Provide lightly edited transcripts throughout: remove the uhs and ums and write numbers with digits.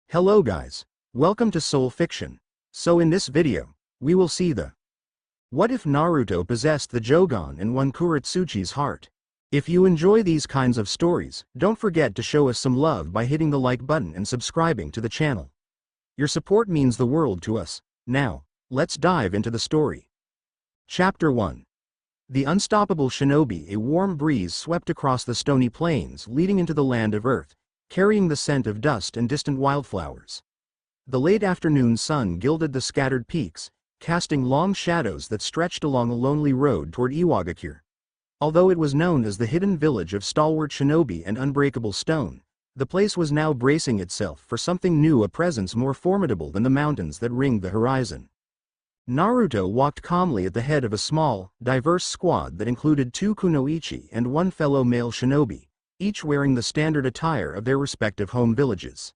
Hello guys, welcome to Soul Fiction. So in this video, we will see the what if Naruto possessed the Jougan and won Kurotsuchi's heart. If you enjoy these kinds of stories, don't forget to show us some love by hitting the like button and subscribing to the channel. Your support means the world to us. Now, let's dive into the story. Chapter 1. The Unstoppable Shinobi. A warm breeze swept across the stony plains leading into the land of Earth, carrying the scent of dust and distant wildflowers. The late afternoon sun gilded the scattered peaks, casting long shadows that stretched along a lonely road toward Iwagakure. Although it was known as the hidden village of stalwart shinobi and unbreakable stone, the place was now bracing itself for something new, a presence more formidable than the mountains that ringed the horizon. Naruto walked calmly at the head of a small, diverse squad that included 2 kunoichi and 1 fellow male shinobi, each wearing the standard attire of their respective home villages.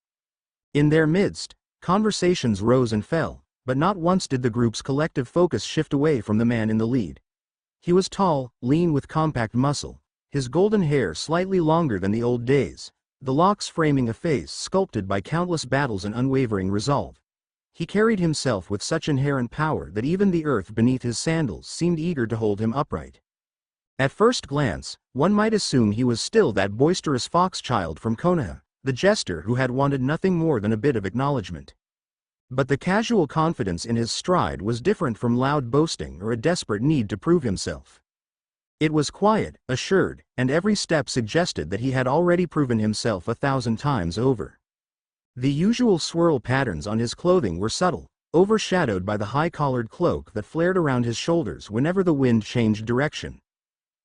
In their midst, conversations rose and fell, but not once did the group's collective focus shift away from the man in the lead. He was tall, lean with compact muscle, his golden hair slightly longer than the old days, the locks framing a face sculpted by countless battles and unwavering resolve. He carried himself with such inherent power that even the earth beneath his sandals seemed eager to hold him upright. At first glance, one might assume he was still that boisterous fox child from Konoha, the jester who had wanted nothing more than a bit of acknowledgement. But the casual confidence in his stride was different from loud boasting or a desperate need to prove himself. It was quiet, assured, and every step suggested that he had already proven himself 1,000 times over. The usual swirl patterns on his clothing were subtle, overshadowed by the high-collared cloak that flared around his shoulders whenever the wind changed direction.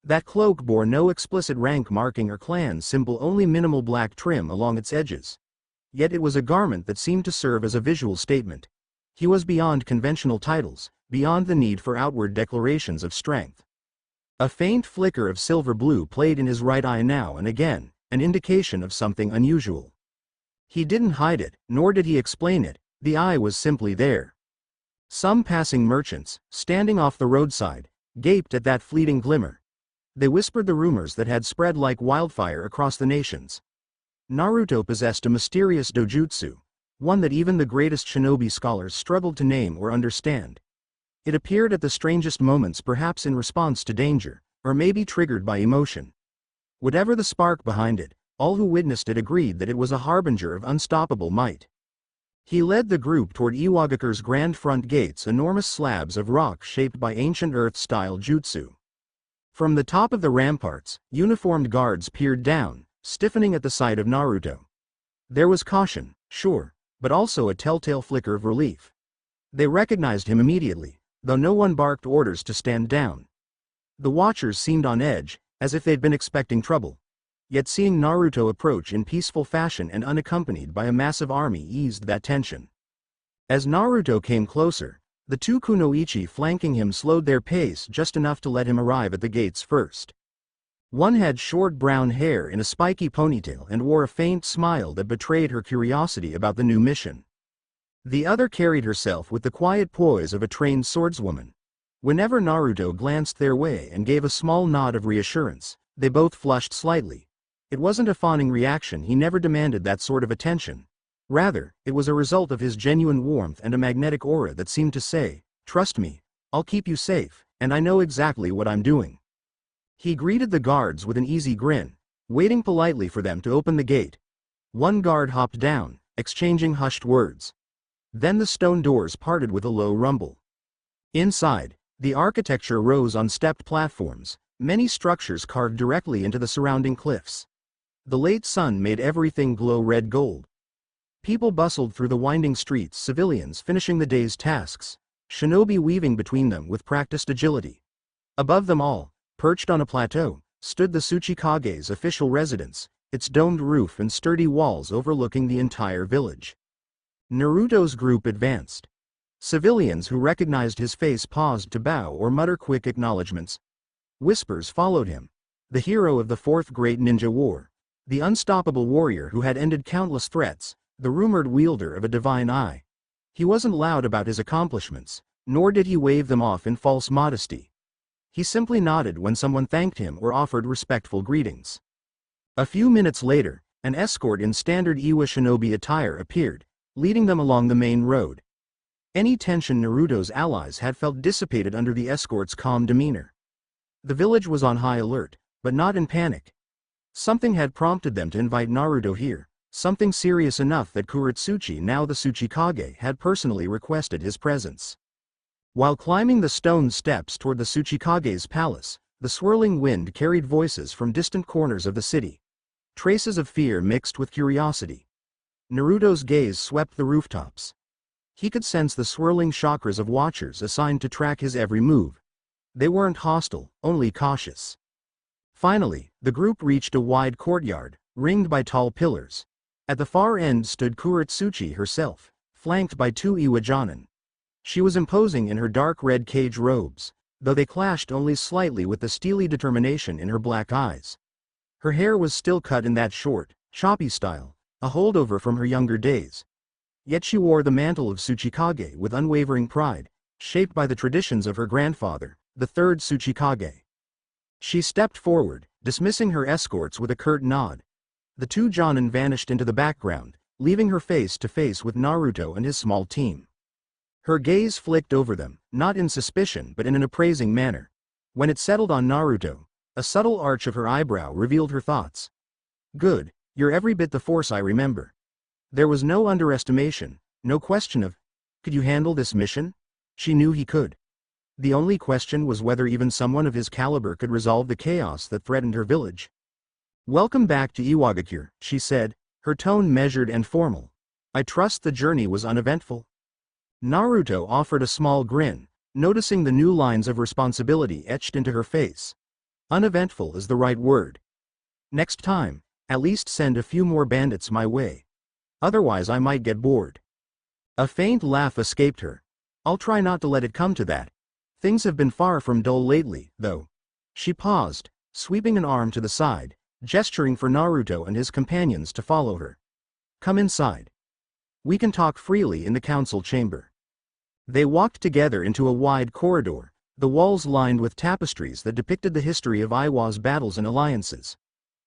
That cloak bore no explicit rank marking or clan symbol, only minimal black trim along its edges. Yet it was a garment that seemed to serve as a visual statement. He was beyond conventional titles, beyond the need for outward declarations of strength. A faint flicker of silver blue played in his right eye now and again, an indication of something unusual. He didn't hide it, nor did he explain it, the eye was simply there. Some passing merchants, standing off the roadside, gaped at that fleeting glimmer. They whispered the rumors that had spread like wildfire across the nations. Naruto possessed a mysterious dojutsu, one that even the greatest shinobi scholars struggled to name or understand. It appeared at the strangest moments, perhaps in response to danger, or maybe triggered by emotion. Whatever the spark behind it, all who witnessed it agreed that it was a harbinger of unstoppable might. He led the group toward Iwagakure's grand front gates, enormous slabs of rock shaped by ancient earth-style jutsu. From the top of the ramparts, uniformed guards peered down, stiffening at the sight of Naruto. There was caution, sure, but also a telltale flicker of relief. They recognized him immediately, though no one barked orders to stand down. The watchers seemed on edge, as if they'd been expecting trouble. Yet seeing Naruto approach in peaceful fashion and unaccompanied by a massive army eased that tension. As Naruto came closer, the 2 kunoichi flanking him slowed their pace just enough to let him arrive at the gates first. One had short brown hair in a spiky ponytail and wore a faint smile that betrayed her curiosity about the new mission. The other carried herself with the quiet poise of a trained swordswoman. Whenever Naruto glanced their way and gave a small nod of reassurance, they both flushed slightly. It wasn't a fawning reaction, he never demanded that sort of attention. Rather, it was a result of his genuine warmth and a magnetic aura that seemed to say, "Trust me, I'll keep you safe, and I know exactly what I'm doing." He greeted the guards with an easy grin, waiting politely for them to open the gate. One guard hopped down, exchanging hushed words. Then the stone doors parted with a low rumble. Inside, the architecture rose on stepped platforms, many structures carved directly into the surrounding cliffs. The late sun made everything glow red gold. People bustled through the winding streets, civilians finishing the day's tasks, shinobi weaving between them with practiced agility. Above them all, perched on a plateau, stood the Tsuchikage's official residence, its domed roof and sturdy walls overlooking the entire village. Naruto's group advanced. Civilians who recognized his face paused to bow or mutter quick acknowledgments. Whispers followed him. The hero of the Fourth Great Ninja War, the unstoppable warrior who had ended countless threats, the rumored wielder of a divine eye. He wasn't loud about his accomplishments, nor did he wave them off in false modesty. He simply nodded when someone thanked him or offered respectful greetings. A few minutes later, an escort in standard Iwa shinobi attire appeared, leading them along the main road. Any tension Naruto's allies had felt dissipated under the escort's calm demeanor. The village was on high alert, but not in panic. Something had prompted them to invite Naruto here, something serious enough that Kurotsuchi, now the Tsuchikage, had personally requested his presence. While climbing the stone steps toward the Tsuchikage's palace, the swirling wind carried voices from distant corners of the city. Traces of fear mixed with curiosity. Naruto's gaze swept the rooftops. He could sense the swirling chakras of watchers assigned to track his every move. They weren't hostile, only cautious. Finally, the group reached a wide courtyard, ringed by tall pillars. At the far end stood Kurotsuchi herself, flanked by two Iwajonin. She was imposing in her dark red cage robes, though they clashed only slightly with the steely determination in her black eyes. Her hair was still cut in that short, choppy style, a holdover from her younger days. Yet she wore the mantle of Tsuchikage with unwavering pride, shaped by the traditions of her grandfather, the third Tsuchikage. She stepped forward, dismissing her escorts with a curt nod. The two Jonin vanished into the background, leaving her face to face with Naruto and his small team. Her gaze flicked over them, not in suspicion but in an appraising manner. When it settled on Naruto, a subtle arch of her eyebrow revealed her thoughts. Good, you're every bit the force I remember. There was no underestimation, no question of, could you handle this mission? She knew he could. The only question was whether even someone of his caliber could resolve the chaos that threatened her village. Welcome back to Iwagakure, she said, her tone measured and formal. I trust the journey was uneventful. Naruto offered a small grin, noticing the new lines of responsibility etched into her face. Uneventful is the right word. Next time, at least send a few more bandits my way. Otherwise I might get bored. A faint laugh escaped her. I'll try not to let it come to that. Things have been far from dull lately, though. She paused, sweeping an arm to the side, gesturing for Naruto and his companions to follow her. Come inside. We can talk freely in the council chamber. They walked together into a wide corridor, the walls lined with tapestries that depicted the history of Iwa's battles and alliances.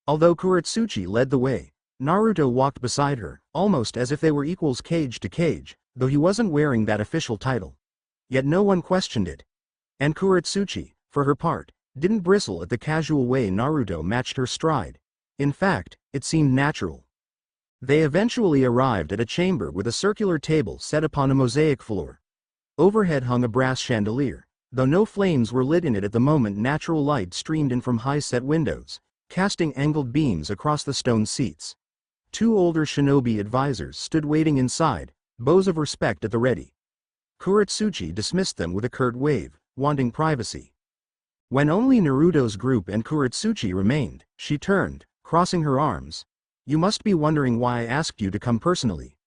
Although Kurotsuchi led the way, Naruto walked beside her, almost as if they were equals cage to cage, though he wasn't wearing that official title. Yet no one questioned it. And Kurotsuchi, for her part, didn't bristle at the casual way Naruto matched her stride. In fact, it seemed natural. They eventually arrived at a chamber with a circular table set upon a mosaic floor. Overhead hung a brass chandelier, though no flames were lit in it at the moment. Natural light streamed in from high-set windows, casting angled beams across the stone seats. Two older shinobi advisors stood waiting inside, bows of respect at the ready. Kurotsuchi dismissed them with a curt wave, wanting privacy. When only Naruto's group and Kurotsuchi remained, she turned, crossing her arms. You must be wondering why I asked you to come personally.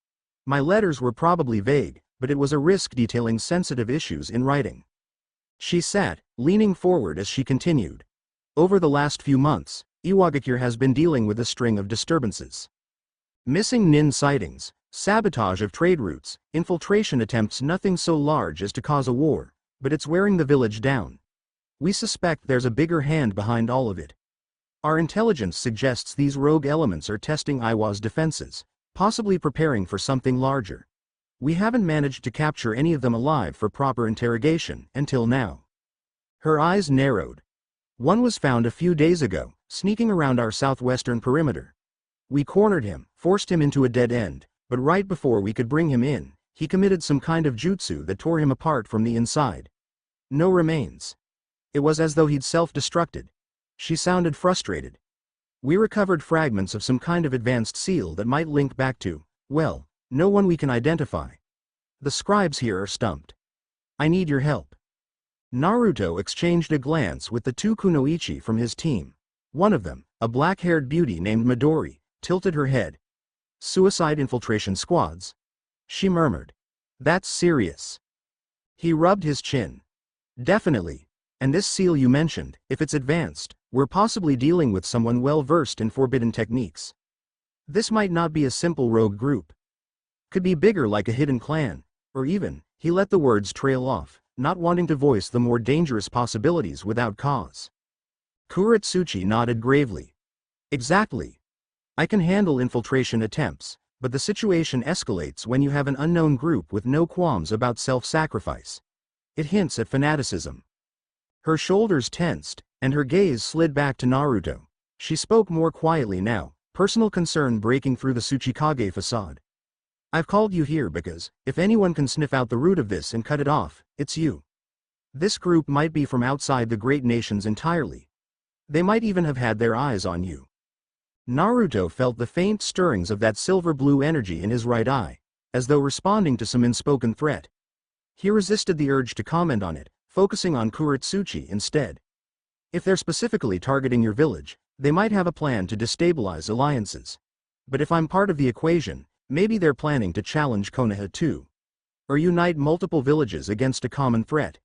My letters were probably vague, but it was a risk detailing sensitive issues in writing. She sat, leaning forward as she continued. Over the last few months, Iwagakure has been dealing with a string of disturbances. Missing nin sightings, sabotage of trade routes, infiltration attempts, nothing so large as to cause a war, but it's wearing the village down. We suspect there's a bigger hand behind all of it. Our intelligence suggests these rogue elements are testing Iwa's defenses, possibly preparing for something larger. We haven't managed to capture any of them alive for proper interrogation, until now. Her eyes narrowed. One was found a few days ago, sneaking around our southwestern perimeter. We cornered him, forced him into a dead end, but right before we could bring him in, he committed some kind of jutsu that tore him apart from the inside. No remains. It was as though he'd self-destructed. She sounded frustrated. We recovered fragments of some kind of advanced seal that might link back to, well, no one we can identify. The scribes here are stumped. I need your help. Naruto exchanged a glance with the two kunoichi from his team. One of them, a black-haired beauty named Midori, tilted her head. Suicide infiltration squads? She murmured. That's serious. He rubbed his chin. Definitely. And this seal you mentioned, if it's advanced, we're possibly dealing with someone well-versed in forbidden techniques. This might not be a simple rogue group. Could be bigger, like a hidden clan, or even, he let the words trail off, not wanting to voice the more dangerous possibilities without cause. Kurotsuchi nodded gravely. Exactly. I can handle infiltration attempts, But the situation escalates when you have an unknown group with no qualms about self-sacrifice. It hints at fanaticism. Her shoulders tensed, and her gaze slid back to Naruto. She spoke more quietly now, personal concern breaking through the Tsuchikage facade. I've called you here because, if anyone can sniff out the root of this and cut it off, it's you. This group might be from outside the great nations entirely. They might even have had their eyes on you. Naruto felt the faint stirrings of that silver-blue energy in his right eye, as though responding to some unspoken threat. He resisted the urge to comment on it, focusing on Kurotsuchi instead. If they're specifically targeting your village, they might have a plan to destabilize alliances. But if I'm part of the equation, maybe they're planning to challenge Konoha too. Or unite multiple villages against a common threat.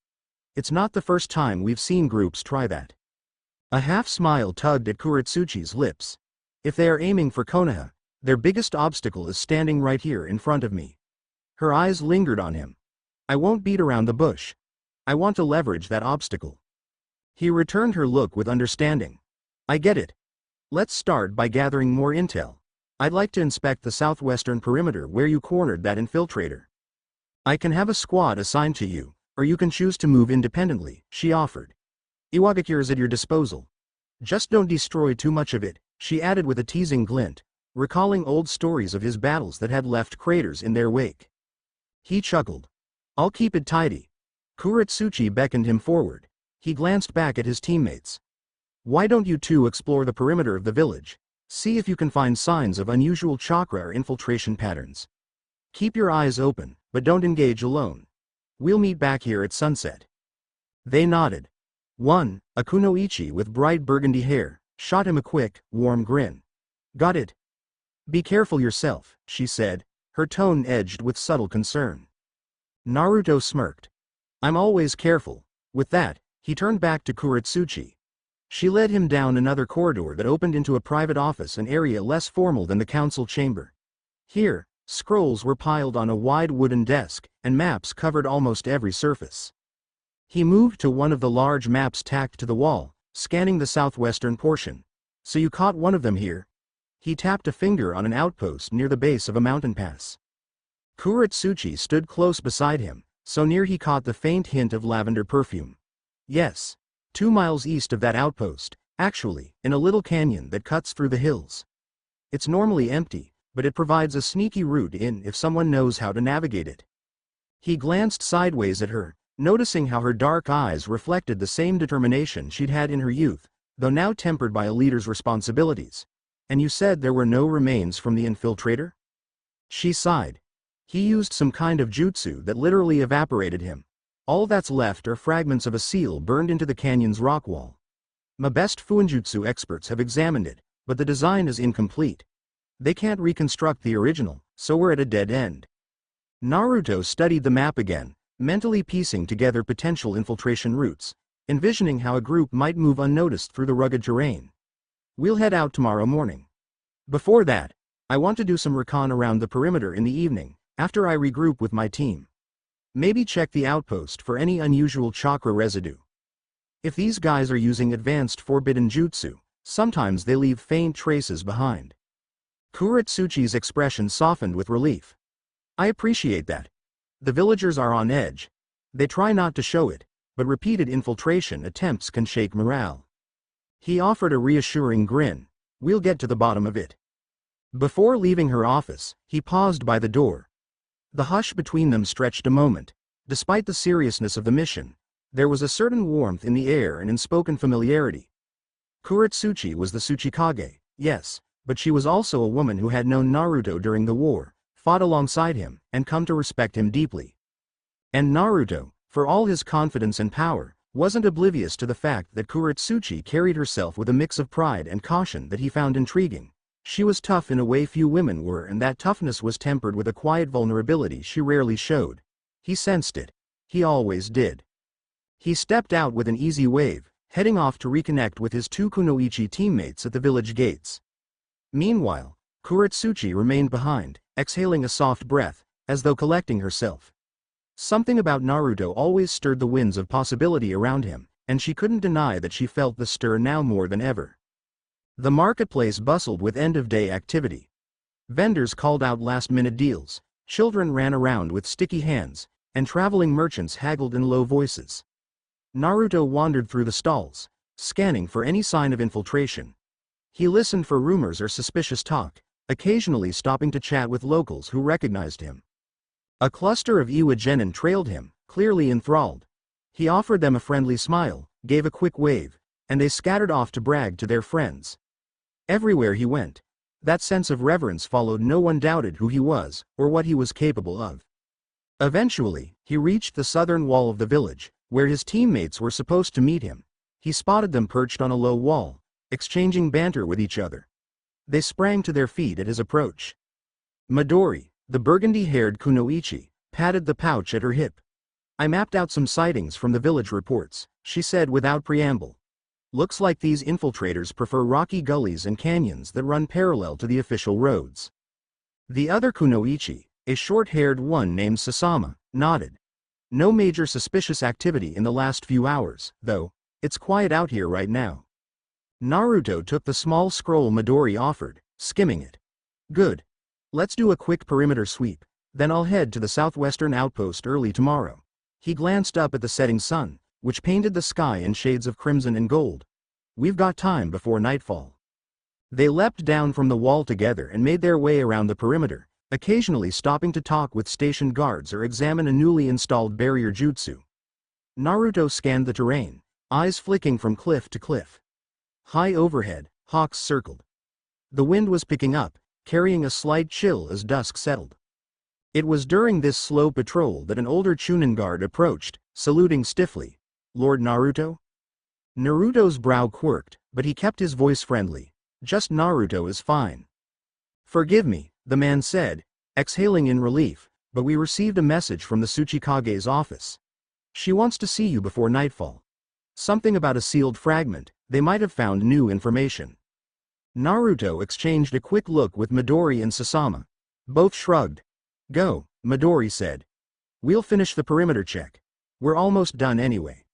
It's not the first time we've seen groups try that. A half-smile tugged at Kurotsuchi's lips. If they are aiming for Konoha, their biggest obstacle is standing right here in front of me. Her eyes lingered on him. I won't beat around the bush. I want to leverage that obstacle. He returned her look with understanding. I get it. Let's start by gathering more intel. I'd like to inspect the southwestern perimeter where you cornered that infiltrator. I can have a squad assigned to you, or you can choose to move independently, she offered. Iwagakure is at your disposal. Just don't destroy too much of it, she added with a teasing glint, recalling old stories of his battles that had left craters in their wake. He chuckled. I'll keep it tidy. Kurotsuchi beckoned him forward. He glanced back at his teammates. Why don't you two explore the perimeter of the village? See if you can find signs of unusual chakra or infiltration patterns. Keep your eyes open, but don't engage alone. We'll meet back here at sunset. They nodded. One, a kunoichi with bright burgundy hair, shot him a quick, warm grin. Got it. Be careful yourself, she said, her tone edged with subtle concern. Naruto smirked. I'm always careful. With that, he turned back to Kurotsuchi. She led him down another corridor that opened into a private office, an area less formal than the council chamber. Here, scrolls were piled on a wide wooden desk, and maps covered almost every surface. He moved to one of the large maps tacked to the wall, scanning the southwestern portion. So you caught one of them here? He tapped a finger on an outpost near the base of a mountain pass. Kurotsuchi stood close beside him, so near he caught the faint hint of lavender perfume. Yes. 2 miles east of that outpost, actually, in a little canyon that cuts through the hills. It's normally empty, but it provides a sneaky route in if someone knows how to navigate it. He glanced sideways at her, noticing how her dark eyes reflected the same determination she'd had in her youth, though now tempered by a leader's responsibilities. And you said there were no remains from the infiltrator? She sighed. He used some kind of jutsu that literally evaporated him. All that's left are fragments of a seal burned into the canyon's rock wall. My best fuinjutsu experts have examined it, but the design is incomplete. They can't reconstruct the original, so we're at a dead end. Naruto studied the map again, mentally piecing together potential infiltration routes, envisioning how a group might move unnoticed through the rugged terrain. We'll head out tomorrow morning. Before that, I want to do some recon around the perimeter in the evening, after I regroup with my team. Maybe check the outpost for any unusual chakra residue. If these guys are using advanced forbidden jutsu, sometimes they leave faint traces behind. Kurotsuchi's expression softened with relief. I appreciate that. The villagers are on edge. They try not to show it, but repeated infiltration attempts can shake morale. He offered a reassuring grin. We'll get to the bottom of it. Before leaving her office, he paused by the door. The hush between them stretched a moment. Despite the seriousness of the mission, there was a certain warmth in the air and unspoken familiarity. Kurotsuchi was the Tsuchikage, yes, but she was also a woman who had known Naruto during the war, fought alongside him, and come to respect him deeply. And Naruto, for all his confidence and power, wasn't oblivious to the fact that Kurotsuchi carried herself with a mix of pride and caution that he found intriguing. She was tough in a way few women were, and that toughness was tempered with a quiet vulnerability she rarely showed. He sensed it. He always did. He stepped out with an easy wave, heading off to reconnect with his 2 kunoichi teammates at the village gates. Meanwhile, Kurotsuchi remained behind, exhaling a soft breath, as though collecting herself. Something about Naruto always stirred the winds of possibility around him, and she couldn't deny that she felt the stir now more than ever. The marketplace bustled with end-of-day activity. Vendors called out last-minute deals, children ran around with sticky hands, and traveling merchants haggled in low voices. Naruto wandered through the stalls, scanning for any sign of infiltration. He listened for rumors or suspicious talk, occasionally stopping to chat with locals who recognized him. A cluster of Iwa genin trailed him, clearly enthralled. He offered them a friendly smile, gave a quick wave, and they scattered off to brag to their friends. Everywhere he went, that sense of reverence followed. No one doubted who he was, or what he was capable of. Eventually, he reached the southern wall of the village, where his teammates were supposed to meet him. He spotted them perched on a low wall, exchanging banter with each other. They sprang to their feet at his approach. Midori, the burgundy-haired kunoichi, patted the pouch at her hip. "I mapped out some sightings from the village reports," she said without preamble. "Looks like these infiltrators prefer rocky gullies and canyons that run parallel to the official roads." The other kunoichi, a short-haired one named Sasama, nodded. "No major suspicious activity in the last few hours, though. It's quiet out here right now." Naruto took the small scroll Midori offered, skimming it. "Good. Let's do a quick perimeter sweep, then I'll head to the southwestern outpost early tomorrow." He glanced up at the setting sun, which painted the sky in shades of crimson and gold. "We've got time before nightfall." They leapt down from the wall together and made their way around the perimeter, occasionally stopping to talk with stationed guards or examine a newly installed barrier jutsu. Naruto scanned the terrain, eyes flicking from cliff to cliff. High overhead, hawks circled. The wind was picking up, carrying a slight chill as dusk settled. It was during this slow patrol that an older Chunin guard approached, saluting stiffly. "Lord Naruto?" Naruto's brow quirked, but he kept his voice friendly. "Just Naruto is fine." "Forgive me," the man said, exhaling in relief, "but we received a message from the Tsuchikage's office. She wants to see you before nightfall. Something about a sealed fragment. They might have found new information." Naruto exchanged a quick look with Midori and Sasama. Both shrugged. "Go," Midori said. "We'll finish the perimeter check. We're almost done anyway."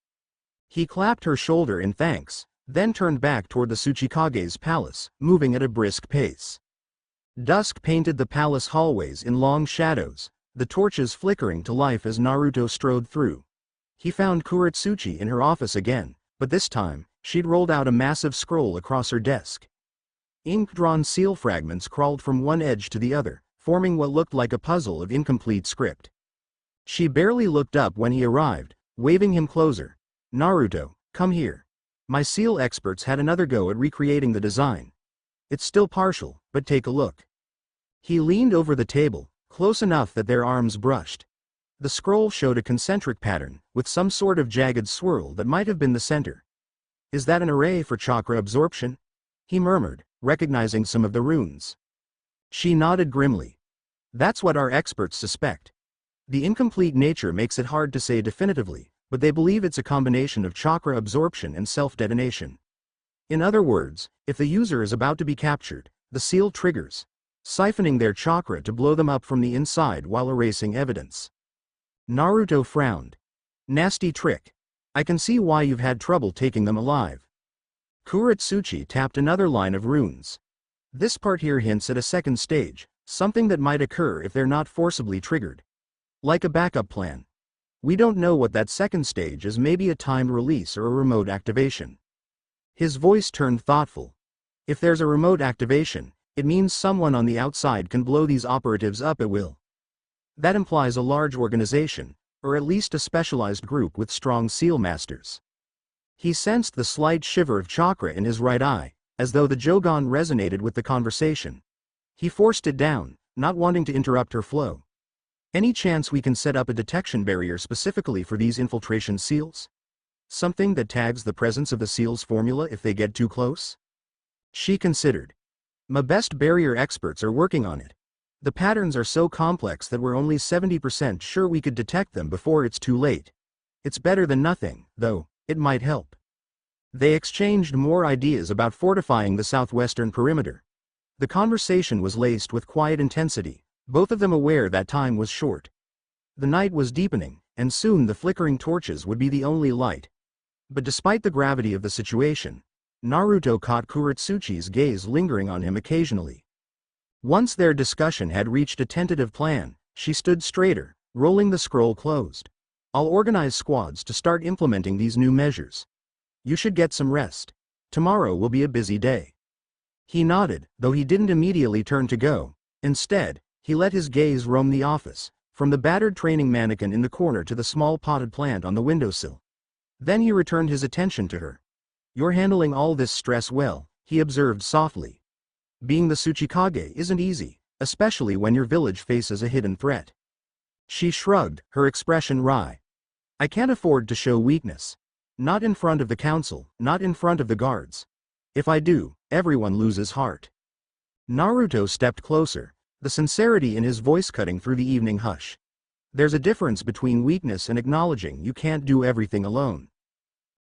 He clapped her shoulder in thanks, then turned back toward the Tsuchikage's palace, moving at a brisk pace. Dusk painted the palace hallways in long shadows, the torches flickering to life as Naruto strode through. He found Kurotsuchi in her office again, but this time, she'd rolled out a massive scroll across her desk. Ink-drawn seal fragments crawled from one edge to the other, forming what looked like a puzzle of incomplete script. She barely looked up when he arrived, waving him closer. "Naruto, come here. My seal experts had another go at recreating the design. It's still partial, but take a look." He leaned over the table, close enough that their arms brushed. The scroll showed a concentric pattern, with some sort of jagged swirl that might have been the center. "Is that an array for chakra absorption?" he murmured, recognizing some of the runes. She nodded grimly. "That's what our experts suspect. The incomplete nature makes it hard to say definitively, but they believe it's a combination of chakra absorption and self-detonation. In other words, if the user is about to be captured, the seal triggers, siphoning their chakra to blow them up from the inside while erasing evidence." Naruto frowned. "Nasty trick. I can see why you've had trouble taking them alive." Kurotsuchi tapped another line of runes. "This part here hints at a second stage, something that might occur if they're not forcibly triggered. Like a backup plan. We don't know what that second stage is, maybe a timed release or a remote activation." His voice turned thoughtful. "If there's a remote activation, it means someone on the outside can blow these operatives up at will. That implies a large organization, or at least a specialized group with strong seal masters." He sensed the slight shiver of chakra in his right eye, as though the Jougan resonated with the conversation. He forced it down, not wanting to interrupt her flow. "Any chance we can set up a detection barrier specifically for these infiltration seals? Something that tags the presence of the seal's formula if they get too close?" She considered. "My best barrier experts are working on it. The patterns are so complex that we're only 70% sure we could detect them before it's too late. It's better than nothing, though. It might help." They exchanged more ideas about fortifying the southwestern perimeter. The conversation was laced with quiet intensity, both of them aware that time was short. The night was deepening, and soon the flickering torches would be the only light. But despite the gravity of the situation, Naruto caught Kurotsuchi's gaze lingering on him occasionally. Once their discussion had reached a tentative plan, she stood straighter, rolling the scroll closed. I'll organize squads to start implementing these new measures. You should get some rest. Tomorrow will be a busy day. He nodded, though he didn't immediately turn to go. Instead, he let his gaze roam the office, from the battered training mannequin in the corner to the small potted plant on the windowsill. Then he returned his attention to her. You're handling all this stress well, he observed softly. Being the Tsuchikage isn't easy, especially when your village faces a hidden threat. She shrugged, her expression wry. I can't afford to show weakness. Not in front of the council, not in front of the guards. If I do, everyone loses heart. Naruto stepped closer, the sincerity in his voice cutting through the evening hush. There's a difference between weakness and acknowledging you can't do everything alone.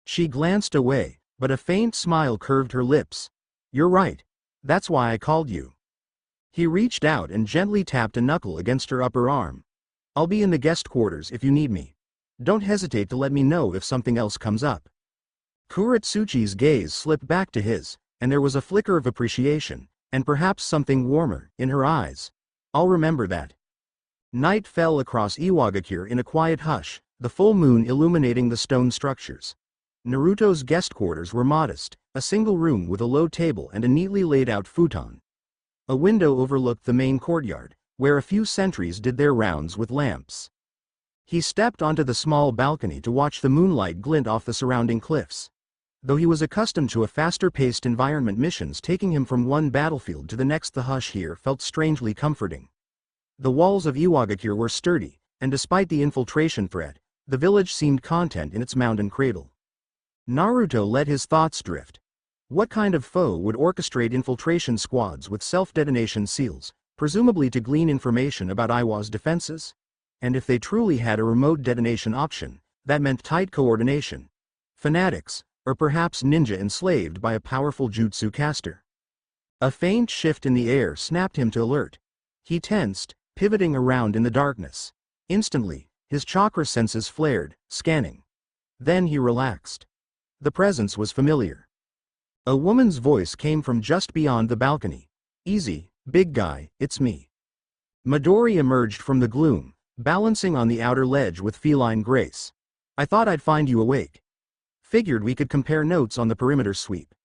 She glanced away, but a faint smile curved her lips. You're right. That's why I called you. He reached out and gently tapped a knuckle against her upper arm. I'll be in the guest quarters if you need me. Don't hesitate to let me know if something else comes up. Kurotsuchi's gaze slipped back to his, and there was a flicker of appreciation, and perhaps something warmer, in her eyes. I'll remember that. Night fell across Iwagakure in a quiet hush, the full moon illuminating the stone structures. Naruto's guest quarters were modest, a single room with a low table and a neatly laid out futon. A window overlooked the main courtyard, where a few sentries did their rounds with lamps. He stepped onto the small balcony to watch the moonlight glint off the surrounding cliffs. Though he was accustomed to a faster-paced environment, missions taking him from one battlefield to the next, the hush here felt strangely comforting. The walls of Iwagakure were sturdy, and despite the infiltration threat, the village seemed content in its mountain cradle. Naruto let his thoughts drift. What kind of foe would orchestrate infiltration squads with self-detonation seals, presumably to glean information about Iwa's defenses? And if they truly had a remote detonation option, that meant tight coordination. Fanatics, or perhaps ninja enslaved by a powerful jutsu caster. A faint shift in the air snapped him to alert. He tensed, pivoting around in the darkness. Instantly, his chakra senses flared, scanning. Then he relaxed. The presence was familiar. A woman's voice came from just beyond the balcony. Easy, big guy, it's me. Midori emerged from the gloom, balancing on the outer ledge with feline grace. I thought I'd find you awake. Figured we could compare notes on the perimeter sweep.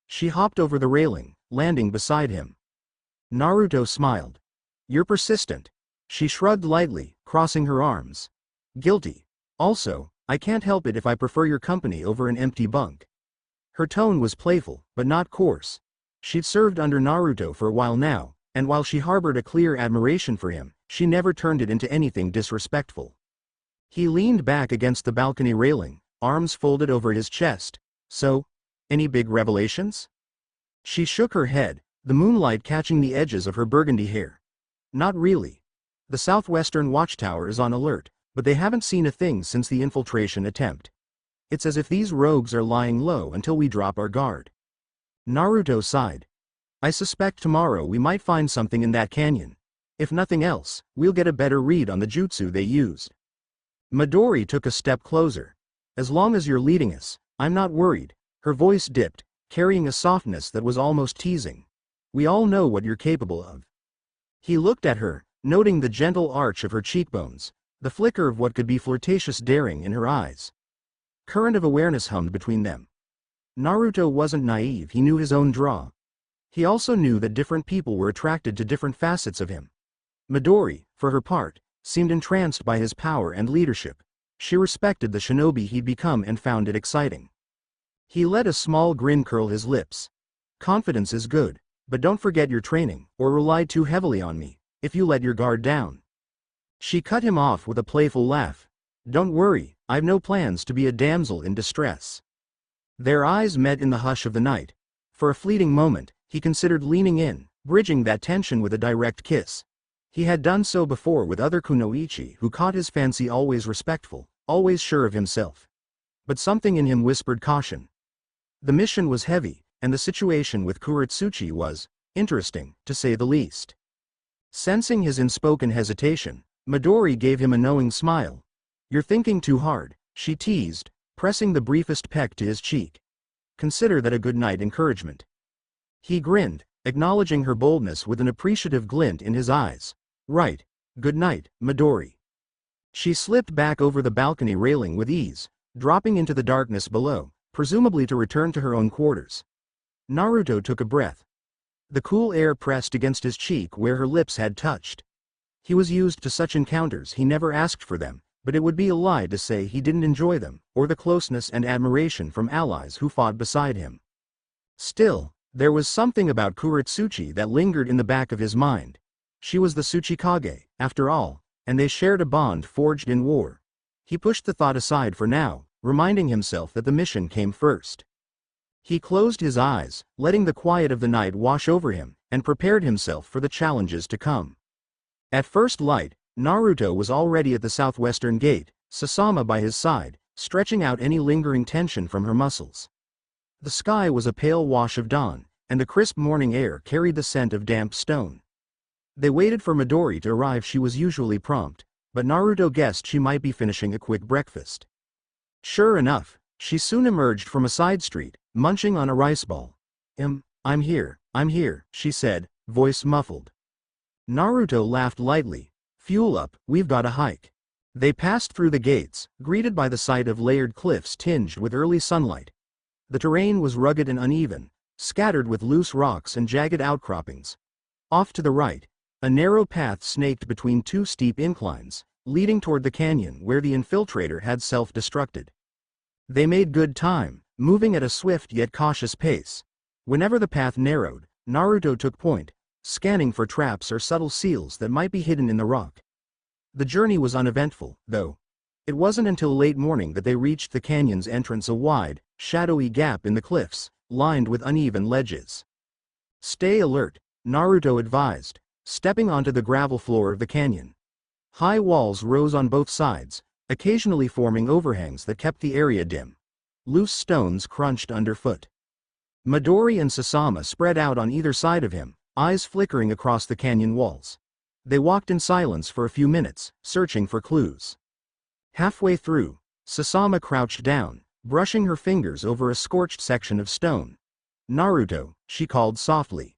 She hopped over the railing, landing beside him. Naruto smiled. You're persistent. She shrugged lightly, crossing her arms. Guilty. Also, I can't help it if I prefer your company over an empty bunk. Her tone was playful, but not coarse. She'd served under Naruto for a while now, and while she harbored a clear admiration for him, she never turned it into anything disrespectful. He leaned back against the balcony railing, arms folded over his chest. So, any big revelations? She shook her head, the moonlight catching the edges of her burgundy hair. Not really. The southwestern watchtower is on alert, but they haven't seen a thing since the infiltration attempt. It's as if these rogues are lying low until we drop our guard. Naruto sighed. I suspect tomorrow we might find something in that canyon. If nothing else, we'll get a better read on the jutsu they used. Midori took a step closer. As long as you're leading us, I'm not worried. Her voice dipped, carrying a softness that was almost teasing. We all know what you're capable of. He looked at her, noting the gentle arch of her cheekbones, the flicker of what could be flirtatious daring in her eyes. Current of awareness hummed between them. Naruto wasn't naive, he knew his own draw. He also knew that different people were attracted to different facets of him. Midori, for her part, seemed entranced by his power and leadership. She respected the shinobi he'd become and found it exciting. He let a small grin curl his lips. Confidence is good, but don't forget your training, or rely too heavily on me, if you let your guard down. She cut him off with a playful laugh. Don't worry, I've no plans to be a damsel in distress. Their eyes met in the hush of the night. For a fleeting moment, he considered leaning in, bridging that tension with a direct kiss. He had done so before with other kunoichi who caught his fancy, always respectful, always sure of himself. But something in him whispered caution. The mission was heavy, and the situation with Kurotsuchi was interesting, to say the least. Sensing his unspoken hesitation, Midori gave him a knowing smile. You're thinking too hard, she teased, pressing the briefest peck to his cheek. Consider that a good night encouragement. He grinned, acknowledging her boldness with an appreciative glint in his eyes. Right. Good night, Midori. She slipped back over the balcony railing with ease, dropping into the darkness below, presumably to return to her own quarters. Naruto took a breath. The cool air pressed against his cheek where her lips had touched. He was used to such encounters, he never asked for them, but it would be a lie to say he didn't enjoy them, or the closeness and admiration from allies who fought beside him. Still, there was something about Kurotsuchi that lingered in the back of his mind. She was the Tsuchikage, after all, and they shared a bond forged in war. He pushed the thought aside for now, reminding himself that the mission came first. He closed his eyes, letting the quiet of the night wash over him, and prepared himself for the challenges to come. At first light, Naruto was already at the southwestern gate, Sasama by his side, stretching out any lingering tension from her muscles. The sky was a pale wash of dawn, and the crisp morning air carried the scent of damp stone. They waited for Midori to arrive. She was usually prompt, but Naruto guessed she might be finishing a quick breakfast. Sure enough, she soon emerged from a side street, munching on a rice ball. I'm here, she said, voice muffled. Naruto laughed lightly. Fuel up, we've got a hike. They passed through the gates, greeted by the sight of layered cliffs tinged with early sunlight. The terrain was rugged and uneven, scattered with loose rocks and jagged outcroppings. Off to the right, a narrow path snaked between two steep inclines, leading toward the canyon where the infiltrator had self-destructed. They made good time, moving at a swift yet cautious pace. Whenever the path narrowed, Naruto took point, scanning for traps or subtle seals that might be hidden in the rock. The journey was uneventful, though. It wasn't until late morning that they reached the canyon's entrance, a wide, shadowy gap in the cliffs, lined with uneven ledges. Stay alert, Naruto advised, stepping onto the gravel floor of the canyon. High walls rose on both sides, occasionally forming overhangs that kept the area dim. Loose stones crunched underfoot. Midori and Sasama spread out on either side of him, eyes flickering across the canyon walls. They walked in silence for a few minutes, searching for clues. Halfway through, Sasama crouched down, brushing her fingers over a scorched section of stone. Naruto, she called softly.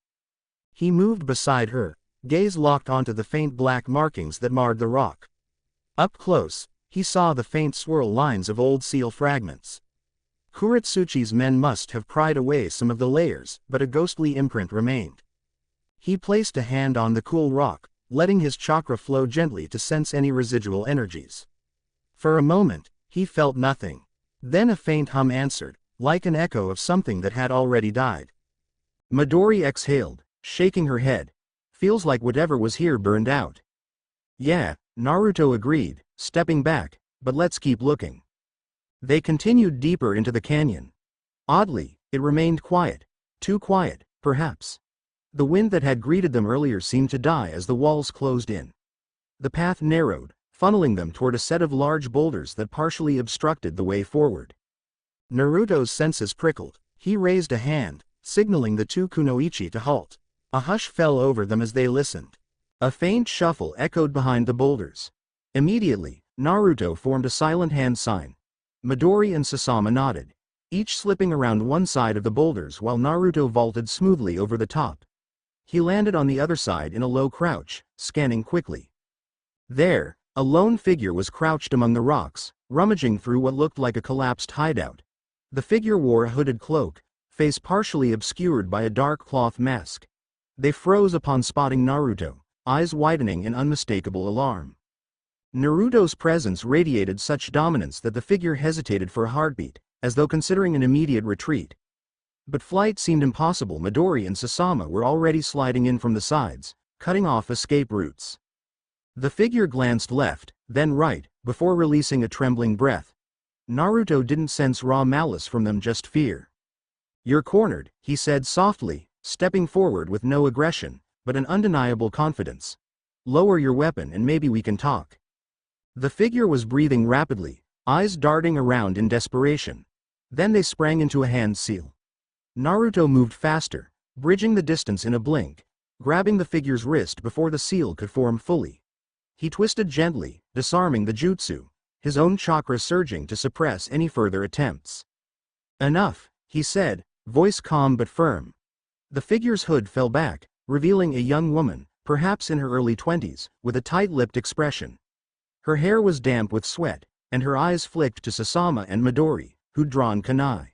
He moved beside her, gaze locked onto the faint black markings that marred the rock. Up close, he saw the faint swirl lines of old seal fragments. Kurotsuchi's men must have pried away some of the layers, but a ghostly imprint remained. He placed a hand on the cool rock, letting his chakra flow gently to sense any residual energies. For a moment, he felt nothing. Then a faint hum answered, like an echo of something that had already died. Midori exhaled, shaking her head. Feels like whatever was here burned out. Yeah, Naruto agreed, stepping back, but let's keep looking. They continued deeper into the canyon. Oddly, it remained quiet. Too quiet, perhaps. The wind that had greeted them earlier seemed to die as the walls closed in. The path narrowed, funneling them toward a set of large boulders that partially obstructed the way forward. Naruto's senses prickled. He raised a hand, signaling the two kunoichi to halt. A hush fell over them as they listened. A faint shuffle echoed behind the boulders. Immediately, Naruto formed a silent hand sign. Midori and Sasama nodded, each slipping around one side of the boulders while Naruto vaulted smoothly over the top. He landed on the other side in a low crouch, scanning quickly. There, a lone figure was crouched among the rocks, rummaging through what looked like a collapsed hideout. The figure wore a hooded cloak, face partially obscured by a dark cloth mask. They froze upon spotting Naruto, eyes widening in unmistakable alarm. Naruto's presence radiated such dominance that the figure hesitated for a heartbeat, as though considering an immediate retreat. But flight seemed impossible. Midori and Sasama were already sliding in from the sides, cutting off escape routes. The figure glanced left, then right, before releasing a trembling breath. Naruto didn't sense raw malice from them, just fear. You're cornered, he said softly, stepping forward with no aggression, but an undeniable confidence. Lower your weapon and maybe we can talk. The figure was breathing rapidly, eyes darting around in desperation. Then they sprang into a hand seal. Naruto moved faster, bridging the distance in a blink, grabbing the figure's wrist before the seal could form fully. He twisted gently, disarming the jutsu, his own chakra surging to suppress any further attempts. Enough, he said, voice calm but firm. The figure's hood fell back, revealing a young woman, perhaps in her early 20s, with a tight-lipped expression. Her hair was damp with sweat, and her eyes flicked to Sasama and Midori, who'd drawn kunai.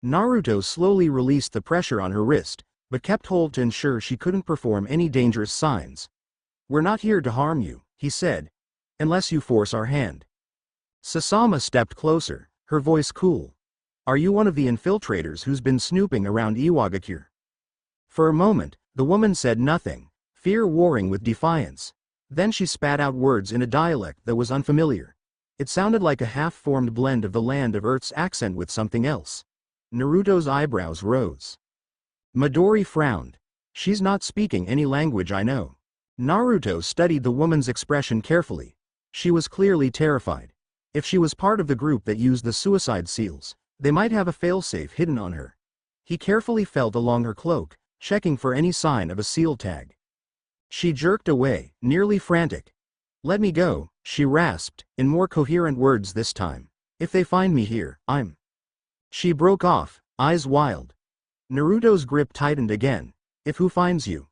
Naruto slowly released the pressure on her wrist, but kept hold to ensure she couldn't perform any dangerous signs. "We're not here to harm you," he said, "unless you force our hand." Sasama stepped closer, her voice cool. "Are you one of the infiltrators who's been snooping around Iwagakure?" For a moment, the woman said nothing, fear warring with defiance. Then she spat out words in a dialect that was unfamiliar. It sounded like a half-formed blend of the Land of Earth's accent with something else. Naruto's eyebrows rose. Midori frowned. "She's not speaking any language I know." Naruto studied the woman's expression carefully. She was clearly terrified. If she was part of the group that used the suicide seals, they might have a failsafe hidden on her. He carefully felt along her cloak, checking for any sign of a seal tag. She jerked away, nearly frantic. "Let me go," she rasped, in more coherent words this time. "If they find me here, I'm—" She broke off, eyes wild. Naruto's grip tightened again. "If who finds you?"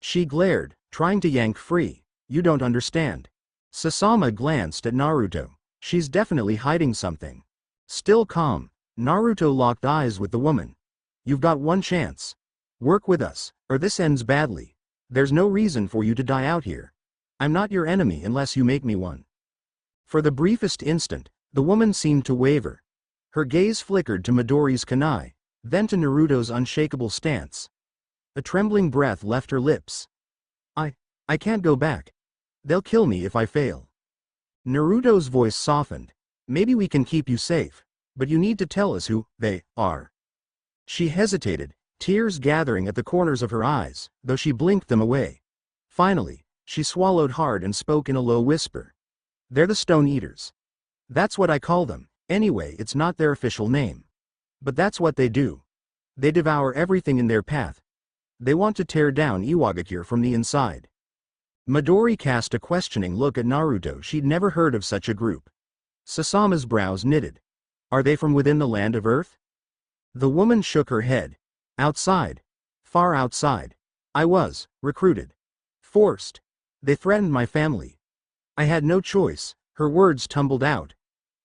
She glared, trying to yank free. "You don't understand." Sasama glanced at Naruto. "She's definitely hiding something." Still calm, Naruto locked eyes with the woman. "You've got one chance. Work with us, or this ends badly. There's no reason for you to die out here. I'm not your enemy unless you make me one." For the briefest instant, the woman seemed to waver. Her gaze flickered to Midori's kunai, then to Naruto's unshakable stance. A trembling breath left her lips. I can't go back. They'll kill me if I fail." Naruto's voice softened. "Maybe we can keep you safe, but you need to tell us who they are." She hesitated, tears gathering at the corners of her eyes, though she blinked them away. Finally, she swallowed hard and spoke in a low whisper. "They're the Stone Eaters. That's what I call them. Anyway, it's not their official name. But that's what they do. They devour everything in their path. They want to tear down Iwagakure from the inside." Midori cast a questioning look at Naruto. She'd never heard of such a group. Sasama's brows knitted. "Are they from within the Land of Earth?" The woman shook her head. "Outside. Far outside. I was recruited. Forced. They threatened my family. I had no choice." Her words tumbled out.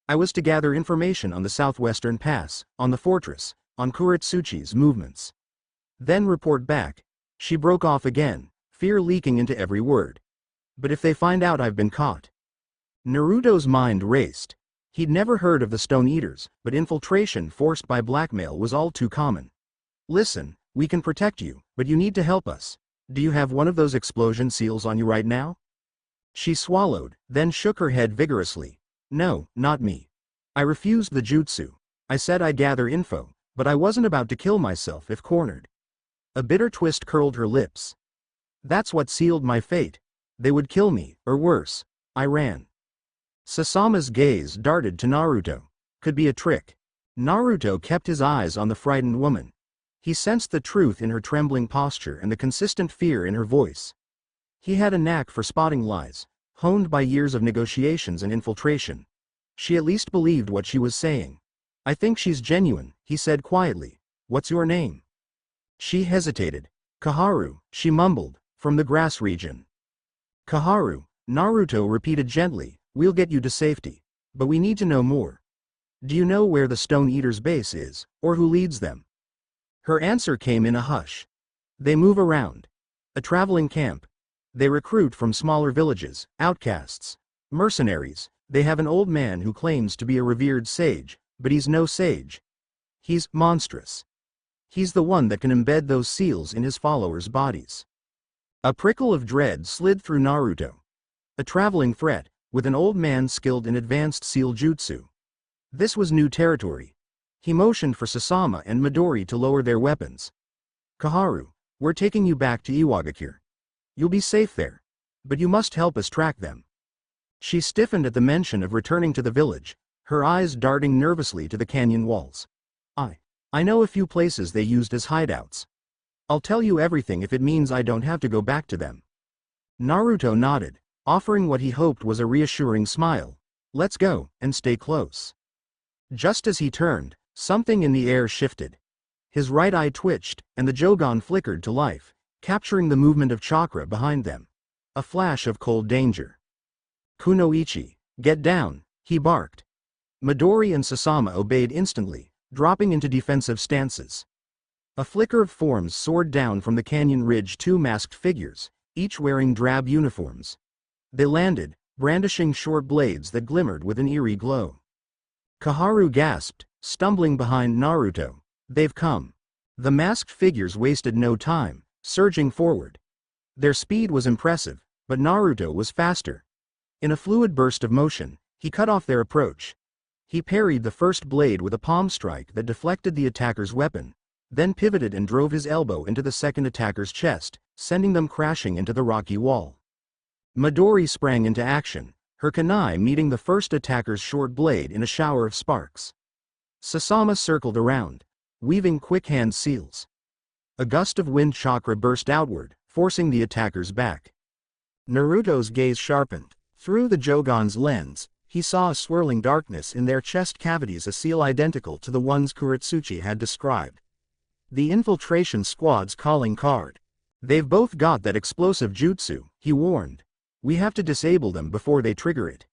"I was to gather information on the southwestern pass, on the fortress, on Kurotsuchi's movements. Then report back." She broke off again, fear leaking into every word. "But if they find out I've been caught?" Naruto's mind raced. He'd never heard of the Stone Eaters, but infiltration forced by blackmail was all too common. "Listen, we can protect you, but you need to help us. Do you have one of those explosion seals on you right now?" She swallowed, then shook her head vigorously. "No, not me. I refused the jutsu. I said I'd gather info, but I wasn't about to kill myself if cornered." A bitter twist curled her lips. "That's what sealed my fate. They would kill me, or worse. I ran." Sasama's gaze darted to Naruto. Could be a trick. Naruto kept his eyes on the frightened woman. He sensed the truth in her trembling posture and the consistent fear in her voice. He had a knack for spotting lies, honed by years of negotiations and infiltration. She at least believed what she was saying. "I think she's genuine," he said quietly. "What's your name?" She hesitated. "Kaharu," she mumbled, "from the grass region." "Kaharu," Naruto repeated gently, "we'll get you to safety. But we need to know more. Do you know where the Stone Eaters' base is, or who leads them?" Her answer came in a hush. "They move around. A traveling camp. They recruit from smaller villages, outcasts, mercenaries. They have an old man who claims to be a revered sage, but he's no sage. He's monstrous. He's the one that can embed those seals in his followers' bodies." A prickle of dread slid through Naruto. A traveling threat, with an old man skilled in advanced seal jutsu. This was new territory. He motioned for Sasama and Midori to lower their weapons. "Kaharu, we're taking you back to Iwagakure. You'll be safe there. But you must help us track them." She stiffened at the mention of returning to the village, her eyes darting nervously to the canyon walls. I know a few places they used as hideouts. I'll tell you everything if it means I don't have to go back to them." Naruto nodded, offering what he hoped was a reassuring smile. "Let's go, and stay close." Just as he turned, something in the air shifted. His right eye twitched, and the Jougan flickered to life, capturing the movement of chakra behind them. A flash of cold danger. "Kunoichi, get down," he barked. Midori and Sasama obeyed instantly, dropping into defensive stances. A flicker of forms soared down from the canyon ridge, two masked figures, each wearing drab uniforms. They landed, brandishing short blades that glimmered with an eerie glow. Kaharu gasped, stumbling behind Naruto. "They've come." The masked figures wasted no time, surging forward. Their speed was impressive, but Naruto was faster. In a fluid burst of motion, he cut off their approach. He parried the first blade with a palm strike that deflected the attacker's weapon, then pivoted and drove his elbow into the second attacker's chest, sending them crashing into the rocky wall. Midori sprang into action, her kunai meeting the first attacker's short blade in a shower of sparks. Sasama circled around, weaving quick hand seals. A gust of wind chakra burst outward, forcing the attackers back. Naruto's gaze sharpened. Through the Jougan's lens, he saw a swirling darkness in their chest cavities, a seal identical to the ones Kurotsuchi had described. The infiltration squad's calling card. "They've both got that explosive jutsu," he warned. "We have to disable them before they trigger it."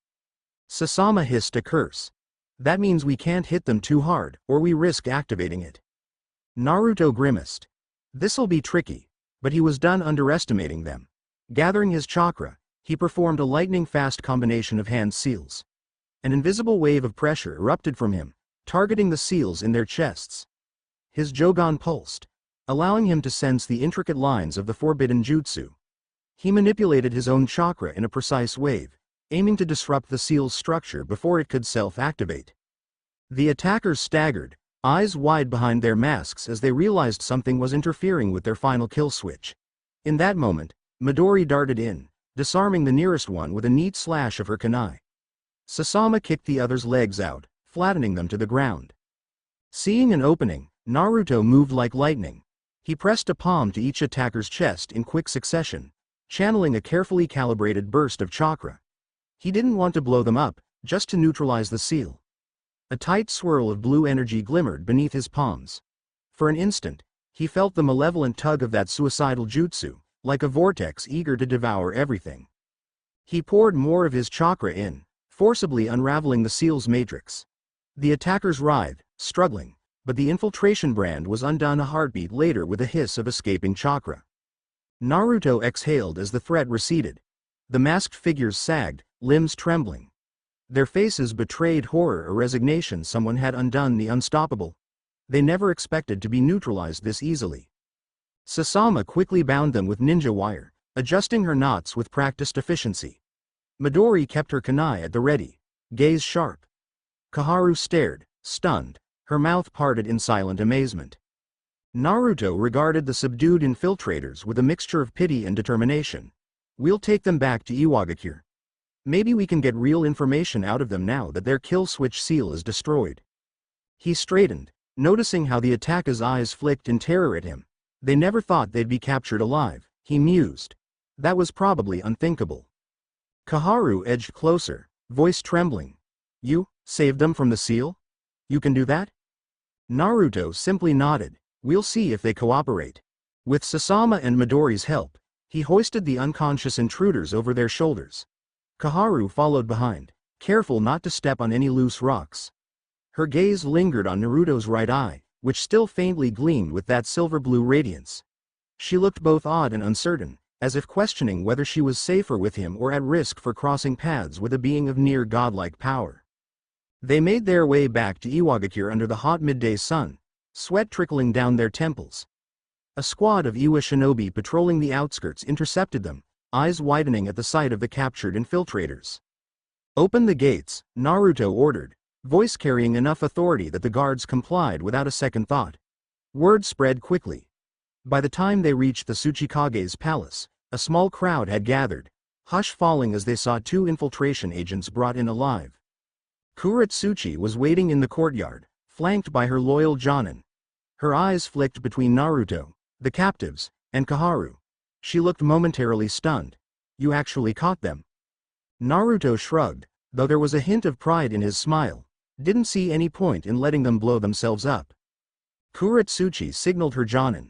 Sasama hissed a curse. "That means we can't hit them too hard, or we risk activating it." Naruto grimaced. This'll be tricky, but he was done underestimating them. Gathering his chakra, he performed a lightning-fast combination of hand seals. An invisible wave of pressure erupted from him, targeting the seals in their chests. His Jougan pulsed, allowing him to sense the intricate lines of the forbidden jutsu. He manipulated his own chakra in a precise wave, aiming to disrupt the seal's structure before it could self-activate. The attackers staggered, eyes wide behind their masks as they realized something was interfering with their final kill switch. In that moment, Midori darted in, disarming the nearest one with a neat slash of her kunai. Sasama kicked the other's legs out, flattening them to the ground. Seeing an opening, Naruto moved like lightning. He pressed a palm to each attacker's chest in quick succession, channeling a carefully calibrated burst of chakra. He didn't want to blow them up, just to neutralize the seal. A tight swirl of blue energy glimmered beneath his palms. For an instant, he felt the malevolent tug of that suicidal jutsu, like a vortex eager to devour everything. He poured more of his chakra in, forcibly unraveling the seal's matrix. The attackers writhed, struggling, but the infiltration brand was undone a heartbeat later with a hiss of escaping chakra. Naruto exhaled as the threat receded. The masked figures sagged, limbs trembling. Their faces betrayed horror or resignation. Someone had undone the unstoppable. They never expected to be neutralized this easily. Sasama quickly bound them with ninja wire, adjusting her knots with practiced efficiency. Midori kept her kunai at the ready, gaze sharp. Kaharu stared, stunned, her mouth parted in silent amazement. Naruto regarded the subdued infiltrators with a mixture of pity and determination. "We'll take them back to Iwagakure. Maybe we can get real information out of them now that their kill switch seal is destroyed." He straightened, noticing how the attacker's eyes flicked in terror at him. They never thought they'd be captured alive, he mused. That was probably unthinkable. Kaharu edged closer, voice trembling. "You saved them from the seal? You can do that?" Naruto simply nodded. "We'll see if they cooperate." With Sasama and Midori's help, he hoisted the unconscious intruders over their shoulders. Kaharu followed behind, careful not to step on any loose rocks. Her gaze lingered on Naruto's right eye, which still faintly gleamed with that silver-blue radiance. She looked both odd and uncertain, as if questioning whether she was safer with him or at risk for crossing paths with a being of near godlike power. They made their way back to Iwagakure under the hot midday sun, sweat trickling down their temples. A squad of Iwa shinobi patrolling the outskirts intercepted them, eyes widening at the sight of the captured infiltrators. "Open the gates," Naruto ordered, voice carrying enough authority that the guards complied without a second thought. Word spread quickly. By the time they reached the Tsuchikage's palace, a small crowd had gathered, hush falling as they saw two infiltration agents brought in alive. Kurotsuchi was waiting in the courtyard, flanked by her loyal Jonin. Her eyes flicked between Naruto, the captives, and Kaharu. She looked momentarily stunned. "You actually caught them?" Naruto shrugged, though there was a hint of pride in his smile. Didn't see any point in letting them blow themselves up. Kurotsuchi signaled her Jougan.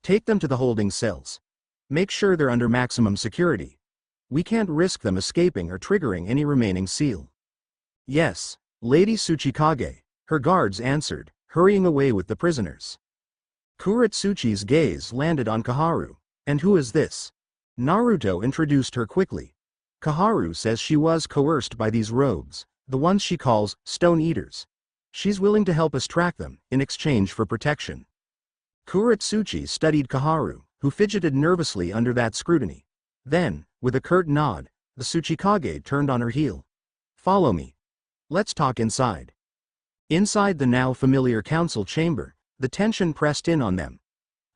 Take them to the holding cells. Make sure they're under maximum security. We can't risk them escaping or triggering any remaining seal. Yes, Lady Tsuchikage, her guards answered, hurrying away with the prisoners. Kurotsuchi's gaze landed on Kaharu. And who is this? Naruto introduced her quickly. Kaharu says she was coerced by these rogues, the ones she calls stone eaters. She's willing to help us track them, in exchange for protection. Kurotsuchi studied Kaharu, who fidgeted nervously under that scrutiny. Then, with a curt nod, the Tsuchikage turned on her heel. Follow me. Let's talk inside. Inside the now familiar council chamber, the tension pressed in on them.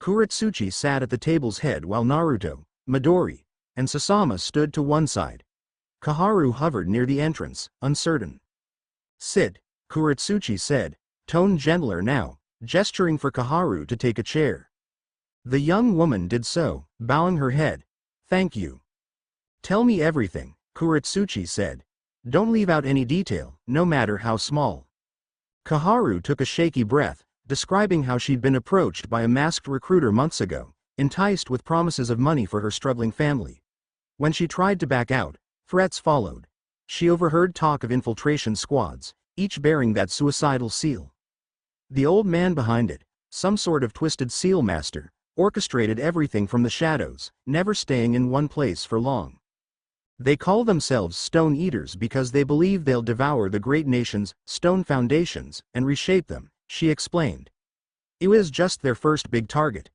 Kurotsuchi sat at the table's head while Naruto, Midori, and Sasama stood to one side. Kaharu hovered near the entrance, uncertain. Sit, Kurotsuchi said, tone gentler now, gesturing for Kaharu to take a chair. The young woman did so, bowing her head. Thank you. Tell me everything, Kurotsuchi said. Don't leave out any detail, no matter how small. Kaharu took a shaky breath, describing how she'd been approached by a masked recruiter months ago, enticed with promises of money for her struggling family. When she tried to back out, threats followed. She overheard talk of infiltration squads, each bearing that suicidal seal. The old man behind it, some sort of twisted seal master, orchestrated everything from the shadows, never staying in one place for long. They call themselves stone eaters because they believe they'll devour the great nation's stone foundations and reshape them, she explained. It was just their first big target.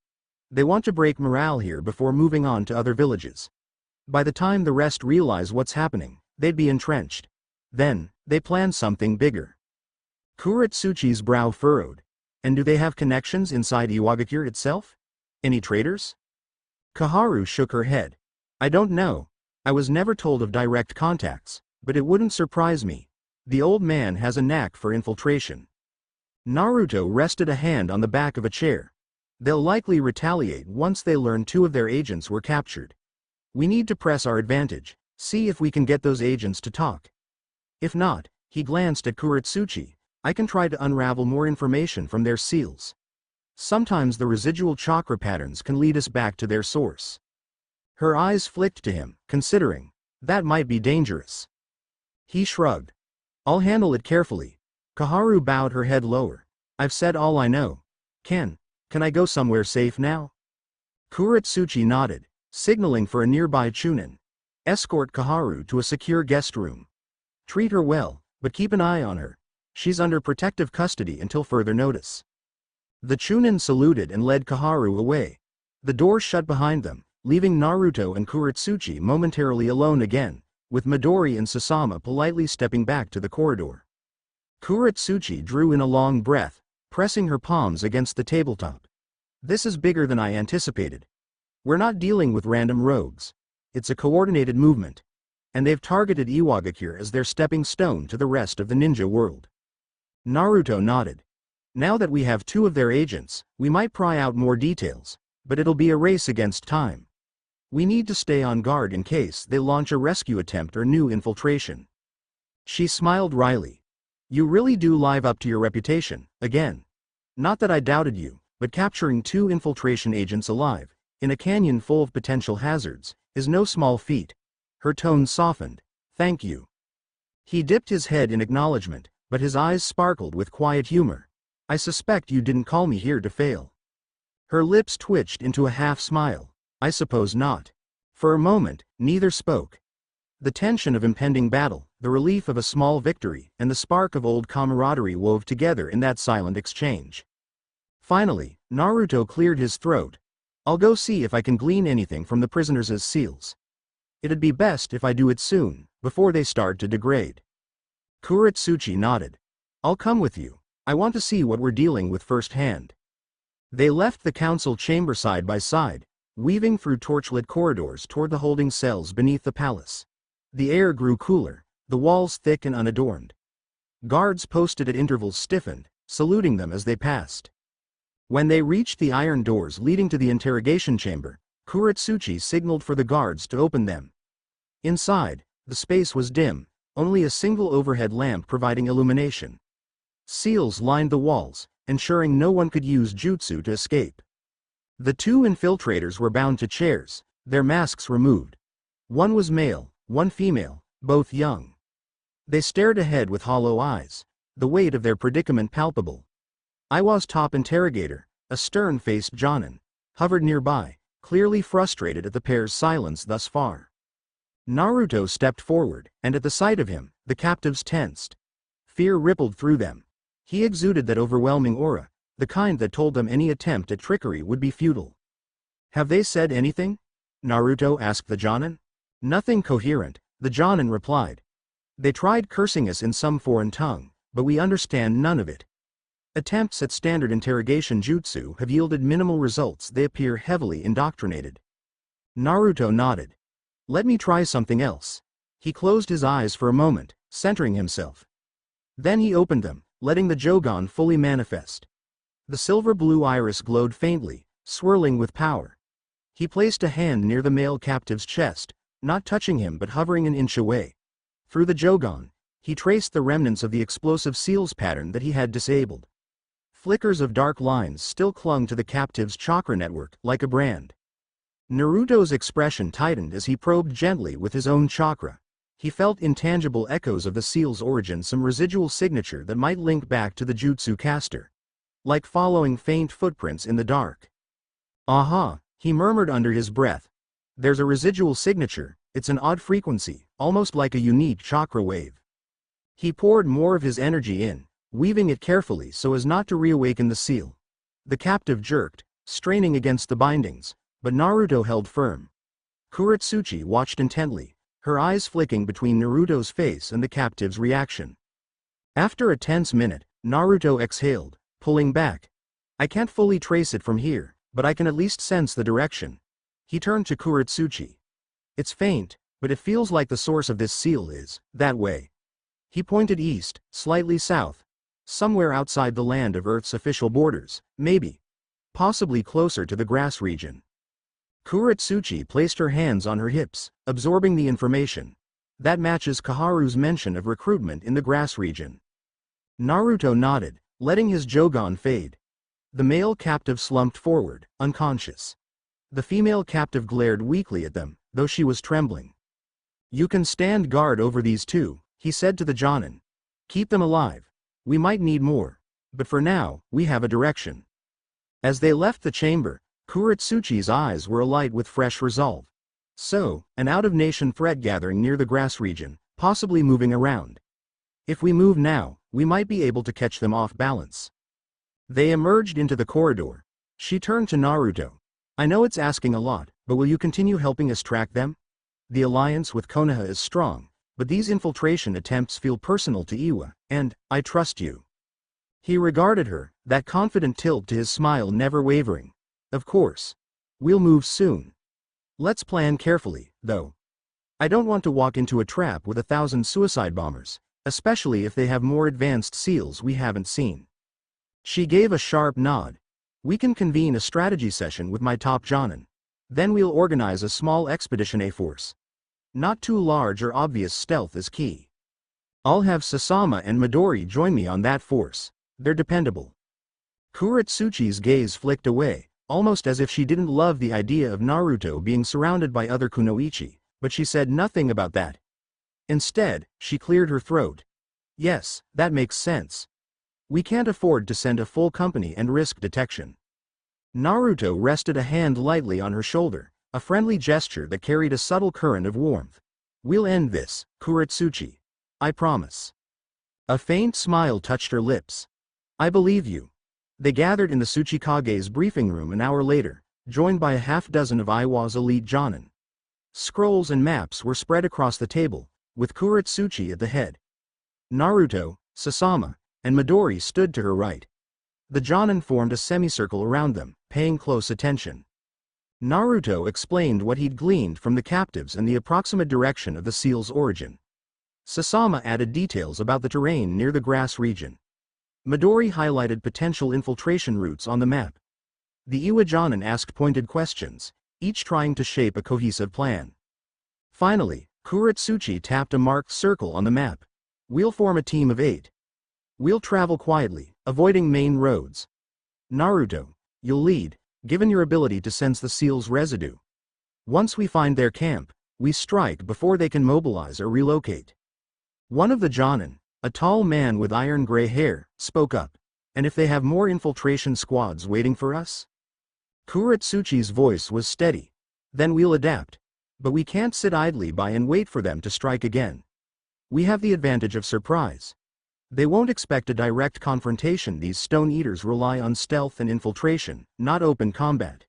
They want to break morale here before moving on to other villages. By the time the rest realize what's happening, they'd be entrenched. Then, they plan something bigger. Kurotsuchi's brow furrowed. And do they have connections inside Iwagakure itself? Any traitors? Kaharu shook her head. I don't know. I was never told of direct contacts, but it wouldn't surprise me. The old man has a knack for infiltration. Naruto rested a hand on the back of a chair. They'll likely retaliate once they learn 2 of their agents were captured. We need to press our advantage, see if we can get those agents to talk. If not, he glanced at Kurotsuchi, I can try to unravel more information from their seals. Sometimes the residual chakra patterns can lead us back to their source. Her eyes flicked to him, considering. That might be dangerous. He shrugged. I'll handle it carefully. Kaharu bowed her head lower. I've said all I know. Can I go somewhere safe now? Kurotsuchi nodded, signaling for a nearby chunin. Escort Kaharu to a secure guest room. Treat her well, but keep an eye on her. She's under protective custody until further notice. The chunin saluted and led Kaharu away. The door shut behind them, leaving Naruto and Kurotsuchi momentarily alone again, with Midori and Sasama politely stepping back to the corridor. Kurotsuchi drew in a long breath, pressing her palms against the tabletop. This is bigger than I anticipated. We're not dealing with random rogues. It's a coordinated movement. And they've targeted Iwagakure as their stepping stone to the rest of the ninja world. Naruto nodded. Now that we have 2 of their agents, we might pry out more details, but it'll be a race against time. We need to stay on guard in case they launch a rescue attempt or new infiltration. She smiled wryly. You really do live up to your reputation, again. Not that I doubted you, but capturing 2 infiltration agents alive, in a canyon full of potential hazards, is no small feat. Her tone softened. Thank you. He dipped his head in acknowledgement, but his eyes sparkled with quiet humor. I suspect you didn't call me here to fail. Her lips twitched into a half smile. I suppose not. For a moment, neither spoke. The tension of impending battle, the relief of a small victory, and the spark of old camaraderie wove together in that silent exchange. Finally, Naruto cleared his throat. I'll go see if I can glean anything from the prisoners' seals. It'd be best if I do it soon, before they start to degrade. Kurotsuchi nodded. I'll come with you. I want to see what we're dealing with firsthand. They left the council chamber side by side, weaving through torchlit corridors toward the holding cells beneath the palace. The air grew cooler, the walls thick and unadorned. Guards posted at intervals stiffened, saluting them as they passed. When they reached the iron doors leading to the interrogation chamber, Kurotsuchi signaled for the guards to open them. Inside, the space was dim, only a single overhead lamp providing illumination. Seals lined the walls, ensuring no one could use jutsu to escape. The two infiltrators were bound to chairs, their masks removed. One was male, one female, both young. They stared ahead with hollow eyes, the weight of their predicament palpable. Iwa's top interrogator, a stern-faced Jonin, hovered nearby, clearly frustrated at the pair's silence thus far. Naruto stepped forward, and at the sight of him, the captives tensed. Fear rippled through them. He exuded that overwhelming aura, the kind that told them any attempt at trickery would be futile. "Have they said anything?" Naruto asked the Jonin. "Nothing coherent," the Jonin replied. "They tried cursing us in some foreign tongue, but we understand none of it. Attempts at standard interrogation jutsu have yielded minimal results. They appear heavily indoctrinated." Naruto nodded. "Let me try something else." He closed his eyes for a moment, centering himself. Then he opened them, letting the Jougan fully manifest. The silver-blue iris glowed faintly, swirling with power. He placed a hand near the male captive's chest, not touching him but hovering an inch away. Through the Jougan, he traced the remnants of the explosive seals pattern that he had disabled. Flickers of dark lines still clung to the captive's chakra network, like a brand. Naruto's expression tightened as he probed gently with his own chakra. He felt intangible echoes of the seal's origin, some residual signature that might link back to the jutsu caster. Like following faint footprints in the dark. "Aha," he murmured under his breath. "There's a residual signature, it's an odd frequency, almost like a unique chakra wave." He poured more of his energy in, weaving it carefully so as not to reawaken the seal. The captive jerked, straining against the bindings, but Naruto held firm. Kurotsuchi watched intently, her eyes flicking between Naruto's face and the captive's reaction. After a tense minute, Naruto exhaled, pulling back. "I can't fully trace it from here, but I can at least sense the direction." He turned to Kurotsuchi. "It's faint, but it feels like the source of this seal is that way." He pointed east, slightly south. Somewhere outside the land of Earth's official borders, maybe. Possibly closer to the grass region. Kurotsuchi placed her hands on her hips, absorbing the information. That matches Kaharu's mention of recruitment in the grass region. Naruto nodded, letting his Jougan fade. The male captive slumped forward, unconscious. The female captive glared weakly at them, though she was trembling. "You can stand guard over these two," he said to the Jonin. "Keep them alive. We might need more. But for now, we have a direction." As they left the chamber, Kurotsuchi's eyes were alight with fresh resolve. So, an out-of-nation threat gathering near the grass region, possibly moving around. If we move now, we might be able to catch them off balance. They emerged into the corridor. She turned to Naruto. "I know it's asking a lot, but will you continue helping us track them? The alliance with Konoha is strong, but these infiltration attempts feel personal to Iwa, and I trust you." He regarded her, that confident tilt to his smile never wavering. "Of course. We'll move soon. Let's plan carefully, though. I don't want to walk into a trap with 1,000 suicide bombers, especially if they have more advanced seals we haven't seen." She gave a sharp nod. "We can convene a strategy session with my top Jonin. Then we'll organize a small expeditionary force. Not too large or obvious stealth is key. I'll have Sasama and Midori join me on that force. They're dependable." Kurotsuchi's gaze flicked away, almost as if she didn't love the idea of Naruto being surrounded by other kunoichi, but she said nothing about that. Instead, she cleared her throat. "Yes, that makes sense. We can't afford to send a full company and risk detection." Naruto rested a hand lightly on her shoulder, a friendly gesture that carried a subtle current of warmth. "We'll end this, Kurotsuchi. I promise." A faint smile touched her lips. "I believe you." They gathered in the Tsuchikage's briefing room an hour later, joined by a half-dozen of Iwa's elite Jonin. Scrolls and maps were spread across the table, with Kurotsuchi at the head. Naruto, Sasama, and Midori stood to her right. The Jonin formed a semicircle around them, paying close attention. Naruto explained what he'd gleaned from the captives and the approximate direction of the seal's origin. Sasama added details about the terrain near the grass region. Midori highlighted potential infiltration routes on the map. The Iwa Jonin asked pointed questions, each trying to shape a cohesive plan. Finally, Kurotsuchi tapped a marked circle on the map. "We'll form a team of 8. We'll travel quietly, avoiding main roads. Naruto, you'll lead, given your ability to sense the seal's residue. Once we find their camp, we strike before they can mobilize or relocate. One of the Jougan, a tall man with iron-gray hair, spoke up. And if they have more infiltration squads waiting for us? Kurotsuchi's voice was steady. Then we'll adapt. But we can't sit idly by and wait for them to strike again. We have the advantage of surprise. They won't expect a direct confrontation. These stone eaters rely on stealth and infiltration, not open combat.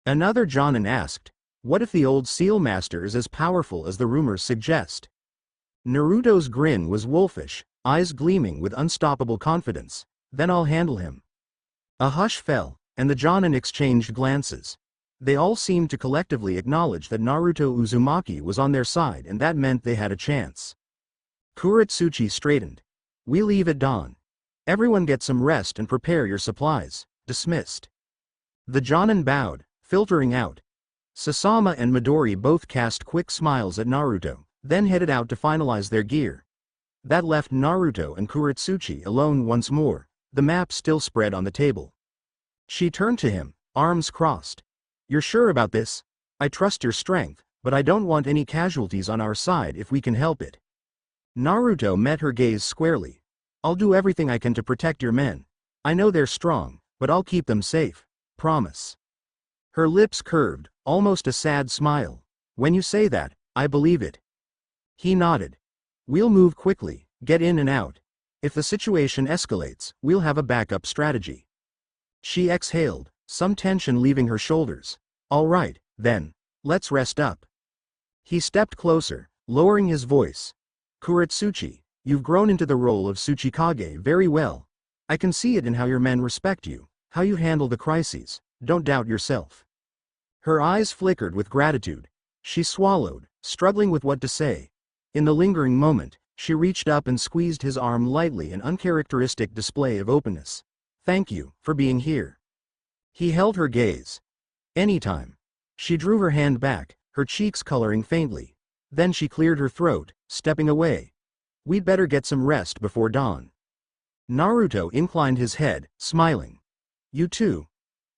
Another Jougan asked, what if the old seal master is as powerful as the rumors suggest? Naruto's grin was wolfish, eyes gleaming with unstoppable confidence. Then I'll handle him. A hush fell, and the Jougan exchanged glances. They all seemed to collectively acknowledge that Naruto Uzumaki was on their side, and that meant they had a chance. Kurotsuchi straightened. We leave at dawn. Everyone get some rest and prepare your supplies. Dismissed. The Jougan bowed, filtering out. Sasama and Midori both cast quick smiles at Naruto, then headed out to finalize their gear. That left Naruto and Kurotsuchi alone once more, the map still spread on the table. She turned to him, arms crossed. You're sure about this? I trust your strength, but I don't want any casualties on our side if we can help it. Naruto met her gaze squarely. I'll do everything I can to protect your men. I know they're strong, but I'll keep them safe. Promise. Her lips curved, almost a sad smile. When you say that, I believe it. He nodded. We'll move quickly, get in and out. If the situation escalates, we'll have a backup strategy. She exhaled, some tension leaving her shoulders. All right, then. Let's rest up. He stepped closer, lowering his voice. Kurotsuchi, you've grown into the role of Tsuchikage very well. I can see it in how your men respect you, how you handle the crises. Don't doubt yourself. Her eyes flickered with gratitude. She swallowed, struggling with what to say. In the lingering moment, she reached up and squeezed his arm lightly, an uncharacteristic display of openness. Thank you for being here. He held her gaze. Anytime. She drew her hand back, her cheeks coloring faintly. Then she cleared her throat, stepping away. We'd better get some rest before dawn. Naruto inclined his head, smiling. You too.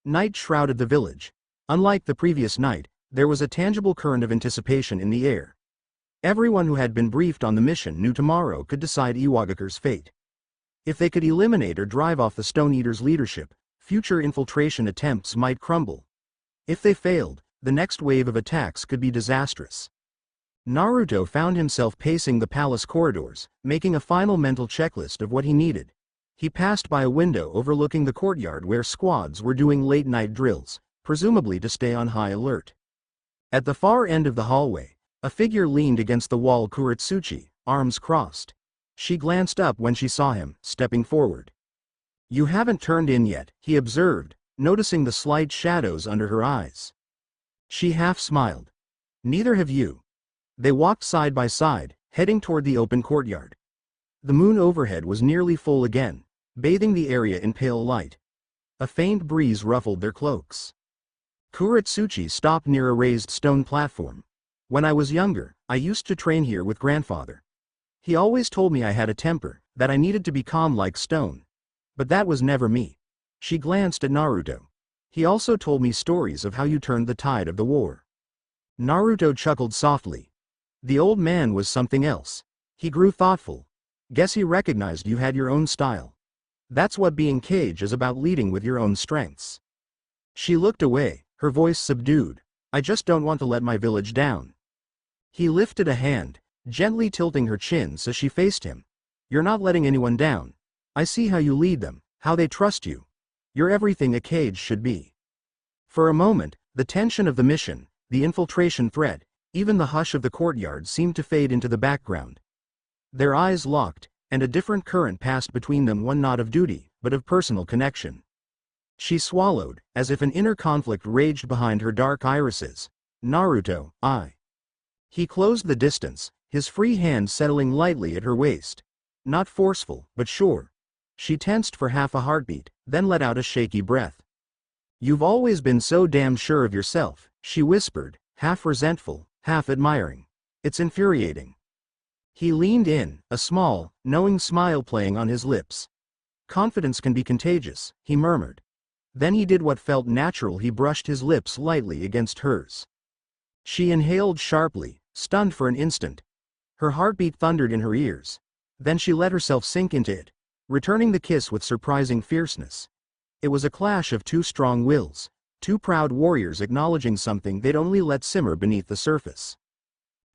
Night shrouded the village. Unlike the previous night, there was a tangible current of anticipation in the air. Everyone who had been briefed on the mission knew tomorrow could decide Iwagakure's fate. If they could eliminate or drive off the Stone Eater's leadership, future infiltration attempts might crumble. If they failed, the next wave of attacks could be disastrous. Naruto found himself pacing the palace corridors, making a final mental checklist of what he needed. He passed by a window overlooking the courtyard where squads were doing late-night drills, presumably to stay on high alert. At the far end of the hallway, a figure leaned against the wall. Kurotsuchi, arms crossed. She glanced up when she saw him, stepping forward. You haven't turned in yet, he observed, noticing the slight shadows under her eyes. She half smiled. Neither have you. They walked side by side, heading toward the open courtyard. The moon overhead was nearly full again, bathing the area in pale light. A faint breeze ruffled their cloaks. Kurotsuchi stopped near a raised stone platform. When I was younger, I used to train here with grandfather. He always told me I had a temper, that I needed to be calm like stone. But that was never me. She glanced at Naruto. He also told me stories of how you turned the tide of the war. Naruto chuckled softly. The old man was something else. He grew thoughtful. Guess he recognized you had your own style. That's what being Kage is about, leading with your own strengths. She looked away, her voice subdued. I just don't want to let my village down. He lifted a hand, gently tilting her chin so she faced him. You're not letting anyone down. I see how you lead them, how they trust you. You're everything a Kage should be. For a moment, the tension of the mission, the infiltration threat, even the hush of the courtyard seemed to fade into the background. Their eyes locked, and a different current passed between them, one not of duty, but of personal connection. She swallowed, as if an inner conflict raged behind her dark irises. Naruto, I. He closed the distance, his free hand settling lightly at her waist. Not forceful, but sure. She tensed for half a heartbeat, then let out a shaky breath. You've always been so damn sure of yourself, she whispered, half resentful, half admiring. It's infuriating. He leaned in, a small, knowing smile playing on his lips. Confidence can be contagious, he murmured. Then he did what felt natural. He brushed his lips lightly against hers. She inhaled sharply, stunned for an instant. Her heartbeat thundered in her ears. Then she let herself sink into it, returning the kiss with surprising fierceness. It was a clash of two strong wills, two proud warriors acknowledging something they'd only let simmer beneath the surface.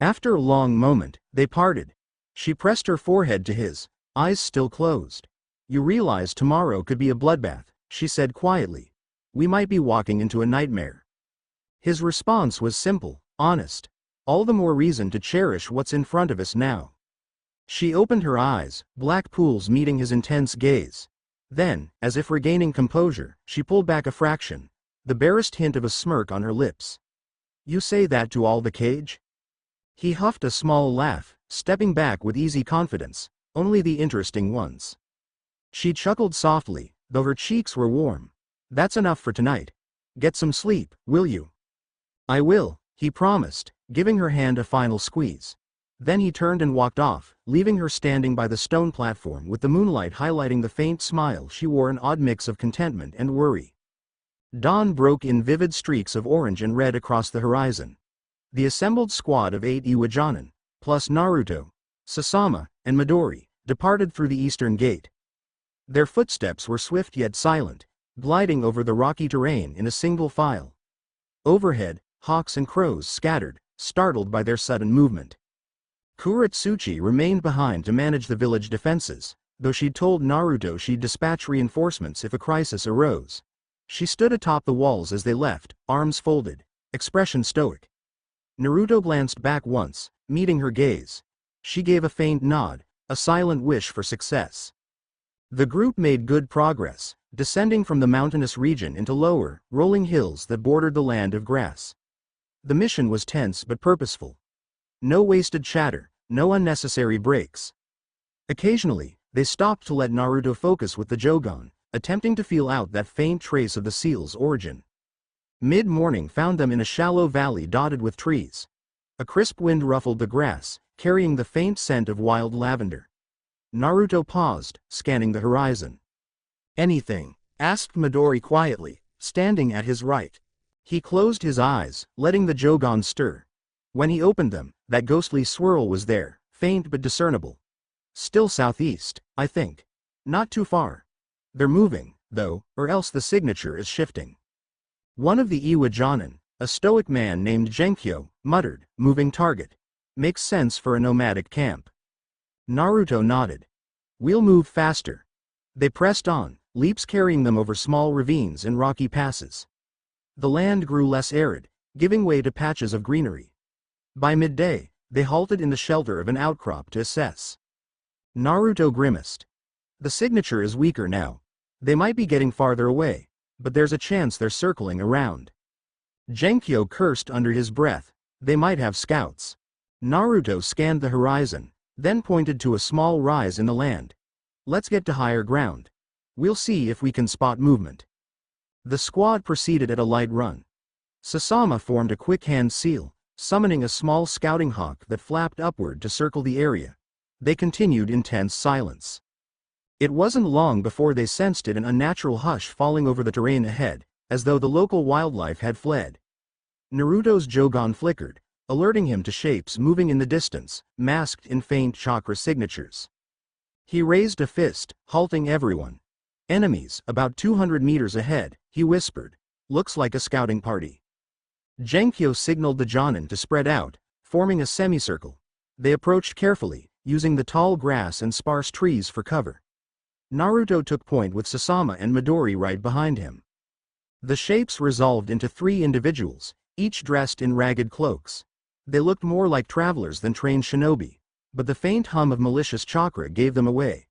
After a long moment, they parted. She pressed her forehead to his, eyes still closed. You realize tomorrow could be a bloodbath, she said quietly. We might be walking into a nightmare. His response was simple, honest. All the more reason to cherish what's in front of us now. She opened her eyes, black pools meeting his intense gaze. Then, as if regaining composure, she pulled back a fraction, the barest hint of a smirk on her lips. You say that to all the cage? He huffed a small laugh, stepping back with easy confidence. Only the interesting ones. She chuckled softly, though her cheeks were warm. That's enough for tonight. Get some sleep, will you? I will, he promised, giving her hand a final squeeze. Then he turned and walked off, leaving her standing by the stone platform with the moonlight highlighting the faint smile she wore, an odd mix of contentment and worry. Dawn broke in vivid streaks of orange and red across the horizon. The assembled squad of 8 Iwajanen, plus Naruto, Sasama, and Midori, departed through the eastern gate. Their footsteps were swift yet silent, gliding over the rocky terrain in a single file. Overhead, hawks and crows scattered, startled by their sudden movement. Kurotsuchi remained behind to manage the village defenses, though she'd told Naruto she'd dispatch reinforcements if a crisis arose. She stood atop the walls as they left, arms folded, expression stoic. Naruto glanced back once, meeting her gaze. She gave a faint nod, a silent wish for success. The group made good progress, descending from the mountainous region into lower, rolling hills that bordered the land of grass. The mission was tense but purposeful. No wasted chatter, no unnecessary breaks. Occasionally, they stopped to let Naruto focus with the Jougan, attempting to feel out that faint trace of the seal's origin. Mid-morning found them in a shallow valley dotted with trees. A crisp wind ruffled the grass, carrying the faint scent of wild lavender. Naruto paused, scanning the horizon. Anything? Asked Midori quietly, standing at his right. He closed his eyes, letting the Jougan stir. When he opened them, that ghostly swirl was there, faint but discernible. Still southeast, I think. Not too far. They're moving, though, or else the signature is shifting. One of the Iwajanen, a stoic man named Genkyo, muttered, moving target. Makes sense for a nomadic camp. Naruto nodded. We'll move faster. They pressed on, leaps carrying them over small ravines and rocky passes. The land grew less arid, giving way to patches of greenery. By midday, they halted in the shelter of an outcrop to assess. Naruto grimaced. The signature is weaker now. They might be getting farther away, but there's a chance they're circling around. Genkyo cursed under his breath. They might have scouts. Naruto scanned the horizon, then pointed to a small rise in the land. Let's get to higher ground. We'll see if we can spot movement. The squad proceeded at a light run. Sasama formed a quick hand seal, summoning a small scouting hawk that flapped upward to circle the area. They continued in tense silence. It wasn't long before they sensed an unnatural hush falling over the terrain ahead, as though the local wildlife had fled. Naruto's Jougan flickered, alerting him to shapes moving in the distance, masked in faint chakra signatures. He raised a fist, halting everyone. Enemies, about 200 meters ahead, he whispered. Looks like a scouting party. Genkyo signaled the Jonin to spread out, forming a semicircle. They approached carefully, using the tall grass and sparse trees for cover. Naruto took point with Sasama and Midori right behind him. The shapes resolved into 3 individuals, each dressed in ragged cloaks. They looked more like travelers than trained shinobi, but the faint hum of malicious chakra gave them away.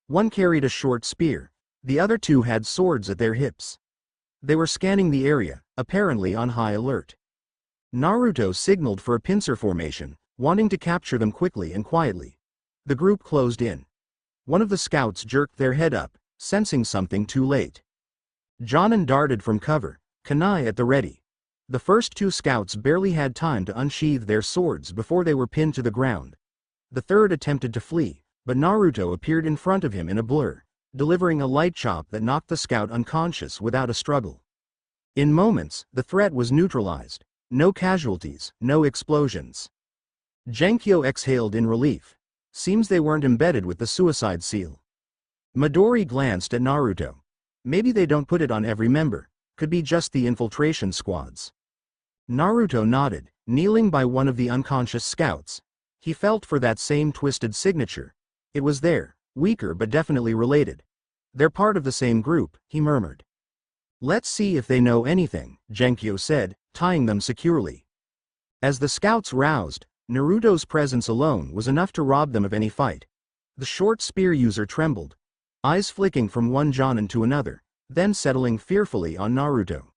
One carried a short spear, the other 2 had swords at their hips. They were scanning the area, apparently on high alert. Naruto signaled for a pincer formation, wanting to capture them quickly and quietly. The group closed in. One of the scouts jerked their head up, sensing something too late. Jonin darted from cover, kunai at the ready. The first 2 scouts barely had time to unsheathe their swords before they were pinned to the ground. The third attempted to flee, but Naruto appeared in front of him in a blur, delivering a light chop that knocked the scout unconscious without a struggle. In moments, the threat was neutralized. No casualties, no explosions. Genkyo exhaled in relief. Seems they weren't embedded with the suicide seal. Midori glanced at Naruto. Maybe they don't put it on every member. Could be just the infiltration squads. Naruto nodded, kneeling by one of the unconscious scouts. He felt for that same twisted signature. It was there, weaker but definitely related. They're part of the same group, he murmured. Let's see if they know anything, Genkyo said, tying them securely. As the scouts roused, Naruto's presence alone was enough to rob them of any fight. The short spear user trembled, eyes flicking from one Jonin to another, then settling fearfully on Naruto.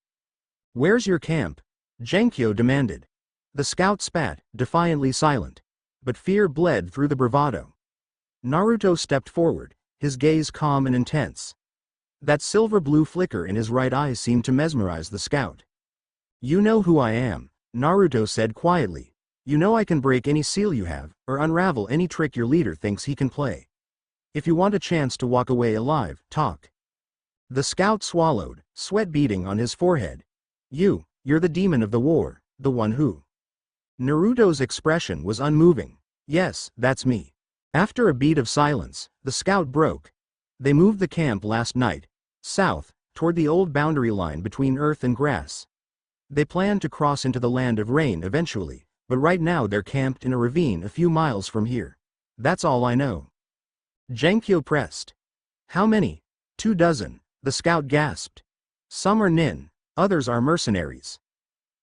Where's your camp? Genkyo demanded. The scout spat, defiantly silent. But fear bled through the bravado. Naruto stepped forward, his gaze calm and intense. That silver-blue flicker in his right eye seemed to mesmerize the scout. You know who I am, Naruto said quietly. You know I can break any seal you have, or unravel any trick your leader thinks he can play. If you want a chance to walk away alive, talk. The scout swallowed, sweat beading on his forehead. You're the demon of the war, the one who. Naruto's expression was unmoving. Yes, that's me. After a beat of silence, the scout broke. They moved the camp last night, south, toward the old boundary line between earth and grass. They planned to cross into the land of rain eventually, but right now they're camped in a ravine a few miles from here. That's all I know. Genkyo pressed. How many? 24, the scout gasped. Some are nin, others are mercenaries.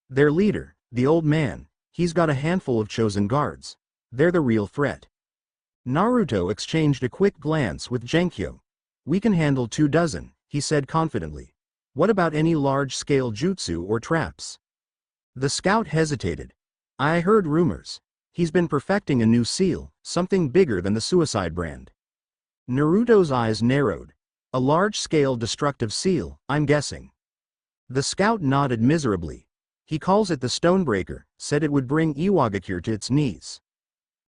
Their leader, the old man, he's got a handful of chosen guards. They're the real threat. Naruto exchanged a quick glance with Genkyo. We can handle 24, he said confidently. What about any large-scale jutsu or traps? The scout hesitated. I heard rumors. He's been perfecting a new seal, something bigger than the suicide brand. Naruto's eyes narrowed. A large-scale destructive seal, I'm guessing. The scout nodded miserably. He calls it the Stonebreaker, said it would bring Iwagakure to its knees.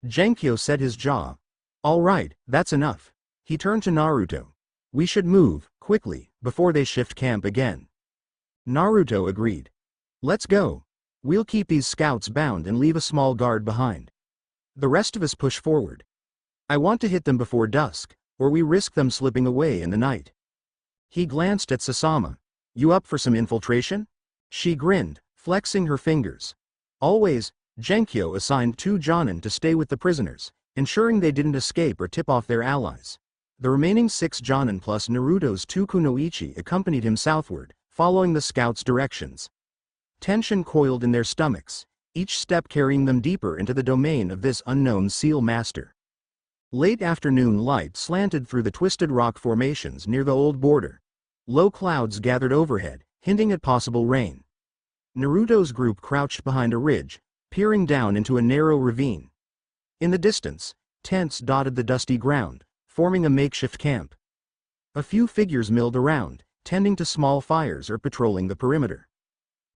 Genkyo set his jaw. All right, that's enough. He turned to Naruto. We should move, quickly, before they shift camp again. Naruto agreed. Let's go. We'll keep these scouts bound and leave a small guard behind. The rest of us push forward. I want to hit them before dusk, or we risk them slipping away in the night. He glanced at Sasama. You up for some infiltration? She grinned, flexing her fingers. Always, Genkyo assigned 2 Jonin to stay with the prisoners, ensuring they didn't escape or tip off their allies. The remaining 6 Jonin plus Naruto's 2 Kunoichi accompanied him southward, following the scouts' directions. Tension coiled in their stomachs, each step carrying them deeper into the domain of this unknown seal master. Late afternoon light slanted through the twisted rock formations near the old border. Low clouds gathered overhead, hinting at possible rain. Naruto's group crouched behind a ridge, peering down into a narrow ravine. In the distance, tents dotted the dusty ground, forming a makeshift camp. A few figures milled around, tending to small fires or patrolling the perimeter.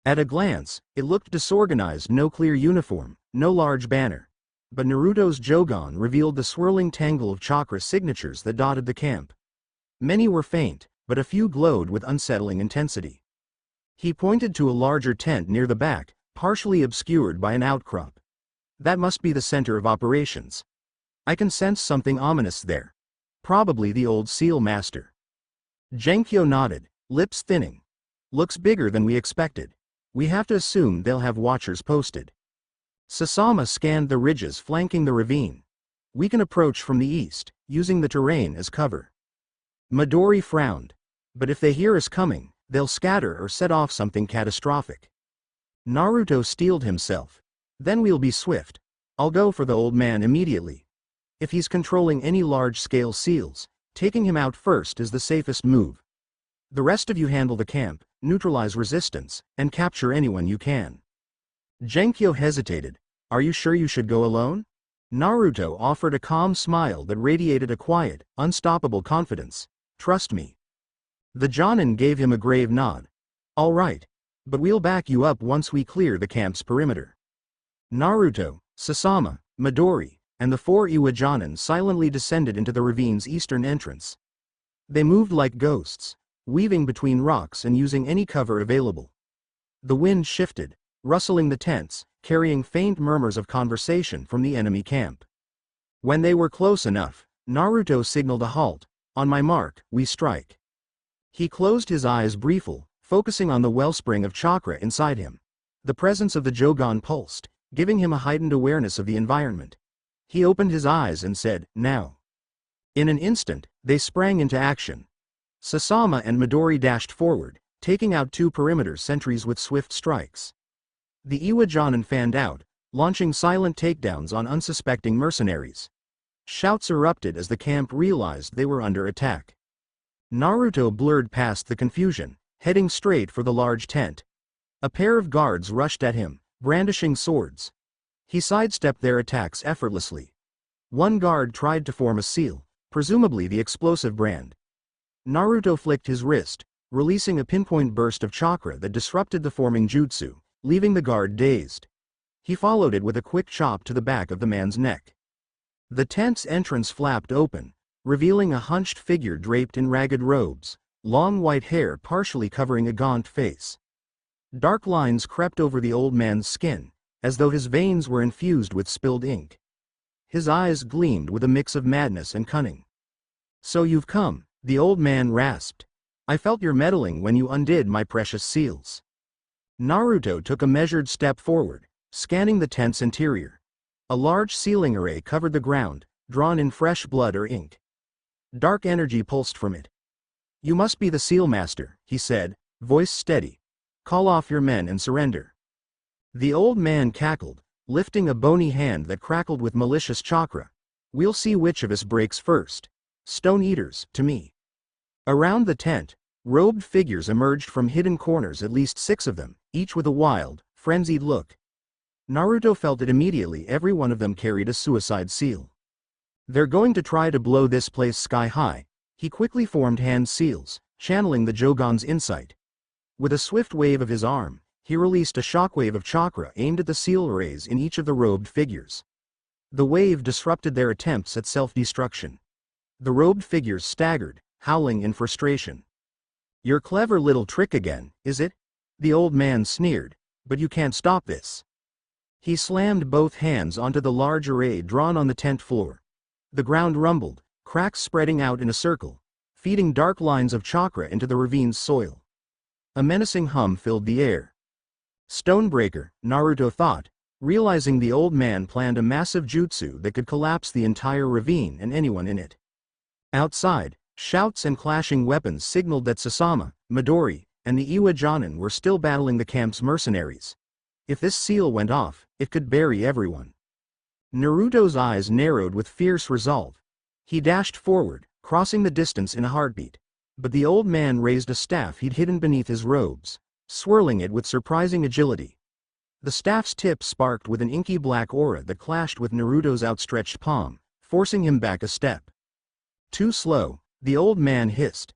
At a glance, it looked disorganized, no clear uniform, no large banner. But Naruto's Jougan revealed the swirling tangle of chakra signatures that dotted the camp. Many were faint, but a few glowed with unsettling intensity. He pointed to a larger tent near the back, partially obscured by an outcrop. That must be the center of operations. I can sense something ominous there. Probably the old seal master. Genkyo nodded, lips thinning. Looks bigger than we expected. We have to assume they'll have watchers posted. Sasama scanned the ridges flanking the ravine. We can approach from the east, using the terrain as cover. Midori frowned. But if they hear us coming, they'll scatter or set off something catastrophic. Naruto steeled himself. Then we'll be swift. I'll go for the old man immediately. If he's controlling any large-scale seals, taking him out first is the safest move. The rest of you handle the camp, neutralize resistance, and capture anyone you can. Genkyo hesitated. Are you sure you should go alone? Naruto offered a calm smile that radiated a quiet, unstoppable confidence. Trust me. The Jonin gave him a grave nod. All right. But we'll back you up once we clear the camp's perimeter. Naruto, Sasama, Midori, and the 4 Iwajanin silently descended into the ravine's eastern entrance. They moved like ghosts, weaving between rocks and using any cover available. The wind shifted, rustling the tents, carrying faint murmurs of conversation from the enemy camp. When they were close enough, Naruto signaled a halt. "On my mark, we strike." He closed his eyes briefly, focusing on the wellspring of chakra inside him. The presence of the Jougan pulsed, giving him a heightened awareness of the environment. He opened his eyes and said, "Now." In an instant, they sprang into action. Sasama and Midori dashed forward, taking out 2 perimeter sentries with swift strikes. The Iwajanin fanned out, launching silent takedowns on unsuspecting mercenaries. Shouts erupted as the camp realized they were under attack. Naruto blurred past the confusion, heading straight for the large tent. A pair of guards rushed at him, brandishing swords. He sidestepped their attacks effortlessly. One guard tried to form a seal, presumably the explosive brand. Naruto flicked his wrist, releasing a pinpoint burst of chakra that disrupted the forming jutsu, leaving the guard dazed. He followed it with a quick chop to the back of the man's neck. The tent's entrance flapped open, revealing a hunched figure draped in ragged robes, long white hair partially covering a gaunt face. Dark lines crept over the old man's skin, as though his veins were infused with spilled ink. His eyes gleamed with a mix of madness and cunning. "So you've come," the old man rasped. "I felt your meddling when you undid my precious seals." Naruto took a measured step forward, scanning the tent's interior. A large sealing array covered the ground, drawn in fresh blood or ink. Dark energy pulsed from it. "You must be the seal master," he said, voice steady. "Call off your men and surrender." The old man cackled, lifting a bony hand that crackled with malicious chakra. "We'll see which of us breaks first. Stone eaters, to me." Around the tent, robed figures emerged from hidden corners, at least 6 of them, each with a wild, frenzied look. Naruto felt it immediately. Every one of them carried a suicide seal. "They're going to try to blow this place sky high." He quickly formed hand seals, channeling the Jougan's insight. With a swift wave of his arm, he released a shockwave of chakra aimed at the seal rays in each of the robed figures. The wave disrupted their attempts at self-destruction. The robed figures staggered, howling in frustration. "Your clever little trick again, is it?" the old man sneered. "But you can't stop this." He slammed both hands onto the large array drawn on the tent floor. The ground rumbled, cracks spreading out in a circle, feeding dark lines of chakra into the ravine's soil. A menacing hum filled the air. Stonebreaker, Naruto thought, realizing the old man planned a massive jutsu that could collapse the entire ravine and anyone in it. Outside, shouts and clashing weapons signaled that Sasama, Midori, and the Iwajanin were still battling the camp's mercenaries. If this seal went off, it could bury everyone. Naruto's eyes narrowed with fierce resolve. He dashed forward, crossing the distance in a heartbeat. But the old man raised a staff he'd hidden beneath his robes, swirling it with surprising agility. The staff's tip sparked with an inky black aura that clashed with Naruto's outstretched palm, forcing him back a step. "Too slow," the old man hissed.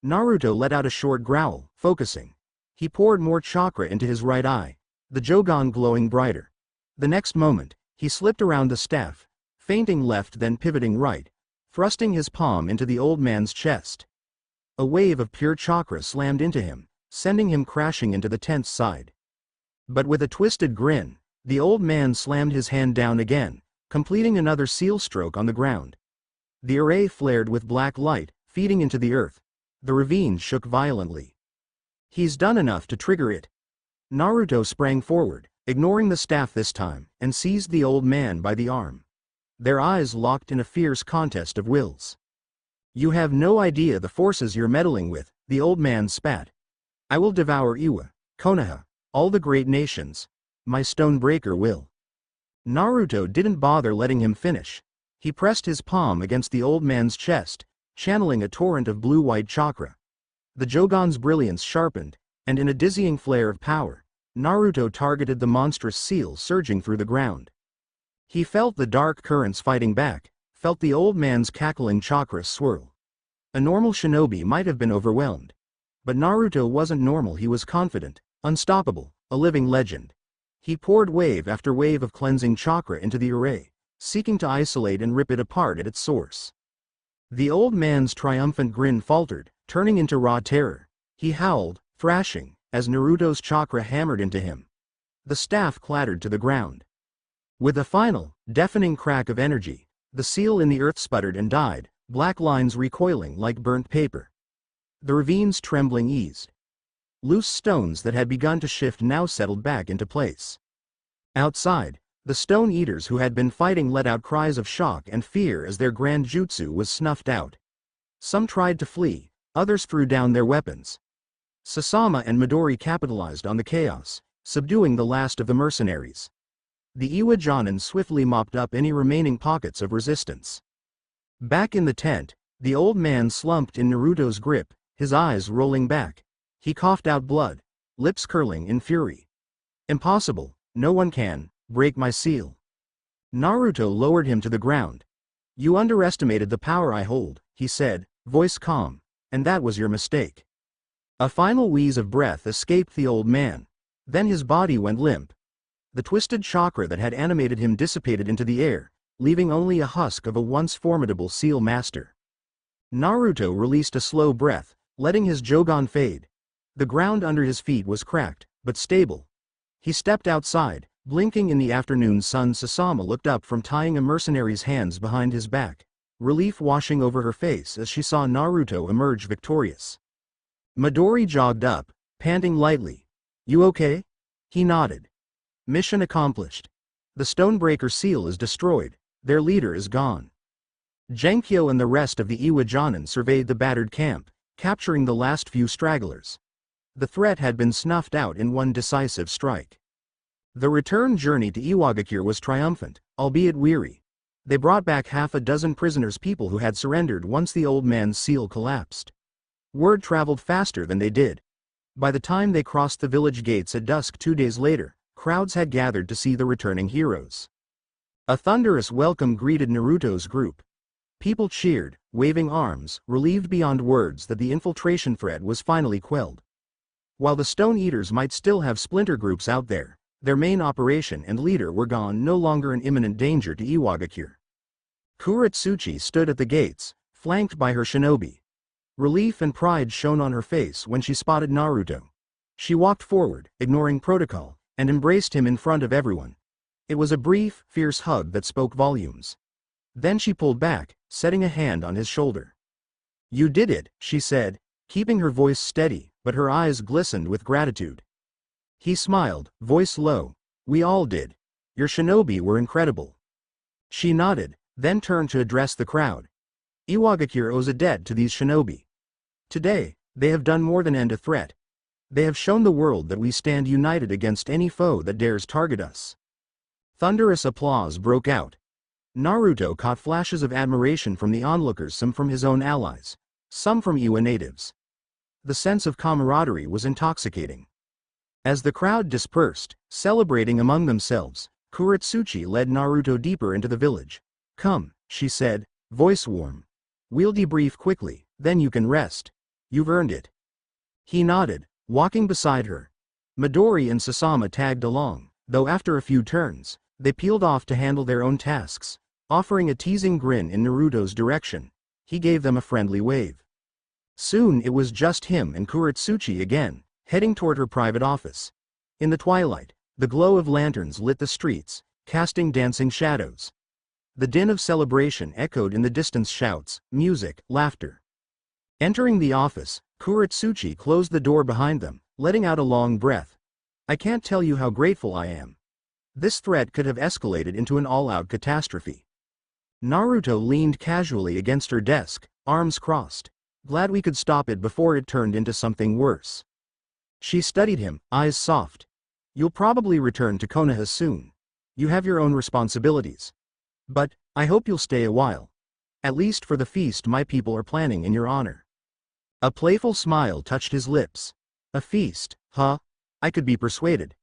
Naruto let out a short growl, focusing. He poured more chakra into his right eye, the Jougan glowing brighter. The next moment, he slipped around the staff, feinting left then pivoting right, thrusting his palm into the old man's chest. A wave of pure chakra slammed into him, sending him crashing into the tent's side. But with a twisted grin, the old man slammed his hand down again, completing another seal stroke on the ground. The array flared with black light, feeding into the earth. The ravine shook violently. "He's done enough to trigger it." Naruto sprang forward, ignoring the staff this time, and seized the old man by the arm. Their eyes locked in a fierce contest of wills. "You have no idea the forces you're meddling with," the old man spat. "I will devour Iwa, Konoha, all the great nations. My Stonebreaker will." Naruto didn't bother letting him finish. He pressed his palm against the old man's chest, channeling a torrent of blue-white chakra. The Jougan's brilliance sharpened, and in a dizzying flare of power, Naruto targeted the monstrous seal surging through the ground. He felt the dark currents fighting back, felt the old man's cackling chakra swirl. A normal shinobi might have been overwhelmed. But Naruto wasn't normal. He was confident, unstoppable, a living legend. He poured wave after wave of cleansing chakra into the array, seeking to isolate and rip it apart at its source. The old man's triumphant grin faltered, turning into raw terror. He howled, thrashing, as Naruto's chakra hammered into him. The staff clattered to the ground. With a final, deafening crack of energy, the seal in the earth sputtered and died, black lines recoiling like burnt paper. The ravine's trembling eased. Loose stones that had begun to shift now settled back into place. Outside, the stone eaters who had been fighting let out cries of shock and fear as their grand jutsu was snuffed out. Some tried to flee, others threw down their weapons. Sasama and Midori capitalized on the chaos, subduing the last of the mercenaries. The Iwa Jonin swiftly mopped up any remaining pockets of resistance. Back in the tent, the old man slumped in Naruto's grip, his eyes rolling back. He coughed out blood, lips curling in fury. Impossible, no one can break my seal. Naruto lowered him to the ground. You underestimated the power I hold, he said, voice calm, and that was your mistake. A final wheeze of breath escaped the old man. Then his body went limp. The twisted chakra that had animated him dissipated into the air, leaving only a husk of a once formidable seal master. Naruto released a slow breath, letting his Jougan fade. The ground under his feet was cracked, but stable. He stepped outside, blinking in the afternoon sun. Sasama looked up from tying a mercenary's hands behind his back, relief washing over her face as she saw Naruto emerge victorious. Midori jogged up, panting lightly. You okay? He nodded. Mission accomplished. The Stonebreaker seal is destroyed, their leader is gone. Genkyo and the rest of the Iwa Jonin surveyed the battered camp, capturing the last few stragglers. The threat had been snuffed out in one decisive strike. The return journey to Iwagakure was triumphant, albeit weary. They brought back half a dozen prisoners, people who had surrendered once the old man's seal collapsed. Word traveled faster than they did. By the time they crossed the village gates at dusk 2 days later, crowds had gathered to see the returning heroes. A thunderous welcome greeted Naruto's group. People cheered, waving arms, relieved beyond words that the infiltration threat was finally quelled. While the Stone Eaters might still have splinter groups out there, their main operation and leader were gone, no longer an imminent danger to Iwagakure. Kurotsuchi stood at the gates, flanked by her shinobi. Relief and pride shone on her face when she spotted Naruto. She walked forward, ignoring protocol, and embraced him in front of everyone. It was a brief, fierce hug that spoke volumes. Then she pulled back, setting a hand on his shoulder. You did it, she said, keeping her voice steady, but her eyes glistened with gratitude. He smiled, voice low. We all did. Your shinobi were incredible. She nodded, then turned to address the crowd. Iwagakure owes a debt to these shinobi. Today, they have done more than end a threat. They have shown the world that we stand united against any foe that dares target us. Thunderous applause broke out. Naruto caught flashes of admiration from the onlookers, some from his own allies, some from Iwa natives. The sense of camaraderie was intoxicating. As the crowd dispersed, celebrating among themselves, Kurotsuchi led Naruto deeper into the village. Come, she said, voice warm. We'll debrief quickly, then you can rest. You've earned it. He nodded, walking beside her. Midori and Sasama tagged along, though after a few turns, they peeled off to handle their own tasks, offering a teasing grin in Naruto's direction. He gave them a friendly wave. Soon it was just him and Kurotsuchi again, heading toward her private office. In the twilight, the glow of lanterns lit the streets, casting dancing shadows. The din of celebration echoed in the distance, shouts, music, laughter. Entering the office, Kurotsuchi closed the door behind them, letting out a long breath. I can't tell you how grateful I am. This threat could have escalated into an all-out catastrophe. Naruto leaned casually against her desk, arms crossed. Glad we could stop it before it turned into something worse. She studied him, eyes soft. You'll probably return to Konoha soon. You have your own responsibilities. But, I hope you'll stay a while. At least for the feast my people are planning in your honor. A playful smile touched his lips. A feast, huh? I could be persuaded.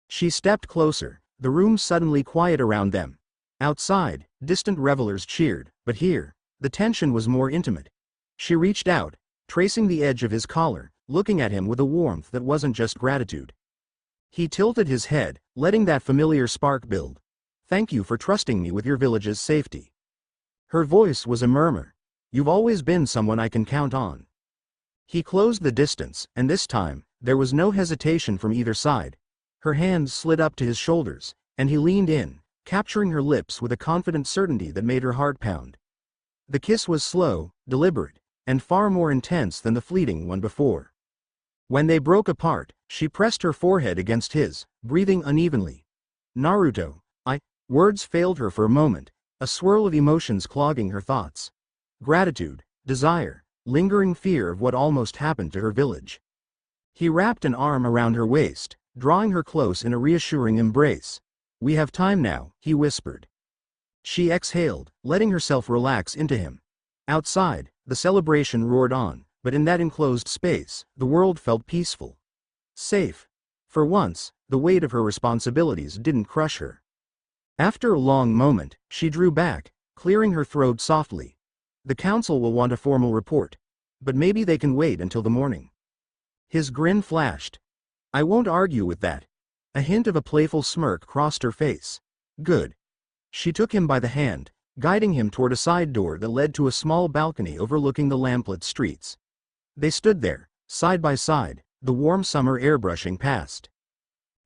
She stepped closer, the room suddenly quiet around them. Outside, distant revelers cheered, but here, the tension was more intimate. She reached out, tracing the edge of his collar, looking at him with a warmth that wasn't just gratitude. He tilted his head, letting that familiar spark build. Thank you for trusting me with your village's safety. Her voice was a murmur. You've always been someone I can count on. He closed the distance, and this time, there was no hesitation from either side. Her hands slid up to his shoulders, and he leaned in, capturing her lips with a confident certainty that made her heart pound. The kiss was slow, deliberate, and far more intense than the fleeting one before. When they broke apart, she pressed her forehead against his, breathing unevenly. Naruto, words failed her for a moment, a swirl of emotions clogging her thoughts. Gratitude, desire, lingering fear of what almost happened to her village. He wrapped an arm around her waist, drawing her close in a reassuring embrace. We have time now, he whispered. She exhaled, letting herself relax into him. Outside, the celebration roared on, but in that enclosed space, the world felt peaceful. Safe. For once, the weight of her responsibilities didn't crush her. After a long moment, she drew back, clearing her throat softly. The council will want a formal report. But maybe they can wait until the morning. His grin flashed. I won't argue with that. A hint of a playful smirk crossed her face. Good. She took him by the hand, guiding him toward a side door that led to a small balcony overlooking the lamplit streets. They stood there, side by side, the warm summer air brushing past.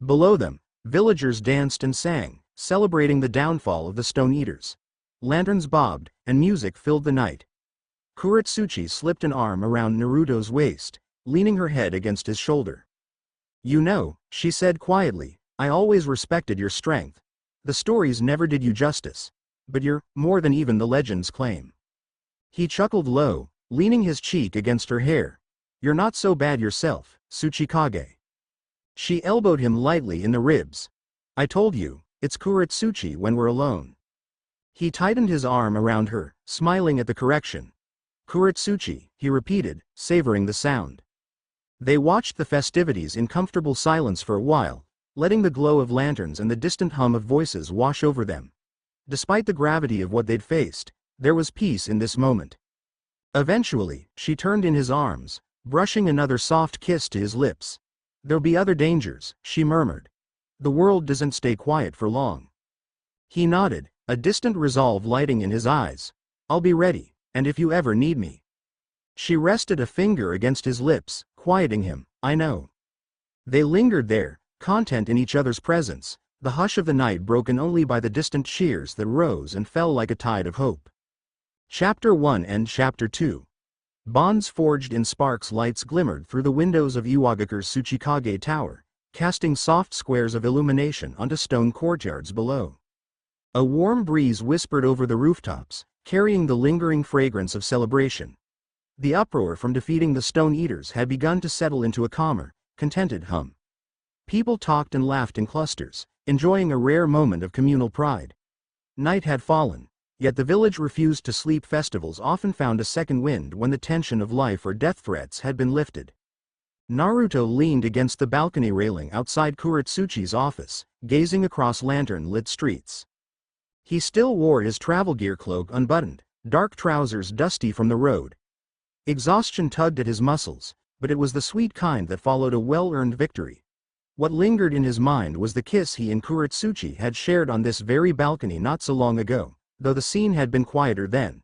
Below them, villagers danced and sang, celebrating the downfall of the Stone Eaters. Lanterns bobbed, and music filled the night. Kurotsuchi slipped an arm around Naruto's waist, leaning her head against his shoulder. You know, she said quietly, I always respected your strength. The stories never did you justice. But you're more than even the legends claim. He chuckled low, leaning his cheek against her hair. You're not so bad yourself, Tsuchikage. She elbowed him lightly in the ribs. I told you, it's Kurotsuchi when we're alone. He tightened his arm around her, smiling at the correction. Kurotsuchi, he repeated, savoring the sound. They watched the festivities in comfortable silence for a while, letting the glow of lanterns and the distant hum of voices wash over them. Despite the gravity of what they'd faced, there was peace in this moment. Eventually, she turned in his arms, brushing another soft kiss to his lips. There'll be other dangers, she murmured. The world doesn't stay quiet for long. He nodded, a distant resolve lighting in his eyes. I'll be ready, and if you ever need me. She rested a finger against his lips, quieting him. I know. They lingered there, content in each other's presence, the hush of the night broken only by the distant cheers that rose and fell like a tide of hope. Chapter 1 and Chapter 2. Bonds forged in sparks. Lights glimmered through the windows of Iwagakure's Tsuchikage Tower, casting soft squares of illumination onto stone courtyards below. A warm breeze whispered over the rooftops, carrying the lingering fragrance of celebration. The uproar from defeating the Stone Eaters had begun to settle into a calmer, contented hum. People talked and laughed in clusters, enjoying a rare moment of communal pride. Night had fallen, yet the village refused to sleep. Festivals often found a second wind when the tension of life or death threats had been lifted. Naruto leaned against the balcony railing outside Kurotsuchi's office, gazing across lantern-lit streets. He still wore his travel gear cloak unbuttoned, dark trousers dusty from the road. Exhaustion tugged at his muscles, but it was the sweet kind that followed a well-earned victory. What lingered in his mind was the kiss he and Kurotsuchi had shared on this very balcony not so long ago, though the scene had been quieter then.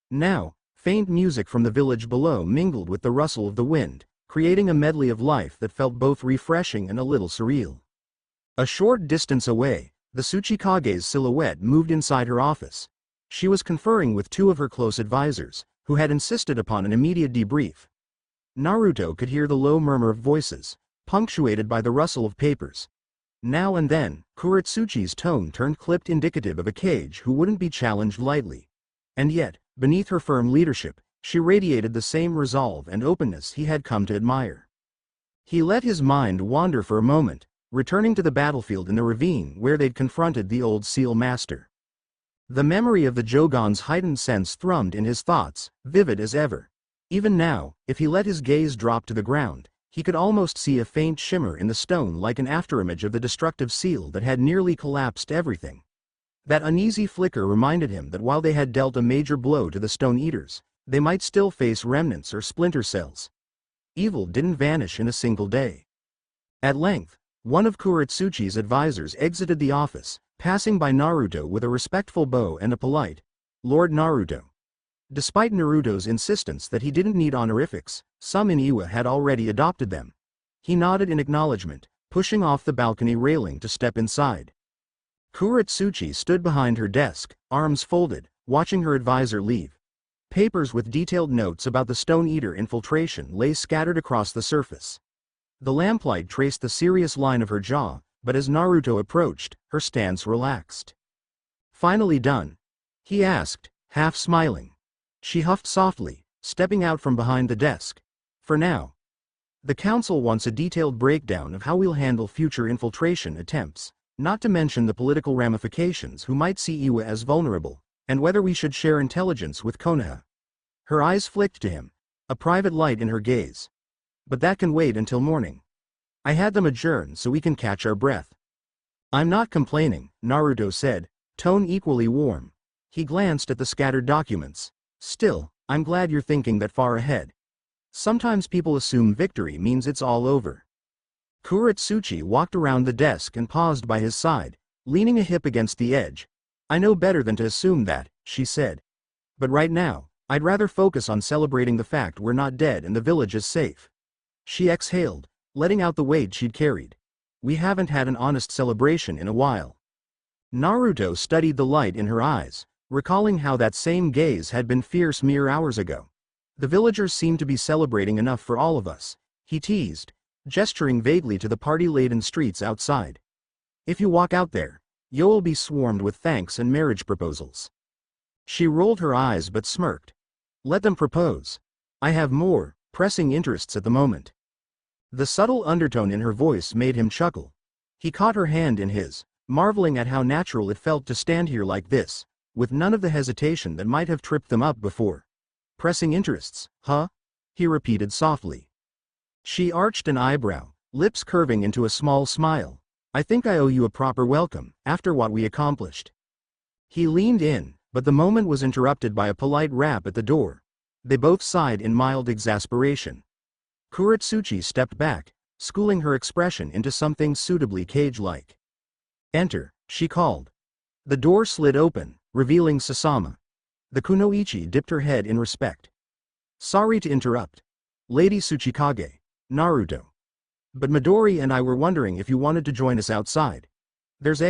Now, faint music from the village below mingled with the rustle of the wind, creating a medley of life that felt both refreshing and a little surreal. A short distance away, the Tsuchikage's silhouette moved inside her office. She was conferring with two of her close advisors, who had insisted upon an immediate debrief. Naruto could hear the low murmur of voices, punctuated by the rustle of papers. Now and then, Kurotsuchi's tone turned clipped, indicative of a cage who wouldn't be challenged lightly. And yet, beneath her firm leadership, she radiated the same resolve and openness he had come to admire. He let his mind wander for a moment, returning to the battlefield in the ravine where they'd confronted the old seal master. The memory of the Jougan's heightened sense thrummed in his thoughts, vivid as ever. Even now, if he let his gaze drop to the ground, he could almost see a faint shimmer in the stone, like an afterimage of the destructive seal that had nearly collapsed everything. That uneasy flicker reminded him that while they had dealt a major blow to the Stone Eaters, they might still face remnants or splinter cells. Evil didn't vanish in a single day. At length, one of Kurotsuchi's advisors exited the office, passing by Naruto with a respectful bow and a polite, "Lord Naruto." Despite Naruto's insistence that he didn't need honorifics, some in Iwa had already adopted them. He nodded in acknowledgement, pushing off the balcony railing to step inside. Kurotsuchi stood behind her desk, arms folded, watching her advisor leave. Papers with detailed notes about the Stone Eater infiltration lay scattered across the surface. The lamplight traced the serious line of her jaw, but as Naruto approached, her stance relaxed. "Finally done?" he asked, half smiling. She huffed softly, stepping out from behind the desk. "For now. The council wants a detailed breakdown of how we'll handle future infiltration attempts, not to mention the political ramifications who might see Iwa as vulnerable, and whether we should share intelligence with Konoha." Her eyes flicked to him, a private light in her gaze. "But that can wait until morning. I had them adjourn so we can catch our breath." "I'm not complaining," Naruto said, tone equally warm. He glanced at the scattered documents. "Still, I'm glad you're thinking that far ahead. Sometimes people assume victory means it's all over." Kurotsuchi walked around the desk and paused by his side, leaning a hip against the edge. "I know better than to assume that," she said. "But right now, I'd rather focus on celebrating the fact we're not dead and the village is safe." She exhaled, letting out the weight she'd carried. "We haven't had an honest celebration in a while." Naruto studied the light in her eyes, recalling how that same gaze had been fierce mere hours ago. "The villagers seem to be celebrating enough for all of us," he teased, gesturing vaguely to the party-laden streets outside. "If you walk out there, you'll be swarmed with thanks and marriage proposals." She rolled her eyes but smirked. "Let them propose. I have more pressing interests at the moment." The subtle undertone in her voice made him chuckle. He caught her hand in his, marveling at how natural it felt to stand here like this, with none of the hesitation that might have tripped them up before. "Pressing interests, huh?" he repeated softly. She arched an eyebrow, lips curving into a small smile. "I think I owe you a proper welcome, after what we accomplished." He leaned in, but the moment was interrupted by a polite rap at the door. They both sighed in mild exasperation. Kurotsuchi stepped back, schooling her expression into something suitably cage-like. "Enter," she called. The door slid open, revealing Sasama. The kunoichi dipped her head in respect. "Sorry to interrupt, Lady Tsuchikage, Naruto. But Midori and I were wondering if you wanted to join us outside. There's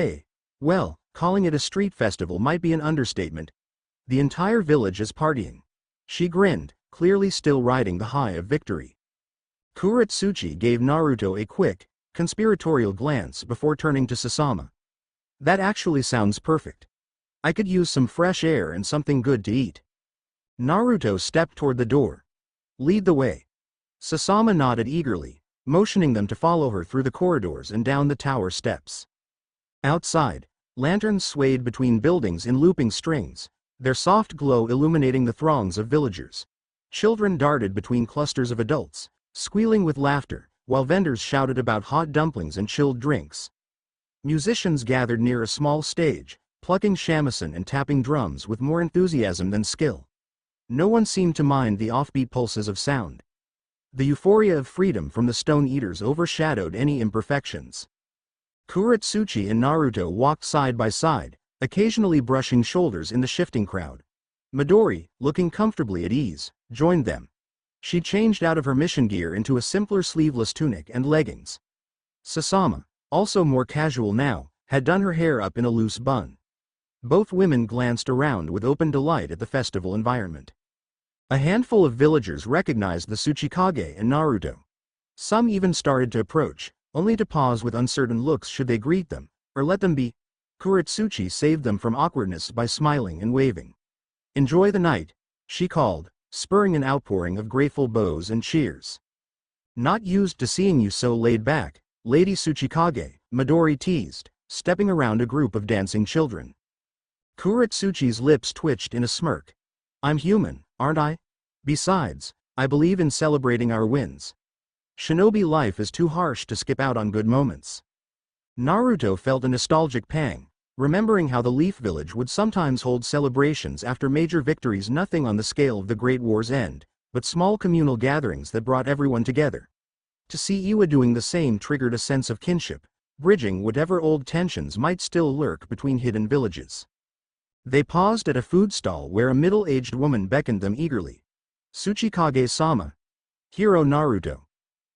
well, calling it a street festival might be an understatement. The entire village is partying." She grinned, clearly still riding the high of victory. Kurotsuchi gave Naruto a quick, conspiratorial glance before turning to Sasama. "That actually sounds perfect. I could use some fresh air and something good to eat." Naruto stepped toward the door. "Lead the way." Sasama nodded eagerly, motioning them to follow her through the corridors and down the tower steps. Outside, lanterns swayed between buildings in looping strings, their soft glow illuminating the throngs of villagers. Children darted between clusters of adults, squealing with laughter, while vendors shouted about hot dumplings and chilled drinks. Musicians gathered near a small stage, plucking shamisen and tapping drums with more enthusiasm than skill. No one seemed to mind the offbeat pulses of sound. The euphoria of freedom from the Stone Eaters overshadowed any imperfections. Kurotsuchi and Naruto walked side by side, occasionally brushing shoulders in the shifting crowd. Midori, looking comfortably at ease, joined them. She changed out of her mission gear into a simpler sleeveless tunic and leggings. Sasama, also more casual now, had done her hair up in a loose bun. Both women glanced around with open delight at the festival environment. A handful of villagers recognized the Tsuchikage and Naruto. Some even started to approach, only to pause with uncertain looks should they greet them, or let them be. Kurotsuchi saved them from awkwardness by smiling and waving. "Enjoy the night," she called, spurring an outpouring of grateful bows and cheers. "Not used to seeing you so laid back, Lady Tsuchikage," Midori teased, stepping around a group of dancing children. Kurotsuchi's lips twitched in a smirk. "I'm human, aren't I? Besides, I believe in celebrating our wins. Shinobi life is too harsh to skip out on good moments." Naruto felt a nostalgic pang, remembering how the Leaf Village would sometimes hold celebrations after major victories, nothing on the scale of the Great War's end, but small communal gatherings that brought everyone together. To see Iwa doing the same triggered a sense of kinship, bridging whatever old tensions might still lurk between hidden villages. They paused at a food stall where a middle-aged woman beckoned them eagerly. "Tsuchikage-sama. Hero Naruto.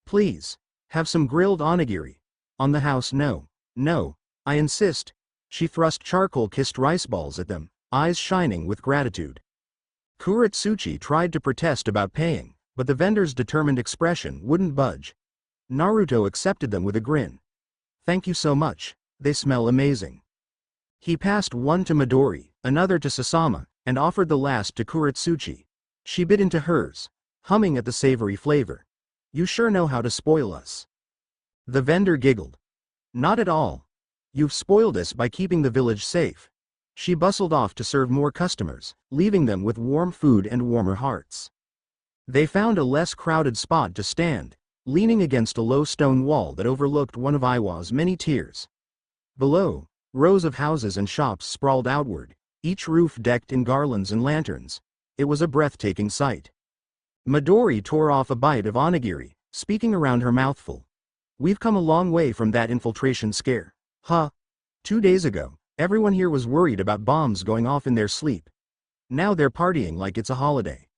Please, have some grilled onigiri. On the house, no. No, I insist." She thrust charcoal-kissed rice balls at them, eyes shining with gratitude. Kurotsuchi tried to protest about paying, but the vendor's determined expression wouldn't budge. Naruto accepted them with a grin. "Thank you so much, they smell amazing." He passed one to Midori, another to Sasama, and offered the last to Kurotsuchi. She bit into hers, humming at the savory flavor. "You sure know how to spoil us." The vendor giggled. "Not at all. You've spoiled us by keeping the village safe." She bustled off to serve more customers, leaving them with warm food and warmer hearts. They found a less crowded spot to stand, leaning against a low stone wall that overlooked one of Iwa's many tiers. Below, rows of houses and shops sprawled outward, each roof decked in garlands and lanterns. It was a breathtaking sight. Midori tore off a bite of onigiri, speaking around her mouthful. "We've come a long way from that infiltration scare. Huh? 2 days ago, everyone here was worried about bombs going off in their sleep. Now they're partying like it's a holiday."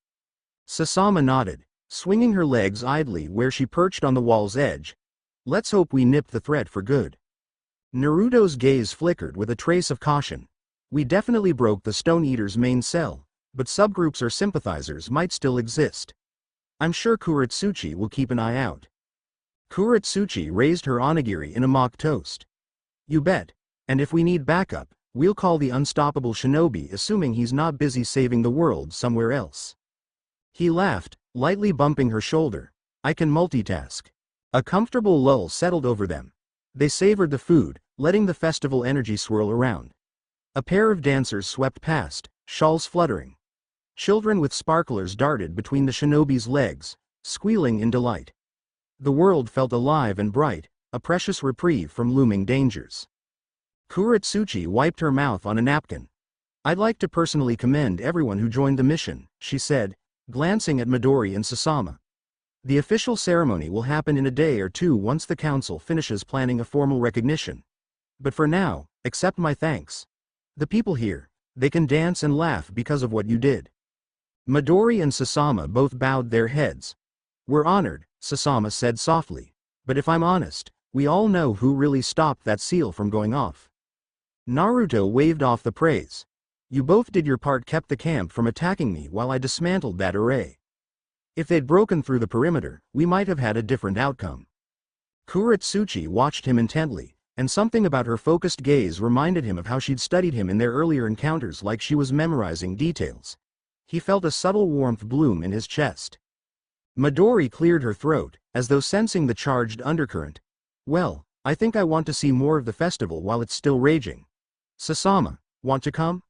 Sasama nodded, swinging her legs idly where she perched on the wall's edge. "Let's hope we nip the threat for good." Naruto's gaze flickered with a trace of caution. "We definitely broke the Stone Eater's main cell, but subgroups or sympathizers might still exist. I'm sure Kurotsuchi will keep an eye out." Kurotsuchi raised her onigiri in a mock toast. "You bet, and if we need backup, we'll call the unstoppable shinobi, assuming he's not busy saving the world somewhere else." He laughed, lightly bumping her shoulder. "I can multitask." A comfortable lull settled over them. They savored the food, letting the festival energy swirl around. A pair of dancers swept past, shawls fluttering. Children with sparklers darted between the shinobi's legs, squealing in delight. The world felt alive and bright, a precious reprieve from looming dangers. Kurotsuchi wiped her mouth on a napkin. "I'd like to personally commend everyone who joined the mission," she said, glancing at Midori and Sasama. "The official ceremony will happen in a day or two once the council finishes planning a formal recognition. But for now, accept my thanks. The people here, they can dance and laugh because of what you did." Midori and Sasama both bowed their heads. "We're honored," Sasama said softly. "But if I'm honest, we all know who really stopped that seal from going off." Naruto waved off the praise. "You both did your part, kept the camp from attacking me while I dismantled that array. If they'd broken through the perimeter, we might have had a different outcome." Kurotsuchi watched him intently, and something about her focused gaze reminded him of how she'd studied him in their earlier encounters, like she was memorizing details. He felt a subtle warmth bloom in his chest. Midori cleared her throat, as though sensing the charged undercurrent. "Well, I think I want to see more of the festival while it's still raging. Sasama, want to come?"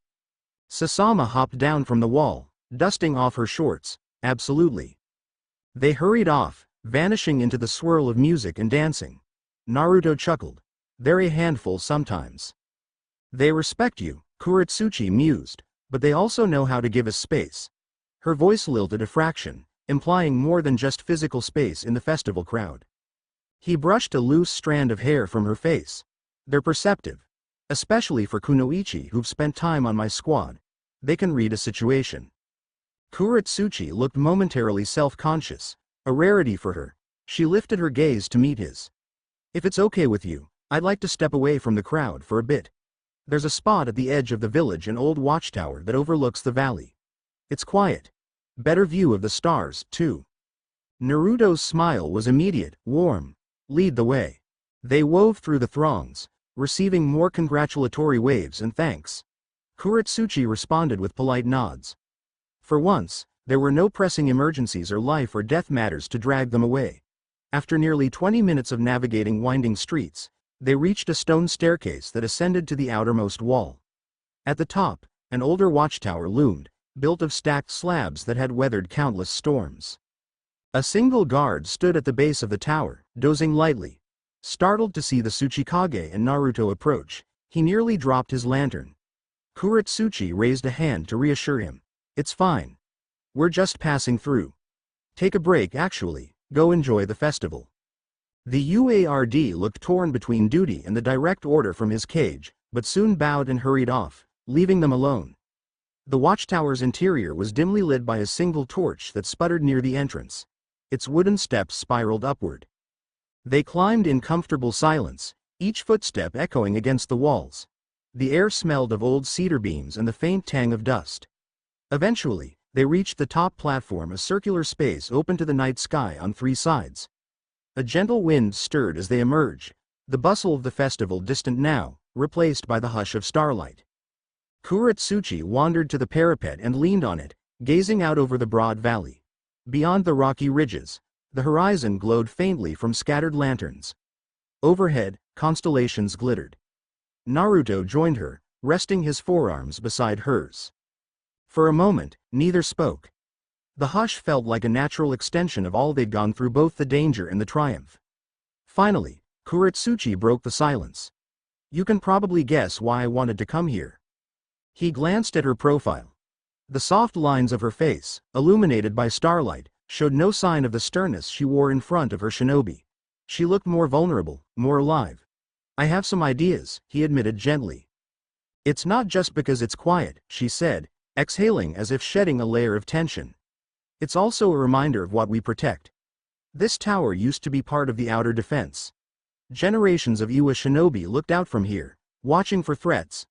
Sasama hopped down from the wall, dusting off her shorts. "Absolutely." They hurried off, vanishing into the swirl of music and dancing. Naruto chuckled. "They're a handful sometimes." "They respect you," Kurotsuchi mused, "but they also know how to give us space." Her voice lilted a fraction, implying more than just physical space in the festival crowd. He brushed a loose strand of hair from her face. "They're perceptive. Especially for kunoichi who've spent time on my squad. They can read a situation." Kurotsuchi looked momentarily self-conscious, a rarity for her. She lifted her gaze to meet his. "If it's okay with you, I'd like to step away from the crowd for a bit. There's a spot at the edge of the village, an old watchtower that overlooks the valley. It's quiet. Better view of the stars, too." Naruto's smile was immediate, warm. "Lead the way." They wove through the throngs, receiving more congratulatory waves and thanks. Kurotsuchi responded with polite nods. For once, there were no pressing emergencies or life or death matters to drag them away. After nearly 20 minutes of navigating winding streets, they reached a stone staircase that ascended to the outermost wall. At the top, an older watchtower loomed, built of stacked slabs that had weathered countless storms. A single guard stood at the base of the tower, dozing lightly. Startled to see the Tsuchikage and Naruto approach, he nearly dropped his lantern. Kurotsuchi raised a hand to reassure him. "It's fine. We're just passing through. Take a break, actually, go enjoy the festival." The UARD looked torn between duty and the direct order from his cage, but soon bowed and hurried off, leaving them alone. The watchtower's interior was dimly lit by a single torch that sputtered near the entrance. Its wooden steps spiraled upward. They climbed in comfortable silence, each footstep echoing against the walls. The air smelled of old cedar beams and the faint tang of dust. Eventually, they reached the top platform, a circular space open to the night sky on three sides. A gentle wind stirred as they emerged, the bustle of the festival distant now, replaced by the hush of starlight. Kurotsuchi wandered to the parapet and leaned on it, gazing out over the broad valley. Beyond the rocky ridges, the horizon glowed faintly from scattered lanterns. Overhead, constellations glittered. Naruto joined her, resting his forearms beside hers. For a moment, neither spoke. The hush felt like a natural extension of all they'd gone through, both the danger and the triumph. Finally, Kurotsuchi broke the silence. "You can probably guess why I wanted to come here." He glanced at her profile. The soft lines of her face, illuminated by starlight, showed no sign of the sternness she wore in front of her shinobi. She looked more vulnerable, more alive. "I have some ideas," he admitted gently. "It's not just because it's quiet," she said, exhaling as if shedding a layer of tension. "It's also a reminder of what we protect. This tower used to be part of the outer defense. Generations of Iwa shinobi looked out from here, watching for threats.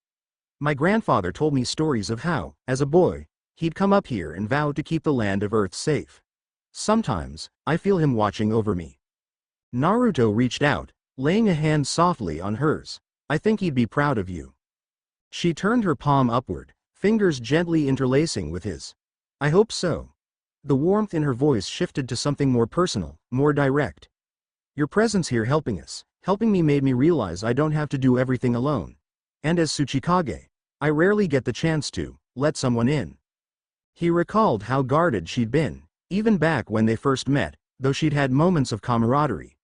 My grandfather told me stories of how, as a boy, he'd come up here and vowed to keep the land of Earth safe. Sometimes, I feel him watching over me." Naruto reached out, laying a hand softly on hers. "I think he'd be proud of you." She turned her palm upward, fingers gently interlacing with his. "I hope so." The warmth in her voice shifted to something more personal, more direct. "Your presence here helping me made me realize I don't have to do everything alone. And as Tsuchikage, I rarely get the chance to let someone in." He recalled how guarded she'd been, even back when they first met, though she'd had moments of camaraderie.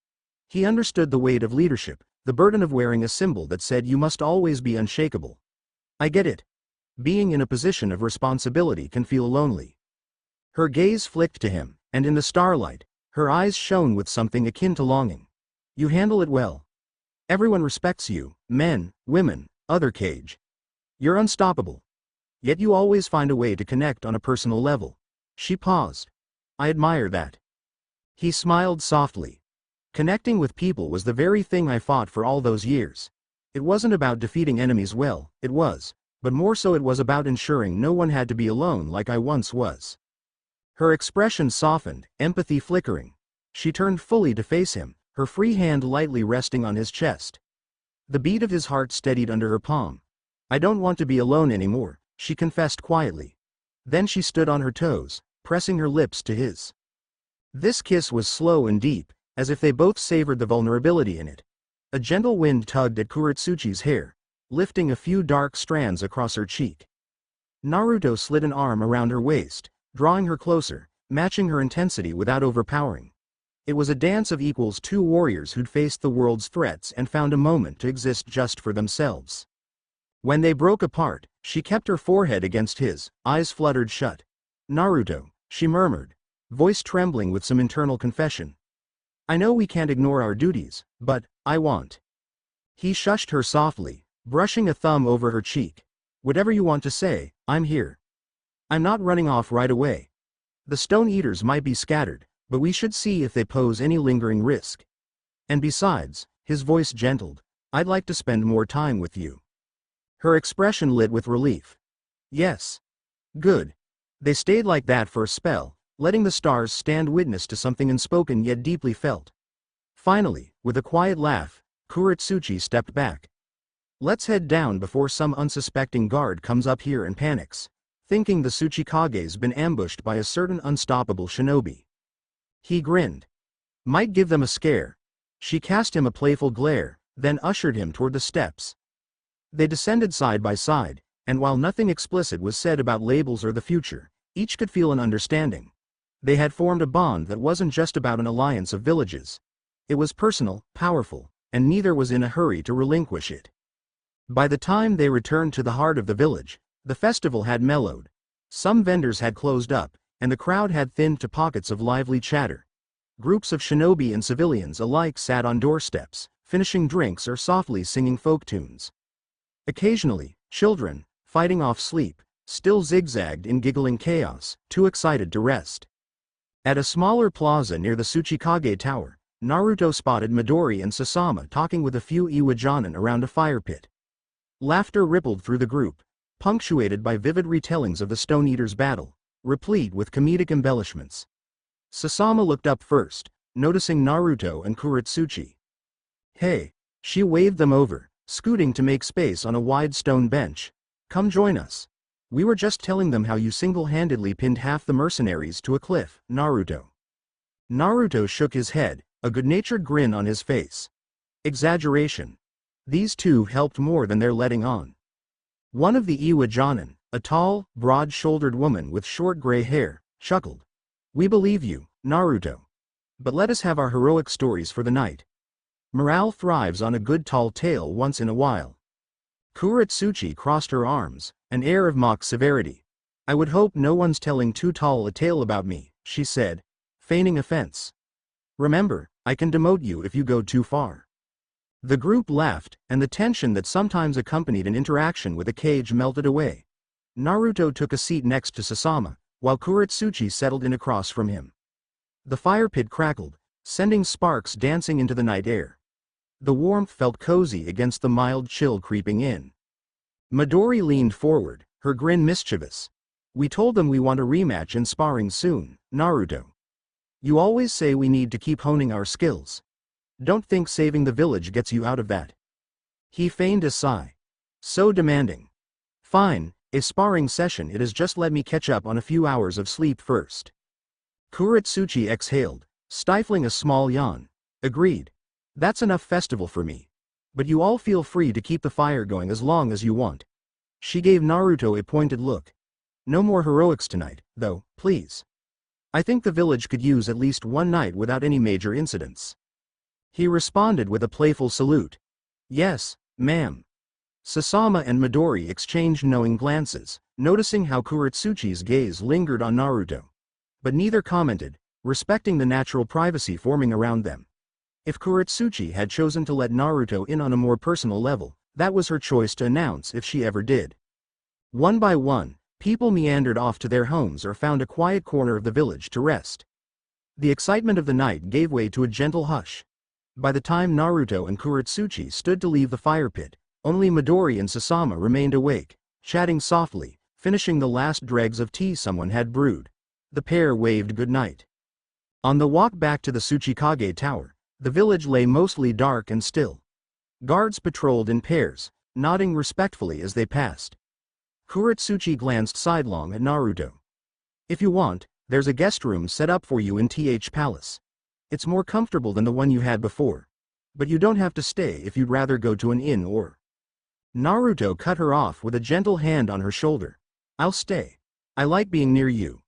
He understood the weight of leadership, the burden of wearing a symbol that said you must always be unshakable. "I get it. Being in a position of responsibility can feel lonely." Her gaze flicked to him, and in the starlight, her eyes shone with something akin to longing. "You handle it well. Everyone respects you, men, women, other cage. You're unstoppable. Yet you always find a way to connect on a personal level." She paused. "I admire that." He smiled softly. "Connecting with people was the very thing I fought for all those years. It wasn't about defeating enemies, well, it was, but more so it was about ensuring no one had to be alone like I once was." Her expression softened, empathy flickering. She turned fully to face him, her free hand lightly resting on his chest. The beat of his heart steadied under her palm. "I don't want to be alone anymore," she confessed quietly. Then she stood on her toes, pressing her lips to his. This kiss was slow and deep, as if they both savored the vulnerability in it. A gentle wind tugged at Kurotsuchi's hair, lifting a few dark strands across her cheek. Naruto slid an arm around her waist, drawing her closer, matching her intensity without overpowering. It was a dance of equals, two warriors who'd faced the world's threats and found a moment to exist just for themselves. When they broke apart, she kept her forehead against his, eyes fluttered shut. "Naruto," she murmured, voice trembling with some internal confession. "I know we can't ignore our duties, but I want." He shushed her softly, brushing a thumb over her cheek. "Whatever you want to say, I'm here. I'm not running off right away. The Stone Eaters might be scattered, but we should see if they pose any lingering risk. And besides," his voice gentled, "I'd like to spend more time with you." Her expression lit with relief. "Yes. Good." They stayed like that for a spell, letting the stars stand witness to something unspoken yet deeply felt. Finally, with a quiet laugh, Kurotsuchi stepped back. "Let's head down before some unsuspecting guard comes up here and panics, thinking the Tsuchikage's been ambushed by a certain unstoppable shinobi." He grinned. "Might give them a scare." She cast him a playful glare, then ushered him toward the steps. They descended side by side, and while nothing explicit was said about labels or the future, each could feel an understanding. They had formed a bond that wasn't just about an alliance of villages. It was personal, powerful, and neither was in a hurry to relinquish it. By the time they returned to the heart of the village, the festival had mellowed. Some vendors had closed up, and the crowd had thinned to pockets of lively chatter. Groups of shinobi and civilians alike sat on doorsteps, finishing drinks or softly singing folk tunes. Occasionally, children, fighting off sleep, still zigzagged in giggling chaos, too excited to rest. At a smaller plaza near the Tsuchikage Tower, Naruto spotted Midori and Sasama talking with a few Iwajanin around a fire pit. Laughter rippled through the group, punctuated by vivid retellings of the Stone Eater's battle, replete with comedic embellishments. Sasama looked up first, noticing Naruto and Kurotsuchi. "Hey," she waved them over, scooting to make space on a wide stone bench. "Come join us. We were just telling them how you single-handedly pinned half the mercenaries to a cliff, Naruto." Naruto shook his head, a good-natured grin on his face. Exaggeration. These two helped more than they're letting on. One of the Iwajanin, a tall, broad-shouldered woman with short gray hair, chuckled. "We believe you, Naruto. But let us have our heroic stories for the night. Morale thrives on a good tall tale once in a while." Kurotsuchi crossed her arms, an air of mock severity. "I would hope no one's telling too tall a tale about me," she said, feigning offense. "Remember, I can demote you if you go too far." The group laughed, and the tension that sometimes accompanied an interaction with a cage melted away. Naruto took a seat next to Sasama, while Kurotsuchi settled in across from him. The fire pit crackled, sending sparks dancing into the night air. The warmth felt cozy against the mild chill creeping in. Midori leaned forward, her grin mischievous. "We told them we want a rematch in sparring soon, Naruto. You always say we need to keep honing our skills. Don't think saving the village gets you out of that." He feigned a sigh. "So demanding. Fine, a sparring session it is, just let me catch up on a few hours of sleep first." Kurotsuchi exhaled, stifling a small yawn. "Agreed. That's enough festival for me. But you all feel free to keep the fire going as long as you want." She gave Naruto a pointed look. "No more heroics tonight, though, please. I think the village could use at least one night without any major incidents." He responded with a playful salute. "Yes, ma'am." Sasama and Midori exchanged knowing glances, noticing how Kurotsuchi's gaze lingered on Naruto. But neither commented, respecting the natural privacy forming around them. If Kurotsuchi had chosen to let Naruto in on a more personal level, that was her choice to announce if she ever did. One by one, people meandered off to their homes or found a quiet corner of the village to rest. The excitement of the night gave way to a gentle hush. By the time Naruto and Kurotsuchi stood to leave the fire pit, only Midori and Sasama remained awake, chatting softly, finishing the last dregs of tea someone had brewed. The pair waved goodnight. On the walk back to the Tsuchikage Tower, the village lay mostly dark and still. Guards patrolled in pairs, nodding respectfully as they passed. Kurotsuchi glanced sidelong at Naruto. "If you want, there's a guest room set up for you in TH Palace. It's more comfortable than the one you had before. But you don't have to stay if you'd rather go to an inn or—" Naruto cut her off with a gentle hand on her shoulder. "I'll stay. I like being near you."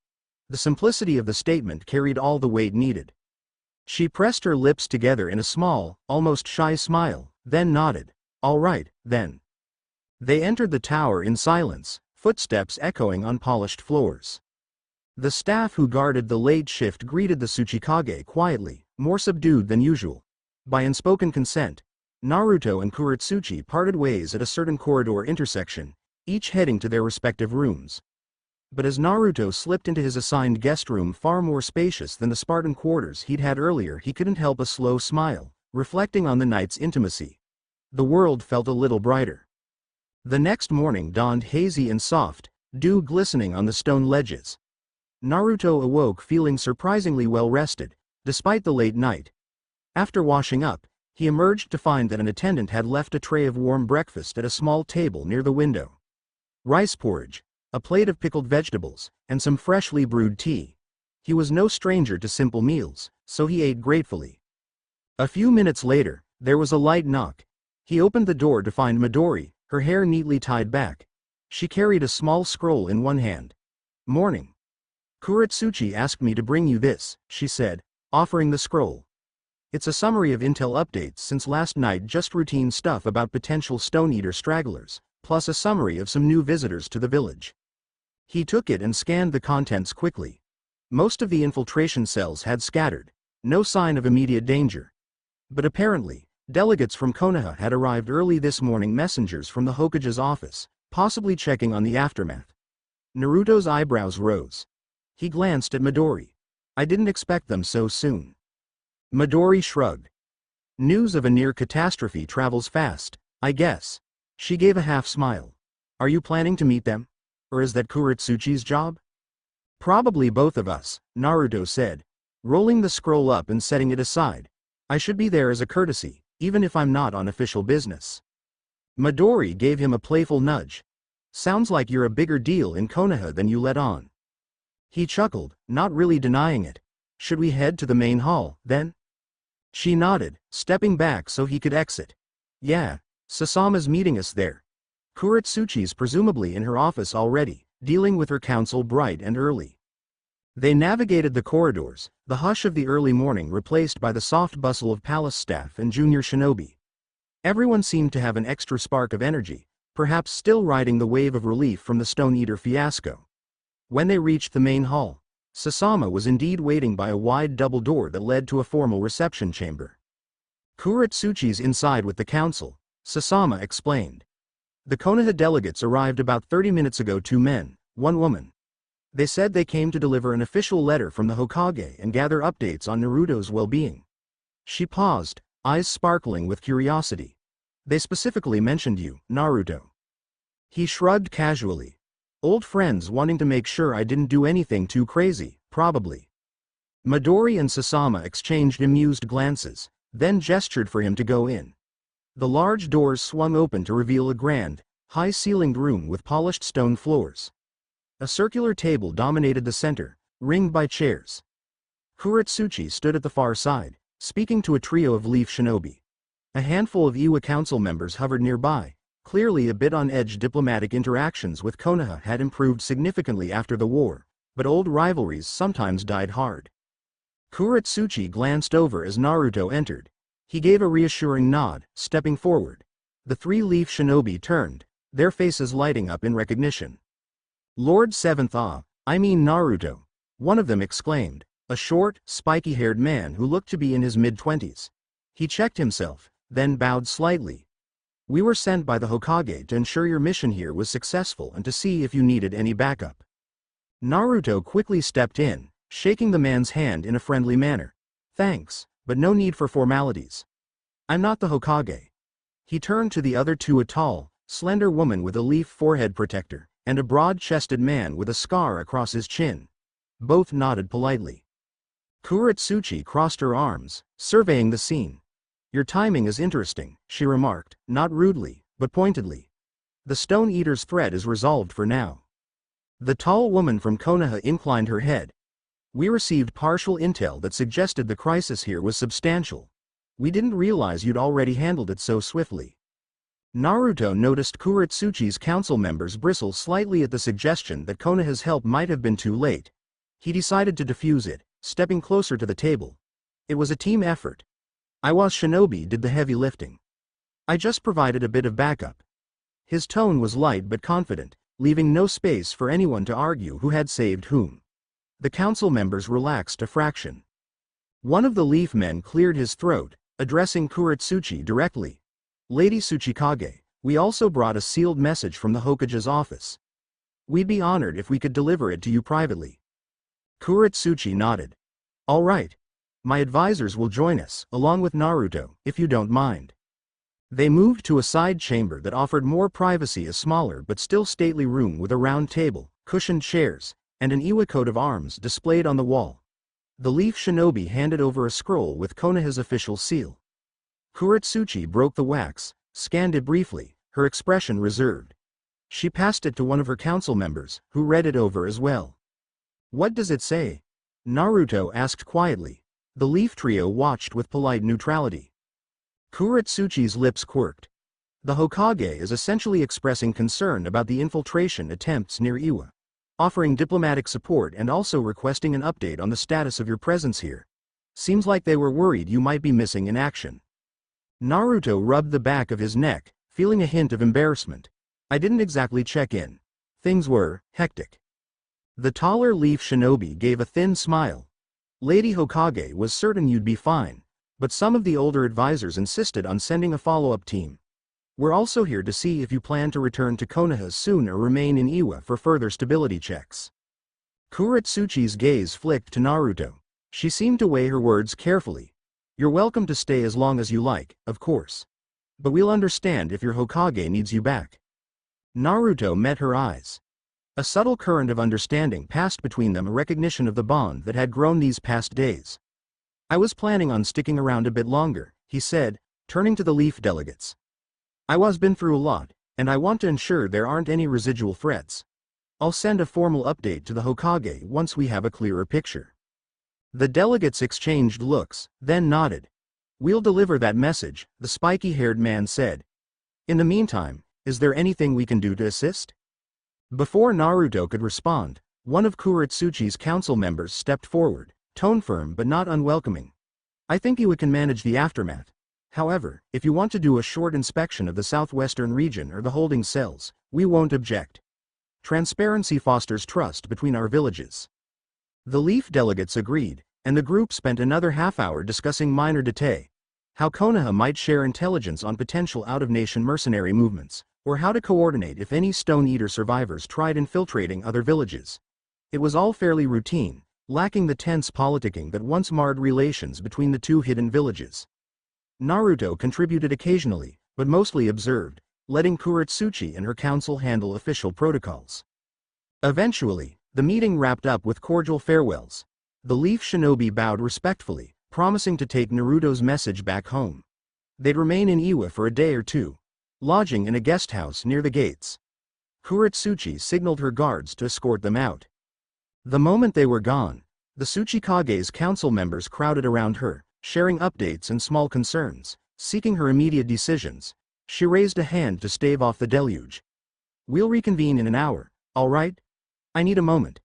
The simplicity of the statement carried all the weight needed. She pressed her lips together in a small, almost shy smile, then nodded. "All right, then." They entered the tower in silence, footsteps echoing on polished floors. The staff who guarded the late shift greeted the Tsuchikage quietly, more subdued than usual. By unspoken consent, Naruto and Kurotsuchi parted ways at a certain corridor intersection, each heading to their respective rooms. But as Naruto slipped into his assigned guest room, far more spacious than the Spartan quarters he'd had earlier, he couldn't help a slow smile, reflecting on the night's intimacy. The world felt a little brighter. The next morning dawned hazy and soft, dew glistening on the stone ledges. Naruto awoke feeling surprisingly well rested, despite the late night. After washing up, he emerged to find that an attendant had left a tray of warm breakfast at a small table near the window. Rice porridge, a plate of pickled vegetables, and some freshly brewed tea. He was no stranger to simple meals, so he ate gratefully. A few minutes later, there was a light knock. He opened the door to find Midori, her hair neatly tied back. She carried a small scroll in one hand. "Morning. Kurotsuchi asked me to bring you this," she said, offering the scroll. "It's a summary of intel updates since last night, just routine stuff about potential Stone Eater stragglers, plus a summary of some new visitors to the village." He took it and scanned the contents quickly. Most of the infiltration cells had scattered. no sign of immediate danger. But apparently, delegates from Konoha had arrived early this morning, messengers from the Hokage's office, possibly checking on the aftermath. Naruto's eyebrows rose. He glanced at Midori. I didn't expect them so soon. Midori shrugged. News of a near catastrophe travels fast, I guess. She gave a half smile. Are you planning to meet them? Or is that Kurotsuchi's job? Probably both of us, Naruto said, rolling the scroll up and setting it aside. I should be there as a courtesy, even if I'm not on official business. Midori gave him a playful nudge. Sounds like you're a bigger deal in Konoha than you let on. He chuckled, not really denying it. Should we head to the main hall, then? She nodded, stepping back so he could exit. Yeah, Sasama's meeting us there. Kurotsuchi's presumably in her office already, dealing with her counsel bright and early. They navigated the corridors, the hush of the early morning replaced by the soft bustle of palace staff and junior shinobi. Everyone seemed to have an extra spark of energy, perhaps still riding the wave of relief from the Stone Eater fiasco. When they reached the main hall, Sasama was indeed waiting by a wide double door that led to a formal reception chamber. Kurotsuchi's inside with the council, Sasama explained. The Konoha delegates arrived about 30 minutes ago, 2 men, 1 woman. They said they came to deliver an official letter from the Hokage and gather updates on Naruto's well-being. She paused, eyes sparkling with curiosity. They specifically mentioned you, Naruto. He shrugged casually. Old friends wanting to make sure I didn't do anything too crazy, probably. Midori and Sasama exchanged amused glances, then gestured for him to go in. The large doors swung open to reveal a grand, high-ceilinged room with polished stone floors. A circular table dominated the center, ringed by chairs. Kurotsuchi stood at the far side, speaking to a trio of leaf shinobi. A handful of Iwa council members hovered nearby. Clearly a bit on edge. Diplomatic interactions with Konoha had improved significantly after the war, but old rivalries sometimes died hard. Kurotsuchi glanced over as Naruto entered. He gave a reassuring nod, stepping forward. The 3 leaf shinobi turned, their faces lighting up in recognition. Lord Seventh I mean Naruto, one of them exclaimed, a short, spiky-haired man who looked to be in his mid-20s. He checked himself, then bowed slightly. We were sent by the Hokage to ensure your mission here was successful and to see if you needed any backup. Naruto quickly stepped in, shaking the man's hand in a friendly manner. Thanks, but no need for formalities. I'm not the Hokage. He turned to the other 2, a tall, slender woman with a leaf forehead protector, and a broad-chested man with a scar across his chin. Both nodded politely. Kurotsuchi crossed her arms, surveying the scene. Your timing is interesting, she remarked, not rudely, but pointedly. The Stone Eater's threat is resolved for now. The tall woman from Konoha inclined her head. We received partial intel that suggested the crisis here was substantial. We didn't realize you'd already handled it so swiftly. Naruto noticed Kurotsuchi's council members bristle slightly at the suggestion that Konoha's help might have been too late. He decided to defuse it, stepping closer to the table. It was a team effort. Iwa's shinobi did the heavy lifting. I just provided a bit of backup. His tone was light but confident, leaving no space for anyone to argue who had saved whom. The council members relaxed a fraction. One of the leaf men cleared his throat, addressing Kurotsuchi directly. Lady Tsuchikage, we also brought a sealed message from the Hokage's office. We'd be honored if we could deliver it to you privately. Kurotsuchi nodded. All right. My advisors will join us, along with Naruto, if you don't mind. They moved to a side chamber that offered more privacy, a smaller but still stately room with a round table, cushioned chairs, and an Iwa coat of arms displayed on the wall. The leaf shinobi handed over a scroll with Konoha's official seal. Kurotsuchi broke the wax, scanned it briefly, her expression reserved. She passed it to one of her council members, who read it over as well. What does it say? Naruto asked quietly. The leaf trio watched with polite neutrality. Kurotsuchi's lips quirked. The Hokage is essentially expressing concern about the infiltration attempts near Iwa, offering diplomatic support and also requesting an update on the status of your presence here. Seems like they were worried you might be missing in action. Naruto rubbed the back of his neck, feeling a hint of embarrassment. I didn't exactly check in. Things were hectic. The taller leaf shinobi gave a thin smile. Lady Hokage was certain you'd be fine, but some of the older advisors insisted on sending a follow-up team. We're also here to see if you plan to return to Konoha soon or remain in Iwa for further stability checks. Kurotsuchi's gaze flicked to Naruto. She seemed to weigh her words carefully. You're welcome to stay as long as you like, of course. But we'll understand if your Hokage needs you back. Naruto met her eyes. A subtle current of understanding passed between them, a recognition of the bond that had grown these past days. I was planning on sticking around a bit longer, he said, turning to the Leaf delegates. I was been through a lot, and I want to ensure there aren't any residual threats. I'll send a formal update to the Hokage once we have a clearer picture. The delegates exchanged looks, then nodded. We'll deliver that message, the spiky-haired man said. In the meantime, is there anything we can do to assist? Before Naruto could respond, one of Kurotsuchi's council members stepped forward, tone firm but not unwelcoming. I think you can manage the aftermath. However, if you want to do a short inspection of the southwestern region or the holding cells, we won't object. Transparency fosters trust between our villages. The Leaf delegates agreed, and the group spent another half-hour discussing minor details. How Konoha might share intelligence on potential out-of-nation mercenary movements, or how to coordinate if any Stone Eater survivors tried infiltrating other villages. It was all fairly routine, lacking the tense politicking that once marred relations between the two hidden villages. Naruto contributed occasionally, but mostly observed, letting Kurotsuchi and her council handle official protocols. Eventually, the meeting wrapped up with cordial farewells. The Leaf shinobi bowed respectfully, promising to take Naruto's message back home. They'd remain in Iwa for a day or two, lodging in a guest house near the gates. Kurotsuchi signaled her guards to escort them out. The moment they were gone, the Tsuchikage's council members crowded around her, sharing updates and small concerns, seeking her immediate decisions. She raised a hand to stave off the deluge. We'll reconvene in an hour, all right? I need a moment.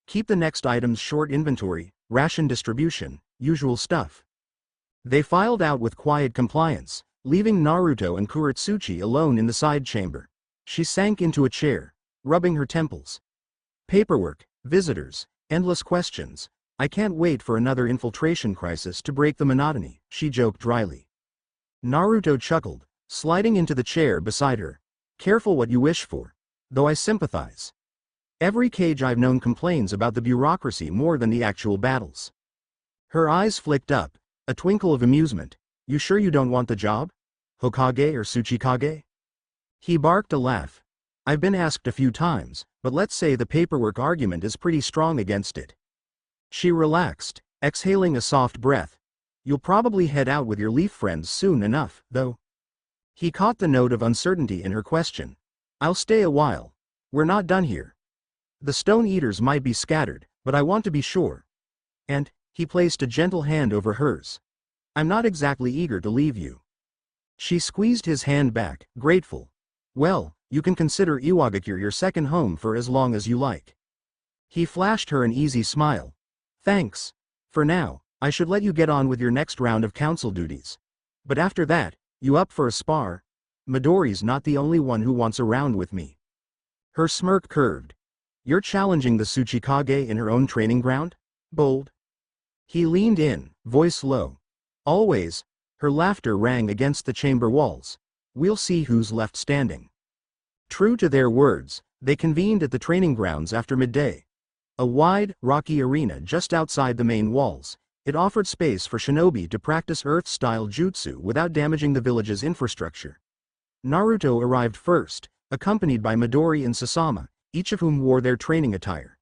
Keep the next items short: inventory, ration distribution, usual stuff. They filed out with quiet compliance, leaving Naruto and Kurotsuchi alone in the side chamber. She sank into a chair, rubbing her temples. Paperwork, visitors, endless questions. I can't wait for another infiltration crisis to break the monotony, she joked dryly. Naruto chuckled, sliding into the chair beside her. Careful what you wish for. Though I sympathize. Every cage I've known complains about the bureaucracy more than the actual battles. Her eyes flicked up, a twinkle of amusement. You sure you don't want the job? Hokage or Tsuchikage? He barked a laugh. I've been asked a few times, but let's say the paperwork argument is pretty strong against it. She relaxed, exhaling a soft breath. You'll probably head out with your Leaf friends soon enough, though. He caught the note of uncertainty in her question. I'll stay a while. We're not done here. The Stone Eaters might be scattered, but I want to be sure. And, he placed a gentle hand over hers. I'm not exactly eager to leave you. She squeezed his hand back, grateful. Well, you can consider Iwagakure your second home for as long as you like. He flashed her an easy smile. Thanks. For now, I should let you get on with your next round of council duties. But after that, you up for a spar? Midori's not the only one who wants a round with me. Her smirk curved. You're challenging the Tsuchikage in her own training ground? Bold. He leaned in, voice low. Always. Her laughter rang against the chamber walls. We'll see who's left standing. True to their words, they convened at the training grounds after midday. A wide, rocky arena just outside the main walls. It offered space for shinobi to practice Earth-style jutsu without damaging the village's infrastructure. Naruto arrived first, accompanied by Midori and Sasama, each of whom wore their training attire.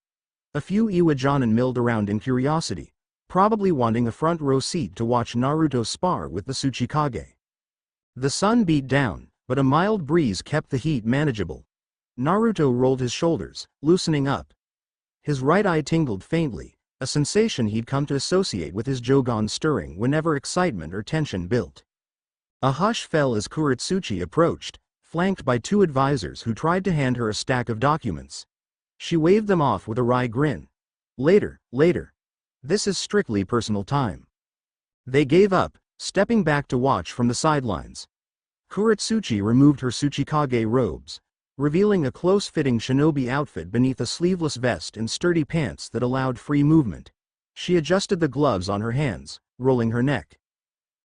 A few Iwajonin milled around in curiosity, probably wanting a front row seat to watch Naruto spar with the Tsuchikage. The sun beat down, but a mild breeze kept the heat manageable. Naruto rolled his shoulders, loosening up. His right eye tingled faintly, a sensation he'd come to associate with his Jougan stirring whenever excitement or tension built. A hush fell as Kurotsuchi approached, flanked by two advisors who tried to hand her a stack of documents. She waved them off with a wry grin. Later, later. This is strictly personal time. They gave up, stepping back to watch from the sidelines. Kurotsuchi removed her Tsuchikage robes, revealing a close-fitting shinobi outfit beneath a sleeveless vest and sturdy pants that allowed free movement. She adjusted the gloves on her hands, rolling her neck.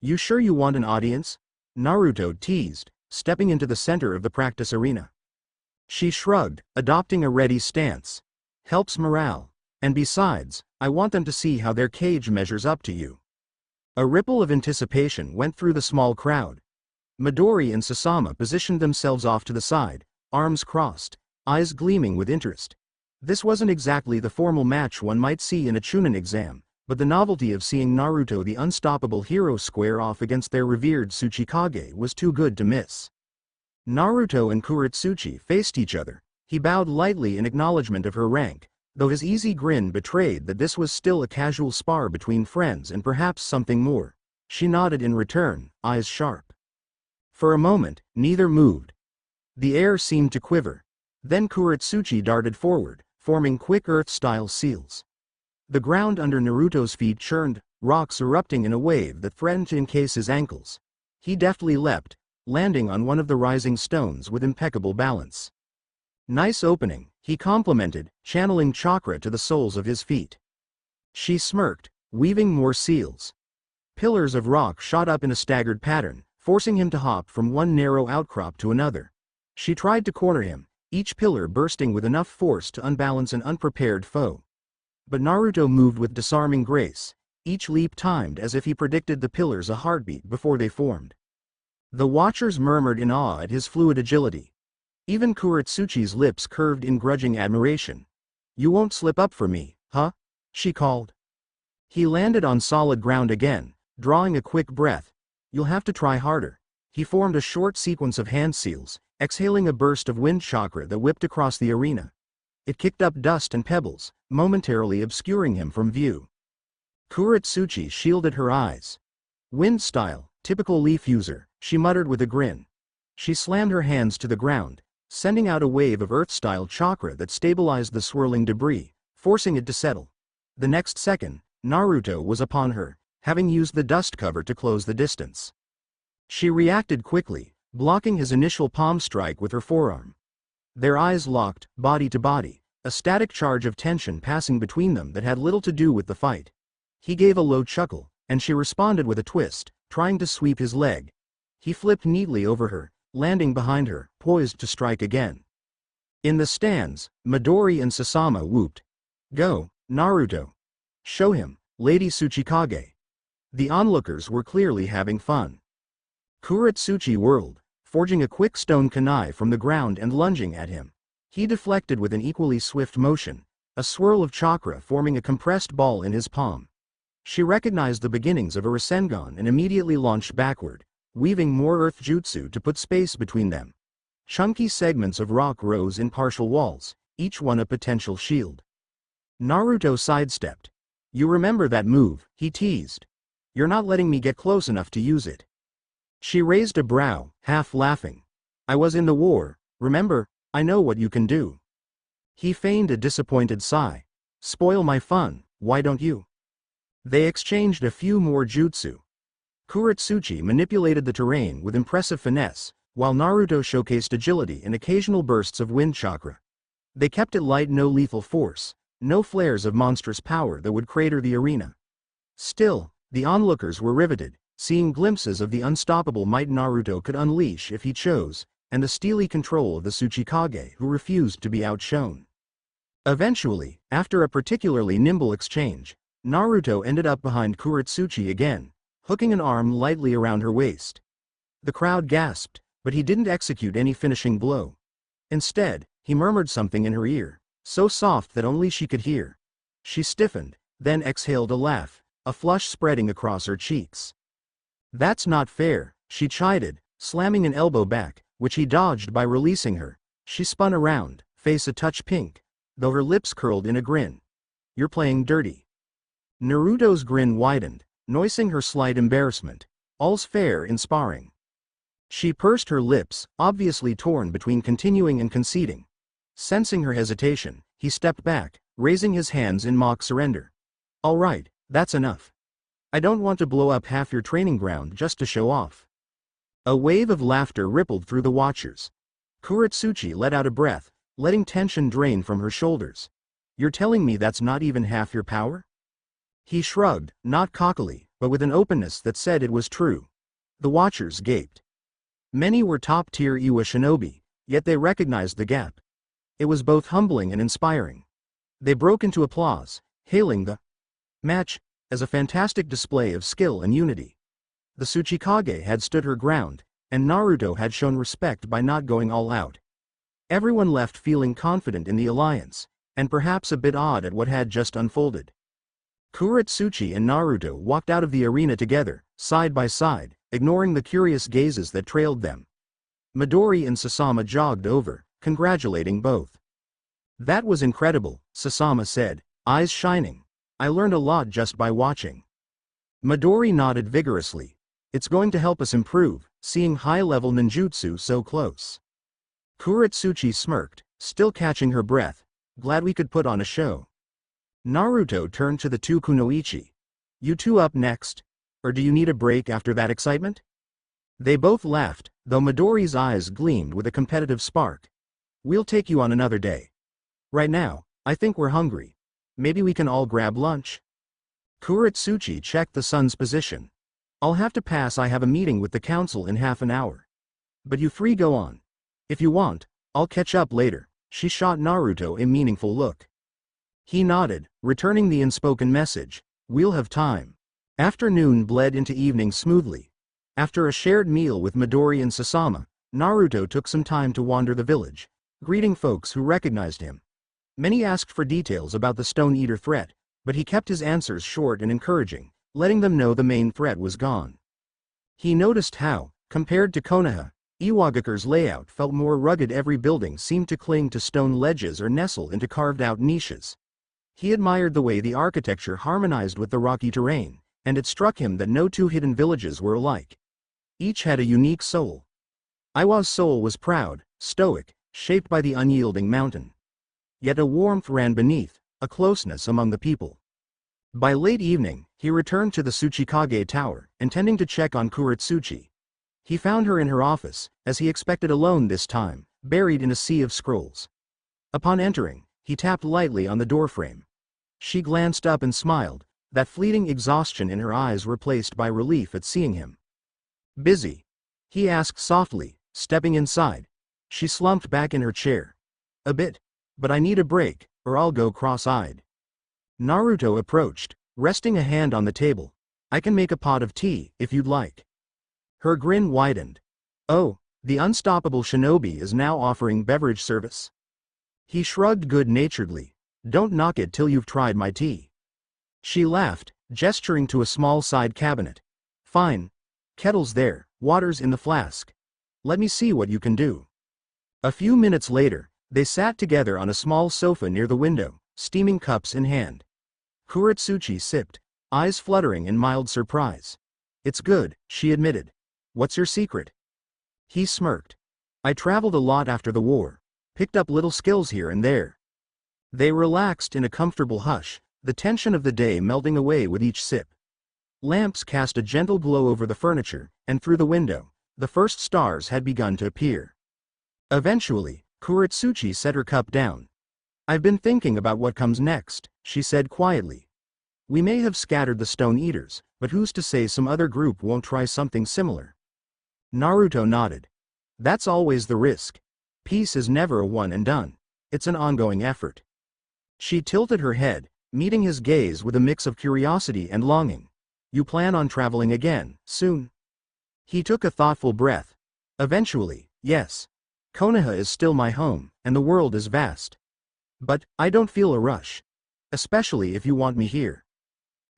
"You sure you want an audience?" Naruto teased, stepping into the center of the practice arena. She shrugged, adopting a ready stance. "Helps morale. And besides, I want them to see how their cage measures up to you." A ripple of anticipation went through the small crowd. Midori and Sasama positioned themselves off to the side, arms crossed, eyes gleaming with interest. This wasn't exactly the formal match one might see in a Chunin exam, but the novelty of seeing Naruto the unstoppable hero square off against their revered Tsuchikage was too good to miss. Naruto and Kurotsuchi faced each other. He bowed lightly in acknowledgement of her rank, though his easy grin betrayed that this was still a casual spar between friends and perhaps something more. She nodded in return, eyes sharp. For a moment, neither moved. The air seemed to quiver. Then Kurotsuchi darted forward, forming quick earth-style seals. The ground under Naruto's feet churned, rocks erupting in a wave that threatened to encase his ankles. He deftly leapt, landing on one of the rising stones with impeccable balance. "Nice opening," he complimented, channeling chakra to the soles of his feet. She smirked, weaving more seals. Pillars of rock shot up in a staggered pattern, forcing him to hop from one narrow outcrop to another. She tried to corner him, each pillar bursting with enough force to unbalance an unprepared foe. But Naruto moved with disarming grace, each leap timed as if he predicted the pillars a heartbeat before they formed. The watchers murmured in awe at his fluid agility. Even Kurotsuchi's lips curved in grudging admiration. "You won't slip up for me, huh?" she called. He landed on solid ground again, drawing a quick breath. "You'll have to try harder." He formed a short sequence of hand seals, exhaling a burst of wind chakra that whipped across the arena. It kicked up dust and pebbles, momentarily obscuring him from view. Kurotsuchi shielded her eyes. "Wind style, typical leaf user," she muttered with a grin. She slammed her hands to the ground, sending out a wave of earth-style chakra that stabilized the swirling debris, forcing it to settle. The next second, Naruto was upon her, having used the dust cover to close the distance. She reacted quickly, blocking his initial palm strike with her forearm. Their eyes locked, body to body, a static charge of tension passing between them that had little to do with the fight. He gave a low chuckle, and she responded with a twist, trying to sweep his leg. He flipped neatly over her, landing behind her, poised to strike again. In the stands, Midori and Sasama whooped. "Go, Naruto. Show him, Lady Tsuchikage." The onlookers were clearly having fun. Kurotsuchi whirled, forging a quick stone kunai from the ground and lunging at him. He deflected with an equally swift motion, a swirl of chakra forming a compressed ball in his palm. She recognized the beginnings of a Rasengan and immediately launched backward, weaving more earth jutsu to put space between them. Chunky segments of rock rose in partial walls, each one a potential shield. Naruto sidestepped. "You remember that move," he teased. "You're not letting me get close enough to use it." She raised a brow, half laughing. "I was in the war, remember? I know what you can do." He feigned a disappointed sigh. "Spoil my fun, why don't you?" They exchanged a few more jutsu. Kurotsuchi manipulated the terrain with impressive finesse, while Naruto showcased agility and occasional bursts of wind chakra. They kept it light, no lethal force, no flares of monstrous power that would crater the arena. Still, the onlookers were riveted, seeing glimpses of the unstoppable might Naruto could unleash if he chose, and the steely control of the Tsuchikage who refused to be outshone. Eventually, after a particularly nimble exchange, Naruto ended up behind Kurotsuchi again, hooking an arm lightly around her waist. The crowd gasped, but he didn't execute any finishing blow. Instead, he murmured something in her ear, so soft that only she could hear. She stiffened, then exhaled a laugh, a flush spreading across her cheeks. "That's not fair," she chided, slamming an elbow back, which he dodged by releasing her. She spun around, face a touch pink, though her lips curled in a grin. "You're playing dirty." Naruto's grin widened, noicing her slight embarrassment. "All's fair in sparring." She pursed her lips, obviously torn between continuing and conceding. Sensing her hesitation, he stepped back, raising his hands in mock surrender. "All right, that's enough. I don't want to blow up half your training ground just to show off." A wave of laughter rippled through the watchers. Kurotsuchi let out a breath, letting tension drain from her shoulders. "You're telling me that's not even half your power?" He shrugged, not cockily, but with an openness that said it was true. The watchers gaped. Many were top-tier Iwa shinobi, yet they recognized the gap. It was both humbling and inspiring. They broke into applause, hailing the match as a fantastic display of skill and unity. The Tsuchikage had stood her ground, and Naruto had shown respect by not going all out. Everyone left feeling confident in the alliance, and perhaps a bit awed at what had just unfolded. Kurotsuchi and Naruto walked out of the arena together, side by side, ignoring the curious gazes that trailed them. Midori and Sasama jogged over, congratulating both. "That was incredible," Sasama said, eyes shining. "I learned a lot just by watching." Midori nodded vigorously. "It's going to help us improve, seeing high-level ninjutsu so close." Kurotsuchi smirked, still catching her breath. "Glad we could put on a show." Naruto turned to the two kunoichi. "You two up next? Or do you need a break after that excitement?" They both laughed, though Midori's eyes gleamed with a competitive spark. "We'll take you on another day. Right now, I think we're hungry. Maybe we can all grab lunch?" Kurotsuchi checked the sun's position. "I'll have to pass. I have a meeting with the council in half an hour. But you three go on. If you want, I'll catch up later." She shot Naruto a meaningful look. He nodded, returning the unspoken message. "We'll have time." Afternoon bled into evening smoothly. After a shared meal with Midori and Sasama, Naruto took some time to wander the village, greeting folks who recognized him. Many asked for details about the Stone Eater threat, but he kept his answers short and encouraging, letting them know the main threat was gone. He noticed how, compared to Konoha, Iwagakure's layout felt more rugged. Every building seemed to cling to stone ledges or nestle into carved-out niches. He admired the way the architecture harmonized with the rocky terrain, and it struck him that no two hidden villages were alike. Each had a unique soul. Iwa's soul was proud, stoic, shaped by the unyielding mountain. Yet a warmth ran beneath, a closeness among the people. By late evening, he returned to the Tsuchikage Tower, intending to check on Kurotsuchi. He found her in her office, as he expected, alone this time, buried in a sea of scrolls. Upon entering, he tapped lightly on the doorframe. She glanced up and smiled, that fleeting exhaustion in her eyes replaced by relief at seeing him. "Busy?" he asked softly, stepping inside. She slumped back in her chair. "A bit. But I need a break, or I'll go cross-eyed." Naruto approached, resting a hand on the table. "I can make a pot of tea, if you'd like." Her grin widened. "Oh, the unstoppable shinobi is now offering beverage service?" He shrugged good-naturedly. "Don't knock it till you've tried my tea." She laughed, gesturing to a small side cabinet. "Fine. Kettle's there, water's in the flask. Let me see what you can do." A few minutes later, they sat together on a small sofa near the window, steaming cups in hand. Kurotsuchi sipped, eyes fluttering in mild surprise. "It's good," she admitted. "What's your secret?" He smirked. "I traveled a lot after the war. Picked up little skills here and there." They relaxed in a comfortable hush, the tension of the day melting away with each sip. Lamps cast a gentle glow over the furniture, and through the window, the first stars had begun to appear. Eventually, Kurotsuchi set her cup down. "I've been thinking about what comes next," she said quietly. "We may have scattered the Stone Eaters, but who's to say some other group won't try something similar?" Naruto nodded. "That's always the risk. Peace is never a one and done. It's an ongoing effort." She tilted her head, meeting his gaze with a mix of curiosity and longing. "You plan on traveling again, soon?" He took a thoughtful breath. "Eventually, yes. Konoha is still my home, and the world is vast. But, I don't feel a rush. Especially if you want me here."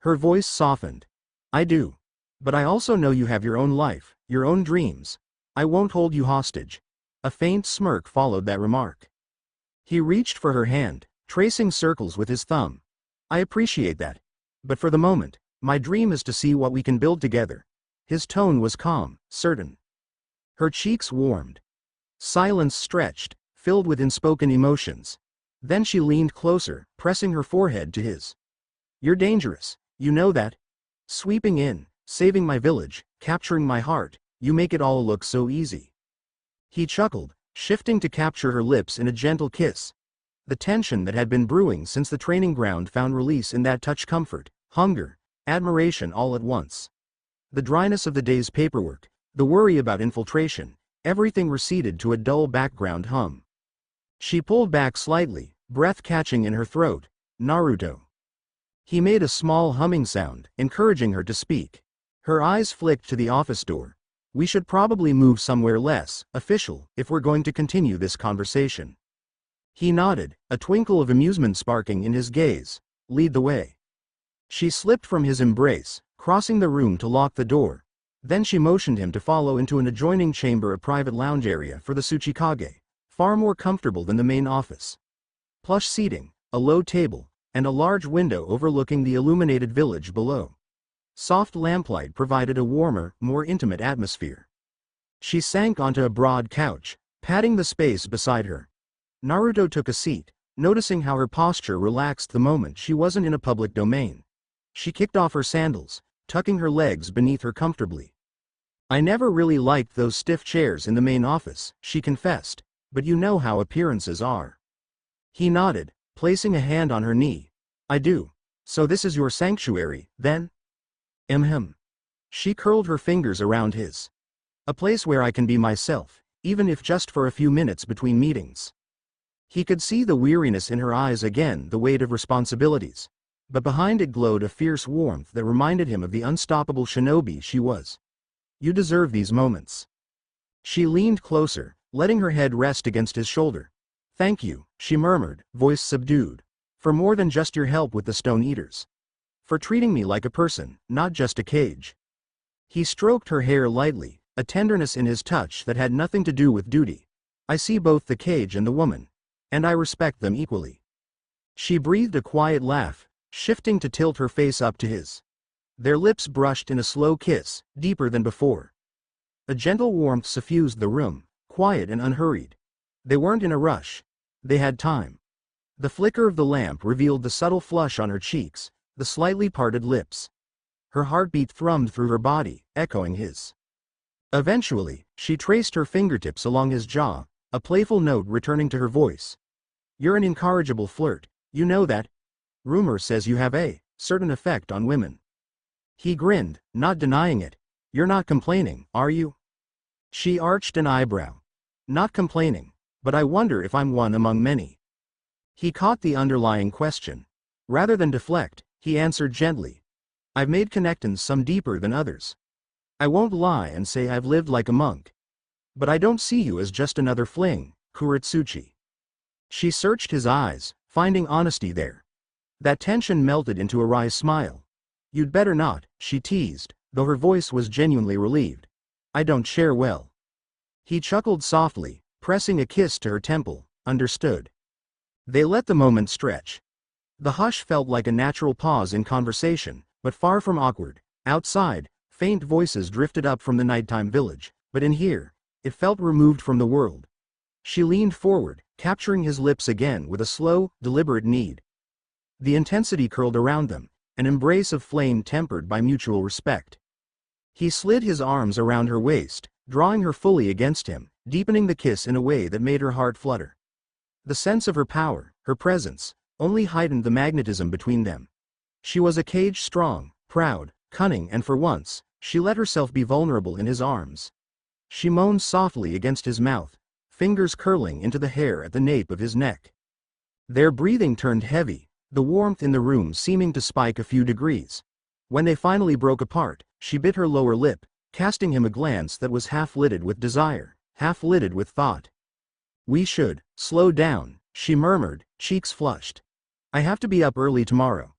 Her voice softened. "I do. But I also know you have your own life, your own dreams. I won't hold you hostage." A faint smirk followed that remark. He reached for her hand, tracing circles with his thumb. "I appreciate that. But for the moment, my dream is to see what we can build together." His tone was calm, certain. Her cheeks warmed. Silence stretched, filled with unspoken emotions. Then she leaned closer, pressing her forehead to his. "You're dangerous, you know that? Sweeping in, saving my village, capturing my heart, you make it all look so easy." He chuckled, shifting to capture her lips in a gentle kiss. The tension that had been brewing since the training ground found release in that touch. Comfort, hunger, admiration all at once. The dryness of the day's paperwork, the worry about infiltration, everything receded to a dull background hum. She pulled back slightly, breath catching in her throat. Naruto. He made a small humming sound, encouraging her to speak. Her eyes flicked to the office door. We should probably move somewhere less official if we're going to continue this conversation. He nodded, a twinkle of amusement sparking in his gaze. Lead the way. She slipped from his embrace, crossing the room to lock the door. Then she motioned him to follow into an adjoining chamber, a private lounge area for the Tsuchikage, far more comfortable than the main office. Plush seating, a low table, and a large window overlooking the illuminated village below. Soft lamplight provided a warmer, more intimate atmosphere. She sank onto a broad couch, patting the space beside her. Naruto took a seat, noticing how her posture relaxed the moment she wasn't in a public domain. She kicked off her sandals, tucking her legs beneath her comfortably. I never really liked those stiff chairs in the main office, she confessed, but you know how appearances are. He nodded, placing a hand on her knee. I do. So this is your sanctuary, then? She curled her fingers around his. A place where I can be myself, even if just for a few minutes between meetings. He could see the weariness in her eyes again, the weight of responsibilities. But behind it glowed a fierce warmth that reminded him of the unstoppable shinobi she was. You deserve these moments. She leaned closer, letting her head rest against his shoulder. Thank you, she murmured, voice subdued. For more than just your help with the Stone Eaters. For treating me like a person, not just a cage. He stroked her hair lightly, a tenderness in his touch that had nothing to do with duty. I see both the cage and the woman, and I respect them equally. She breathed a quiet laugh, shifting to tilt her face up to his. Their lips brushed in a slow kiss, deeper than before. A gentle warmth suffused the room, quiet and unhurried. They weren't in a rush. They had time. The flicker of the lamp revealed the subtle flush on her cheeks, the slightly parted lips. Her heartbeat thrummed through her body, echoing his. Eventually, she traced her fingertips along his jaw, a playful note returning to her voice. You're an incorrigible flirt, you know that? Rumor says you have a certain effect on women. He grinned, not denying it. You're not complaining, are you? She arched an eyebrow. Not complaining, but I wonder if I'm one among many. He caught the underlying question. Rather than deflect, he answered gently. I've made connections some deeper than others. I won't lie and say I've lived like a monk. But I don't see you as just another fling, Kurotsuchi. She searched his eyes, finding honesty there. That tension melted into a wry smile. You'd better not, she teased, though her voice was genuinely relieved. I don't share well. He chuckled softly, pressing a kiss to her temple. Understood. They let the moment stretch. The hush felt like a natural pause in conversation, but far from awkward. Outside, faint voices drifted up from the nighttime village, but in here, it felt removed from the world. She leaned forward, capturing his lips again with a slow, deliberate need. The intensity curled around them, an embrace of flame tempered by mutual respect. He slid his arms around her waist, drawing her fully against him, deepening the kiss in a way that made her heart flutter. The sense of her power, her presence, only heightened the magnetism between them. She was a cage strong, proud, cunning, and for once, she let herself be vulnerable in his arms. She moaned softly against his mouth, fingers curling into the hair at the nape of his neck. Their breathing turned heavy, the warmth in the room seeming to spike a few degrees. When they finally broke apart, she bit her lower lip, casting him a glance that was half-lidded with desire, half-lidded with thought. We should slow down, she murmured, cheeks flushed. I have to be up early tomorrow.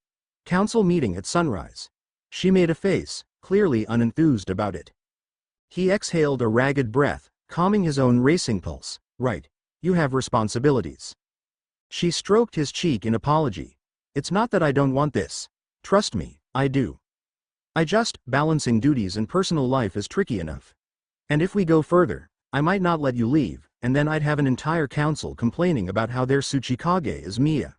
Council meeting at sunrise. She made a face, clearly unenthused about it. He exhaled a ragged breath, calming his own racing pulse. Right, you have responsibilities. She stroked his cheek in apology. It's not that I don't want this. Trust me, I do. Balancing duties and personal life is tricky enough. And if we go further, I might not let you leave, and then I'd have an entire council complaining about how their Tsuchikage is Mia.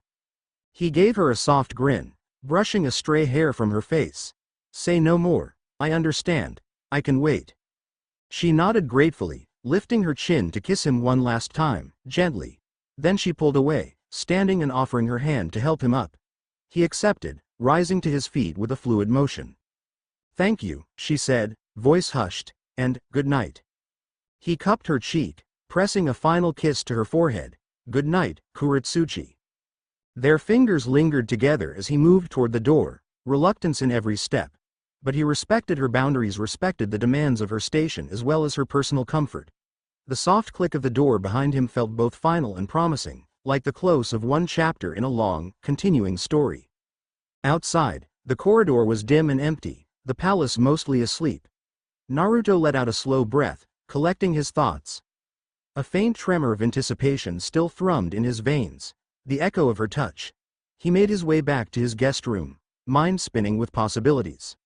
He gave her a soft grin, brushing a stray hair from her face. Say no more, I understand, I can wait. She nodded gratefully, lifting her chin to kiss him one last time, gently. Then she pulled away, standing and offering her hand to help him up. He accepted, rising to his feet with a fluid motion. "Thank you," she said, voice hushed, "and, good night." He cupped her cheek, pressing a final kiss to her forehead. "Good night, Kurotsuchi." Their fingers lingered together as he moved toward the door, reluctance in every step. But he respected her boundaries, respected the demands of her station as well as her personal comfort. The soft click of the door behind him felt both final and promising, like the close of one chapter in a long, continuing story. Outside, the corridor was dim and empty, the palace mostly asleep. Naruto let out a slow breath, collecting his thoughts. A faint tremor of anticipation still thrummed in his veins, the echo of her touch. He made his way back to his guest room, mind spinning with possibilities.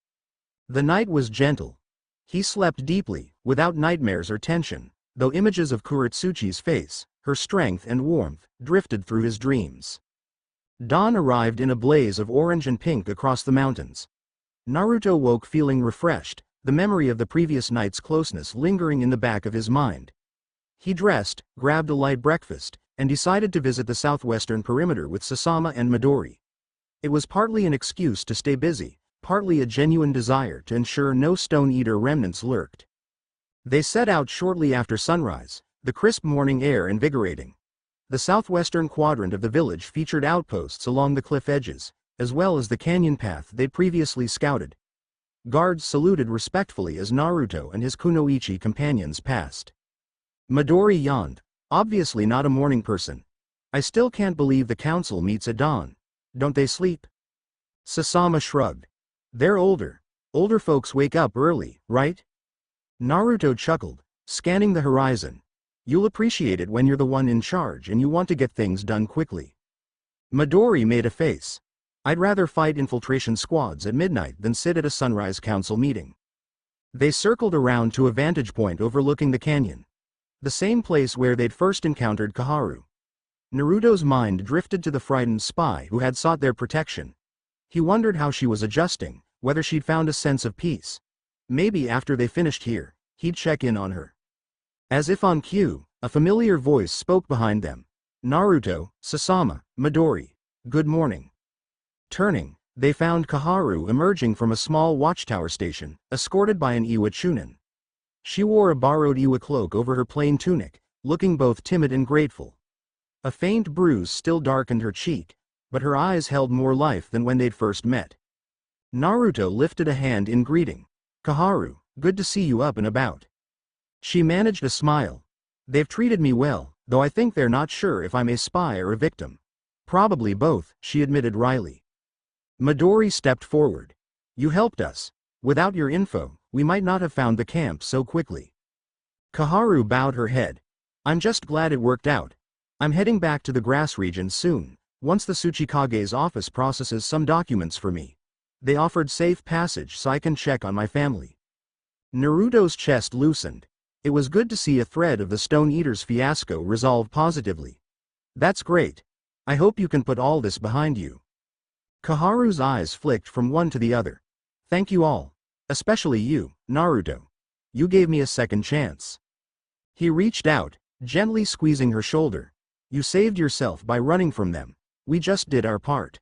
The night was gentle. He slept deeply, without nightmares or tension, though images of Kurotsuchi's face, her strength and warmth, drifted through his dreams. Dawn arrived in a blaze of orange and pink across the mountains. Naruto woke feeling refreshed, the memory of the previous night's closeness lingering in the back of his mind. He dressed, grabbed a light breakfast, and decided to visit the southwestern perimeter with Sasama and Midori. It was partly an excuse to stay busy, partly a genuine desire to ensure no Stone Eater remnants lurked. They set out shortly after sunrise, the crisp morning air invigorating. The southwestern quadrant of the village featured outposts along the cliff edges, as well as the canyon path they'd previously scouted. Guards saluted respectfully as Naruto and his kunoichi companions passed. Midori yawned, obviously not a morning person. "I still can't believe the council meets at dawn. Don't they sleep?" Sasama shrugged. "They're older. Older folks wake up early, right?" Naruto chuckled, scanning the horizon. "You'll appreciate it when you're the one in charge and you want to get things done quickly." Midori made a face. "I'd rather fight infiltration squads at midnight than sit at a sunrise council meeting." They circled around to a vantage point overlooking the canyon. The same place where they'd first encountered Koharu. Naruto's mind drifted to the frightened spy who had sought their protection. He wondered how she was adjusting, whether she'd found a sense of peace. Maybe after they finished here, he'd check in on her. As if on cue, a familiar voice spoke behind them. "Naruto, Sasama, Midori. Good morning." Turning, they found Koharu emerging from a small watchtower station, escorted by an Iwa Chunin. She wore a borrowed Iwa cloak over her plain tunic, looking both timid and grateful. A faint bruise still darkened her cheek, but her eyes held more life than when they'd first met. Naruto lifted a hand in greeting. "Koharu, good to see you up and about." She managed a smile. "They've treated me well, though I think they're not sure if I'm a spy or a victim." "Probably both," she admitted wryly. Midori stepped forward. "You helped us. Without your info, we might not have found the camp so quickly." Koharu bowed her head. "I'm just glad it worked out. I'm heading back to the grass region soon, once the Tsuchikage's office processes some documents for me. They offered safe passage so I can check on my family." Naruto's chest loosened. It was good to see a thread of the Stone Eater's fiasco resolved positively. "That's great. I hope you can put all this behind you." Koharu's eyes flicked from one to the other. "Thank you all. Especially you, Naruto. You gave me a second chance." He reached out, gently squeezing her shoulder. "You saved yourself by running from them. We just did our part."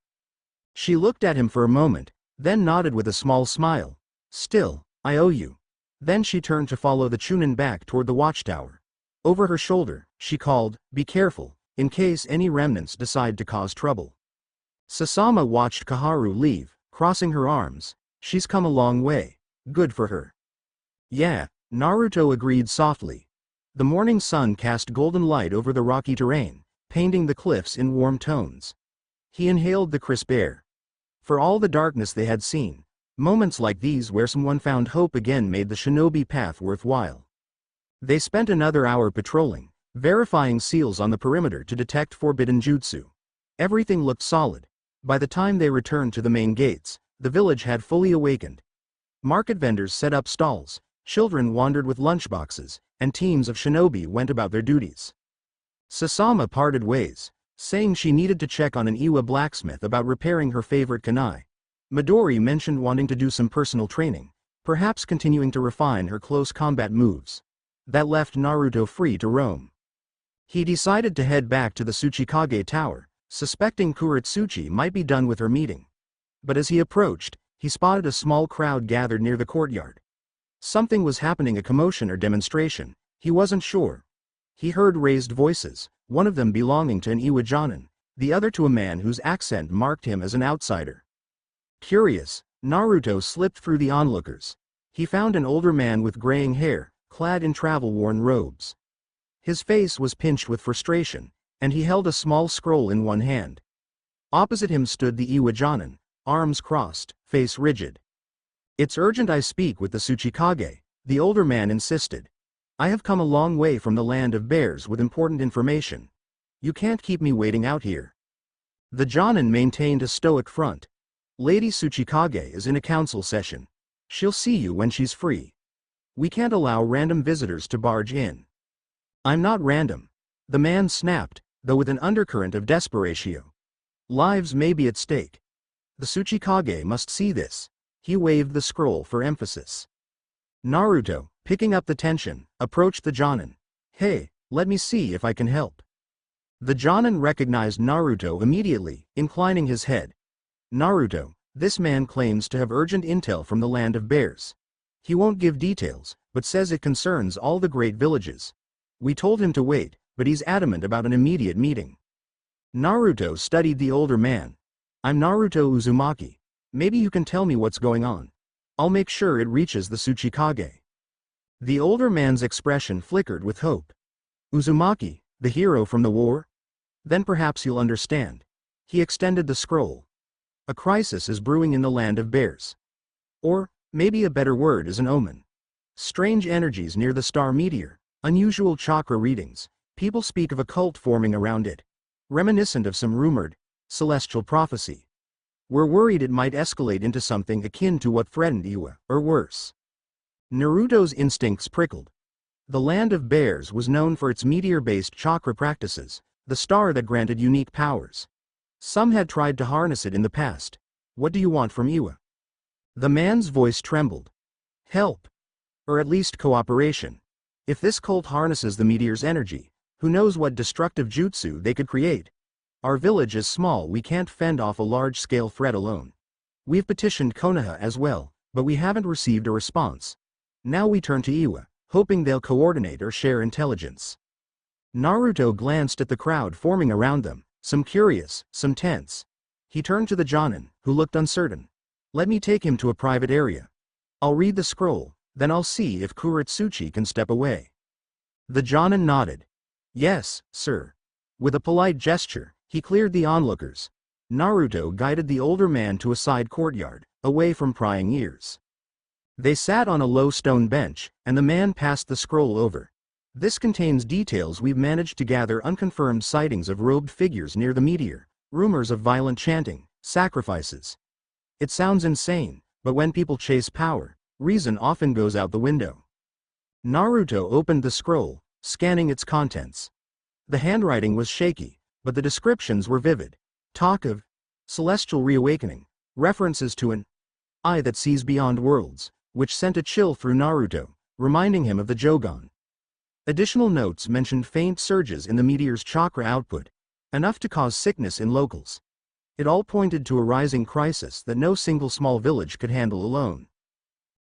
She looked at him for a moment, then nodded with a small smile. "Still, I owe you." Then she turned to follow the Chunin back toward the watchtower. Over her shoulder, she called, "Be careful, in case any remnants decide to cause trouble." Sasama watched Koharu leave, crossing her arms. "She's come a long way. Good for her." "Yeah," Naruto agreed softly. The morning sun cast golden light over the rocky terrain, painting the cliffs in warm tones. He inhaled the crisp air. For all the darkness they had seen, moments like these where someone found hope again made the shinobi path worthwhile. They spent another hour patrolling, verifying seals on the perimeter to detect forbidden jutsu. Everything looked solid. By the time they returned to the main gates, the village had fully awakened. Market vendors set up stalls, children wandered with lunchboxes, and teams of shinobi went about their duties. Sasama parted ways, saying she needed to check on an Iwa blacksmith about repairing her favorite kunai. Midori mentioned wanting to do some personal training, perhaps continuing to refine her close combat moves. That left Naruto free to roam. He decided to head back to the Tsuchikage Tower, suspecting Kurotsuchi might be done with her meeting. But as he approached, he spotted a small crowd gathered near the courtyard. Something was happening, a commotion or demonstration, he wasn't sure. He heard raised voices, one of them belonging to an Iwajanin, the other to a man whose accent marked him as an outsider. Curious, Naruto slipped through the onlookers. He found an older man with graying hair, clad in travel-worn robes. His face was pinched with frustration, and he held a small scroll in one hand. Opposite him stood the Iwajanin, arms crossed, face rigid. "It's urgent I speak with the Tsuchikage," the older man insisted. "I have come a long way from the land of bears with important information. You can't keep me waiting out here." The Jonin maintained a stoic front. "Lady Tsuchikage is in a council session. She'll see you when she's free. We can't allow random visitors to barge in." "I'm not random," the man snapped, though with an undercurrent of desperation. "Lives may be at stake. The Tsuchikage must see this." He waved the scroll for emphasis. Naruto, picking up the tension, approached the Jonin. "Hey, let me see if I can help." The Jonin recognized Naruto immediately, inclining his head. "Naruto, this man claims to have urgent intel from the land of bears. He won't give details, but says it concerns all the great villages. We told him to wait, but he's adamant about an immediate meeting." Naruto studied the older man. "I'm Naruto Uzumaki. Maybe you can tell me what's going on. I'll make sure it reaches the Tsuchikage." The older man's expression flickered with hope. "Uzumaki, the hero from the war? Then perhaps you'll understand." He extended the scroll. "A crisis is brewing in the land of bears. Or, maybe a better word is an omen. Strange energies near the star meteor, unusual chakra readings. People speak of a cult forming around it, reminiscent of some rumored celestial prophecy. We're worried it might escalate into something akin to what threatened Iwa, or worse." Naruto's instincts prickled. The land of bears was known for its meteor-based chakra practices, the star that granted unique powers. Some had tried to harness it in the past. "What do you want from Iwa?" The man's voice trembled. "Help. Or at least cooperation. If this cult harnesses the meteor's energy, who knows what destructive jutsu they could create. Our village is small, we can't fend off a large-scale threat alone. We've petitioned Konoha as well, but we haven't received a response. Now we turn to Iwa, hoping they'll coordinate or share intelligence." Naruto glanced at the crowd forming around them, some curious, some tense. He turned to the Jonin, who looked uncertain. "Let me take him to a private area. I'll read the scroll, then I'll see if Kurotsuchi can step away." The Jonin nodded. "Yes, sir." With a polite gesture, he cleared the onlookers. Naruto guided the older man to a side courtyard, away from prying ears. They sat on a low stone bench, and the man passed the scroll over. "This contains details we've managed to gather, unconfirmed sightings of robed figures near the meteor, rumors of violent chanting, sacrifices. It sounds insane, but when people chase power, reason often goes out the window." Naruto opened the scroll, scanning its contents. The handwriting was shaky, but the descriptions were vivid. Talk of celestial reawakening, references to an eye that sees beyond worlds, which sent a chill through Naruto, reminding him of the Jougan. Additional notes mentioned faint surges in the meteor's chakra output, enough to cause sickness in locals. It all pointed to a rising crisis that no single small village could handle alone.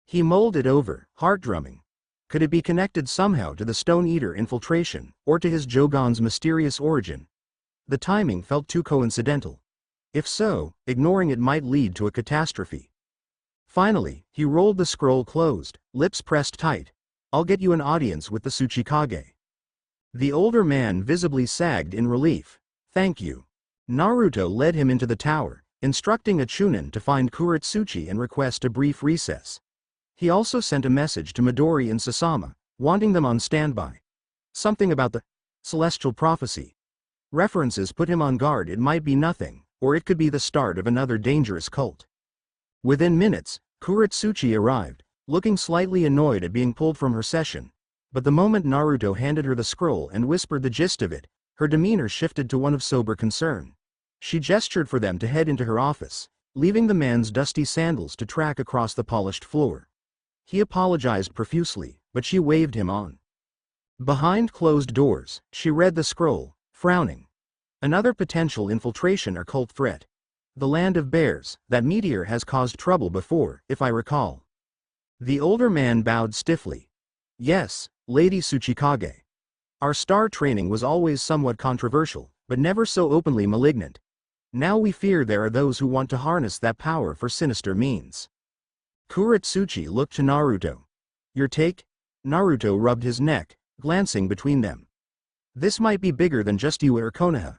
He mulled it over, heart-drumming. Could it be connected somehow to the Stone Eater infiltration, or to his Jougan's mysterious origin? The timing felt too coincidental. If so, ignoring it might lead to a catastrophe. Finally, he rolled the scroll closed, lips pressed tight. "I'll get you an audience with the Tsuchikage." The older man visibly sagged in relief. "Thank you." Naruto led him into the tower, instructing a Chunin to find Kurotsuchi and request a brief recess. He also sent a message to Midori and Sasama, wanting them on standby. Something about the celestial prophecy. References put him on guard. It might be nothing, or it could be the start of another dangerous cult. Within minutes, Kurotsuchi arrived, looking slightly annoyed at being pulled from her session. But the moment Naruto handed her the scroll and whispered the gist of it, her demeanor shifted to one of sober concern. She gestured for them to head into her office, leaving the man's dusty sandals to track across the polished floor. He apologized profusely, but she waved him on. Behind closed doors, she read the scroll, frowning. Another potential infiltration or cult threat. The land of bears. That meteor has caused trouble before, if I recall. The older man bowed stiffly. Yes, Lady Tsuchikage. Our star training was always somewhat controversial, but never so openly malignant. Now we fear there are those who want to harness that power for sinister means. Kurotsuchi looked to Naruto. Your take? Naruto rubbed his neck, glancing between them. This might be bigger than just you or Konoha.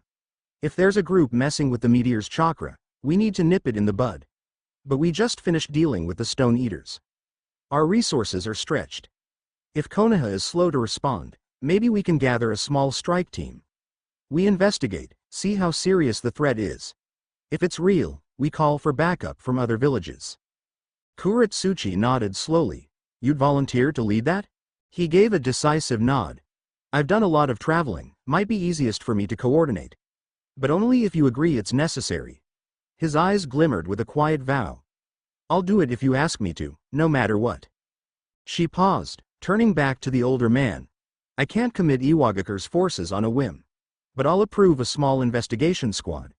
If there's a group messing with the meteor's chakra, we need to nip it in the bud. But we just finished dealing with the Stone Eaters. Our resources are stretched. If Konoha is slow to respond, maybe we can gather a small strike team. We investigate, see how serious the threat is. If it's real, we call for backup from other villages. Kurotsuchi nodded slowly. You'd volunteer to lead that? He gave a decisive nod. I've done a lot of traveling, might be easiest for me to coordinate. But only if you agree it's necessary. His eyes glimmered with a quiet vow. I'll do it if you ask me to, no matter what. She paused, turning back to the older man. I can't commit Iwagakure's forces on a whim. But I'll approve a small investigation squad.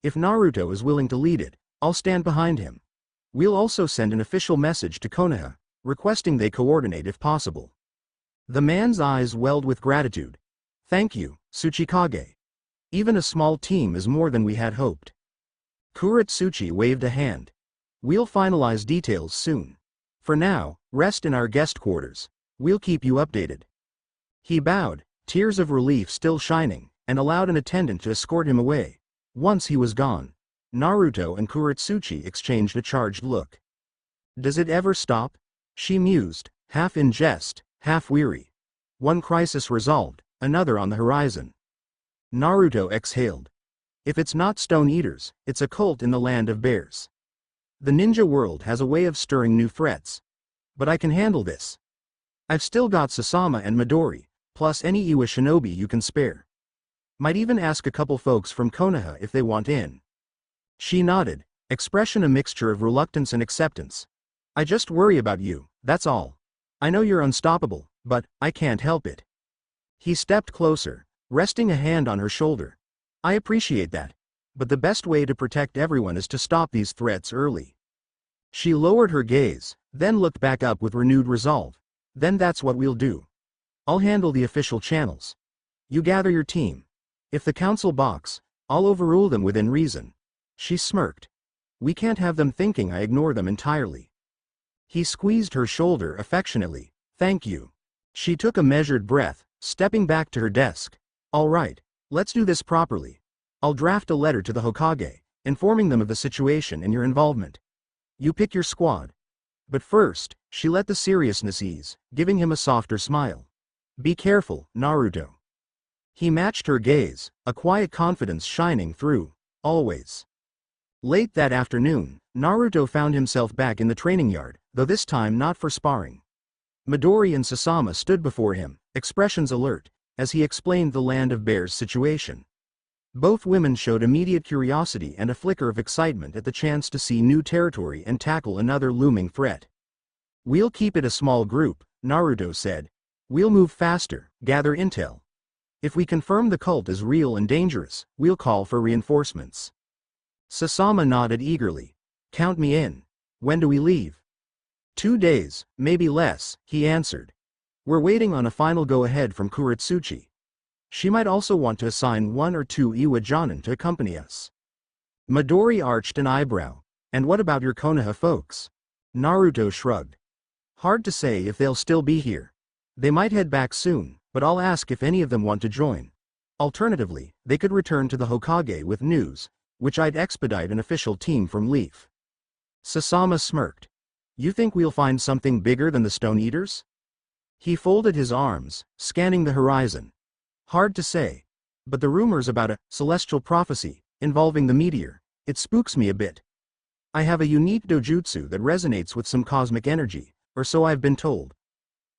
If Naruto is willing to lead it, I'll stand behind him. We'll also send an official message to Konoha, requesting they coordinate if possible. The man's eyes welled with gratitude. Thank you, Tsuchikage. Even a small team is more than we had hoped. Kurotsuchi waved a hand. We'll finalize details soon. For now, rest in our guest quarters. We'll keep you updated. He bowed, tears of relief still shining, and allowed an attendant to escort him away. Once he was gone, Naruto and Kurotsuchi exchanged a charged look. Does it ever stop? She mused, half in jest, half weary. One crisis resolved, another on the horizon. Naruto exhaled. If it's not Stone Eaters, it's a cult in the land of bears. The ninja world has a way of stirring new threats. But I can handle this. I've still got Sasama and Midori, plus any Iwa shinobi you can spare. Might even ask a couple folks from Konoha if they want in. She nodded, expression a mixture of reluctance and acceptance. I just worry about you, that's all. I know you're unstoppable, but I can't help it. He stepped closer, resting a hand on her shoulder. I appreciate that. But the best way to protect everyone is to stop these threats early. She lowered her gaze, then looked back up with renewed resolve. Then that's what we'll do. I'll handle the official channels. You gather your team. If the council balks, I'll overrule them within reason. She smirked. We can't have them thinking I ignore them entirely. He squeezed her shoulder affectionately. Thank you. She took a measured breath, stepping back to her desk. All right, let's do this properly. I'll draft a letter to the Hokage, informing them of the situation and your involvement. You pick your squad. But first, she let the seriousness ease, giving him a softer smile. Be careful, Naruto. He matched her gaze, a quiet confidence shining through. Always. Late that afternoon, Naruto found himself back in the training yard, though this time not for sparring. Midori and Sasama stood before him, expressions alert, as he explained the land of bears situation. Both women showed immediate curiosity and a flicker of excitement at the chance to see new territory and tackle another looming threat. We'll keep it a small group, Naruto said. We'll move faster, gather intel. If we confirm the cult is real and dangerous, we'll call for reinforcements. Sasama nodded eagerly. Count me in. When do we leave? 2 days, maybe less, he answered. We're waiting on a final go-ahead from Kurotsuchi. She might also want to assign 1 or 2 Iwa Jonin to accompany us. Midori arched an eyebrow. And what about your Konoha folks? Naruto shrugged. Hard to say if they'll still be here. They might head back soon, but I'll ask if any of them want to join. Alternatively, they could return to the Hokage with news, which I'd expedite an official team from Leaf. Sasama smirked. You think we'll find something bigger than the Stone Eaters? He folded his arms, scanning the horizon. Hard to say. But the rumors about a celestial prophecy involving the meteor, it spooks me a bit. I have a unique dojutsu that resonates with some cosmic energy, or so I've been told.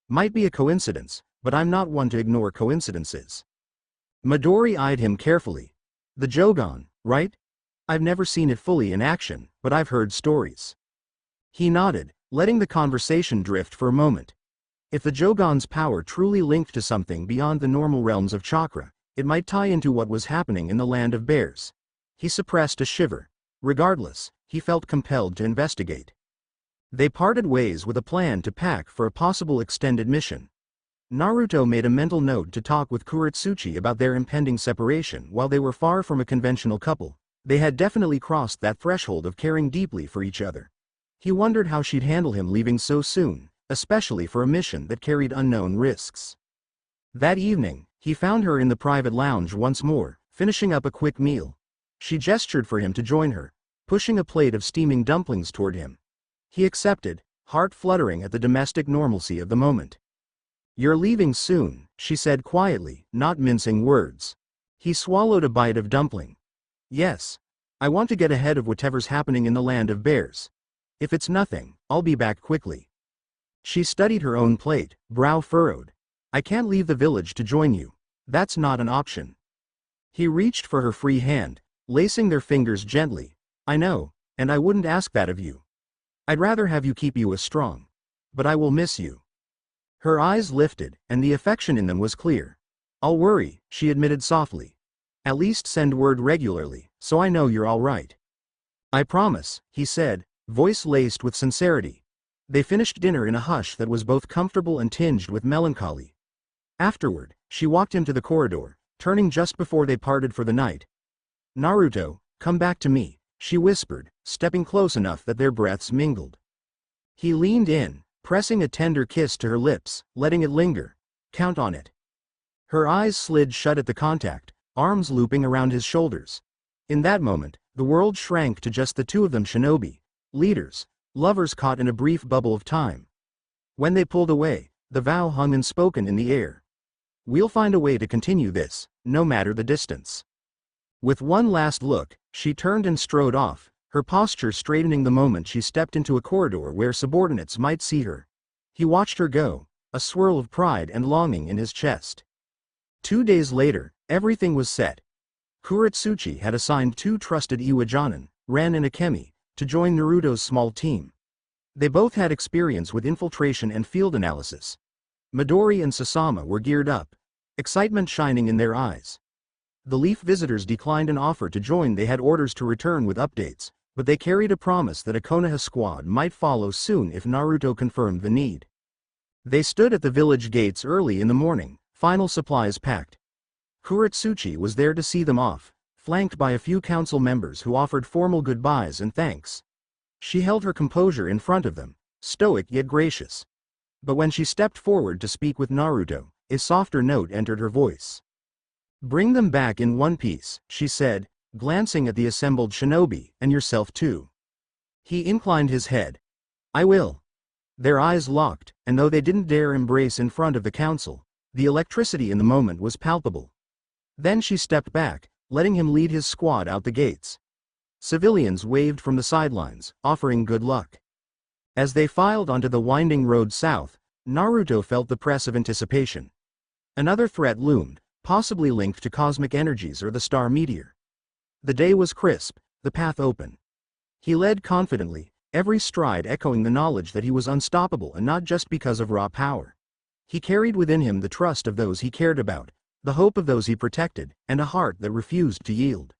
Might be a coincidence, but I'm not one to ignore coincidences. Midori eyed him carefully. The Jougan, right? I've never seen it fully in action, but I've heard stories. He nodded, letting the conversation drift for a moment. If the Jougan's power truly linked to something beyond the normal realms of chakra, it might tie into what was happening in the land of bears. He suppressed a shiver. Regardless, he felt compelled to investigate. They parted ways with a plan to pack for a possible extended mission. Naruto made a mental note to talk with Kurotsuchi about their impending separation. While they were far from a conventional couple, they had definitely crossed that threshold of caring deeply for each other. He wondered how she'd handle him leaving so soon, especially for a mission that carried unknown risks. That evening, he found her in the private lounge once more, finishing up a quick meal. She gestured for him to join her, pushing a plate of steaming dumplings toward him. He accepted, heart fluttering at the domestic normalcy of the moment. "You're leaving soon," she said quietly, not mincing words. He swallowed a bite of dumpling. "Yes. I want to get ahead of whatever's happening in the land of bears. If it's nothing, I'll be back quickly." She studied her own plate, brow furrowed. "I can't leave the village to join you. That's not an option." He reached for her free hand, lacing their fingers gently. "I know, and I wouldn't ask that of you. I'd rather have you keep you as strong. But I will miss you." Her eyes lifted, and the affection in them was clear. "I'll worry," she admitted softly. "At least send word regularly, so I know you're all right." "I promise," he said, voice laced with sincerity. They finished dinner in a hush that was both comfortable and tinged with melancholy. Afterward, she walked him to the corridor, turning just before they parted for the night. "Naruto, come back to me," she whispered, stepping close enough that their breaths mingled. He leaned in, pressing a tender kiss to her lips, letting it linger. "Count on it." Her eyes slid shut at the contact, arms looping around his shoulders. In that moment, the world shrank to just the two of them, shinobi, leaders, lovers caught in a brief bubble of time. When they pulled away, the vow hung unspoken in the air. "We'll find a way to continue this, no matter the distance." With one last look, she turned and strode off, her posture straightening the moment she stepped into a corridor where subordinates might see her. He watched her go, a swirl of pride and longing in his chest. 2 days later, everything was set. Kurotsuchi had assigned 2 trusted Iwajanin, Ren and Akemi, to join Naruto's small team. They both had experience with infiltration and field analysis. Midori and Sasama were geared up, excitement shining in their eyes. The Leaf visitors declined an offer to join. They had orders to return with updates, but they carried a promise that a Konoha squad might follow soon if Naruto confirmed the need. They stood at the village gates early in the morning, final supplies packed. Kurotsuchi was there to see them off, flanked by a few council members who offered formal goodbyes and thanks. She held her composure in front of them, stoic yet gracious. But when she stepped forward to speak with Naruto, a softer note entered her voice. "Bring them back in one piece," she said, glancing at the assembled shinobi, "and yourself too." He inclined his head. "I will." Their eyes locked, and though they didn't dare embrace in front of the council, the electricity in the moment was palpable. Then she stepped back, letting him lead his squad out the gates. Civilians waved from the sidelines, offering good luck. As they filed onto the winding road south, Naruto felt the press of anticipation. Another threat loomed, possibly linked to cosmic energies or the star meteor. The day was crisp, the path open. He led confidently, every stride echoing the knowledge that he was unstoppable, and not just because of raw power. He carried within him the trust of those he cared about, the hope of those he protected, and a heart that refused to yield.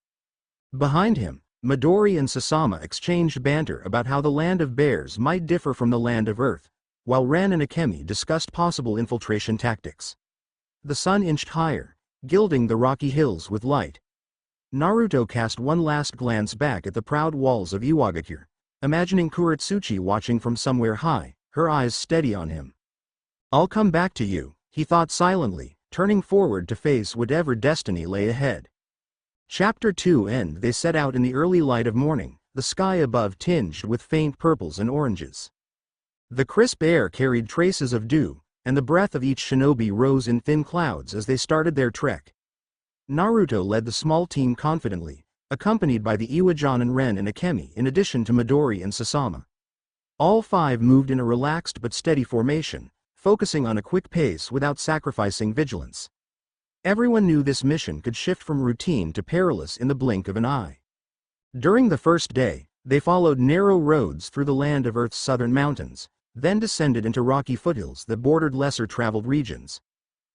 Behind him, Midori and Sasama exchanged banter about how the land of bears might differ from the land of earth, while Ren and Akemi discussed possible infiltration tactics. The sun inched higher, gilding the rocky hills with light. Naruto cast one last glance back at the proud walls of Iwagakure, imagining Kurotsuchi watching from somewhere high, her eyes steady on him. "I'll come back to you," he thought silently, turning forward to face whatever destiny lay ahead. Chapter 2 End. They set out in the early light of morning, the sky above tinged with faint purples and oranges. The crisp air carried traces of dew, and the breath of each shinobi rose in thin clouds as they started their trek. Naruto led the small team confidently, accompanied by the Iwajanin Ren and Akemi in addition to Midori and Sasama. All 5 moved in a relaxed but steady formation, focusing on a quick pace without sacrificing vigilance. Everyone knew this mission could shift from routine to perilous in the blink of an eye. During the first day, they followed narrow roads through the land of Earth's southern mountains, then descended into rocky foothills that bordered lesser-traveled regions.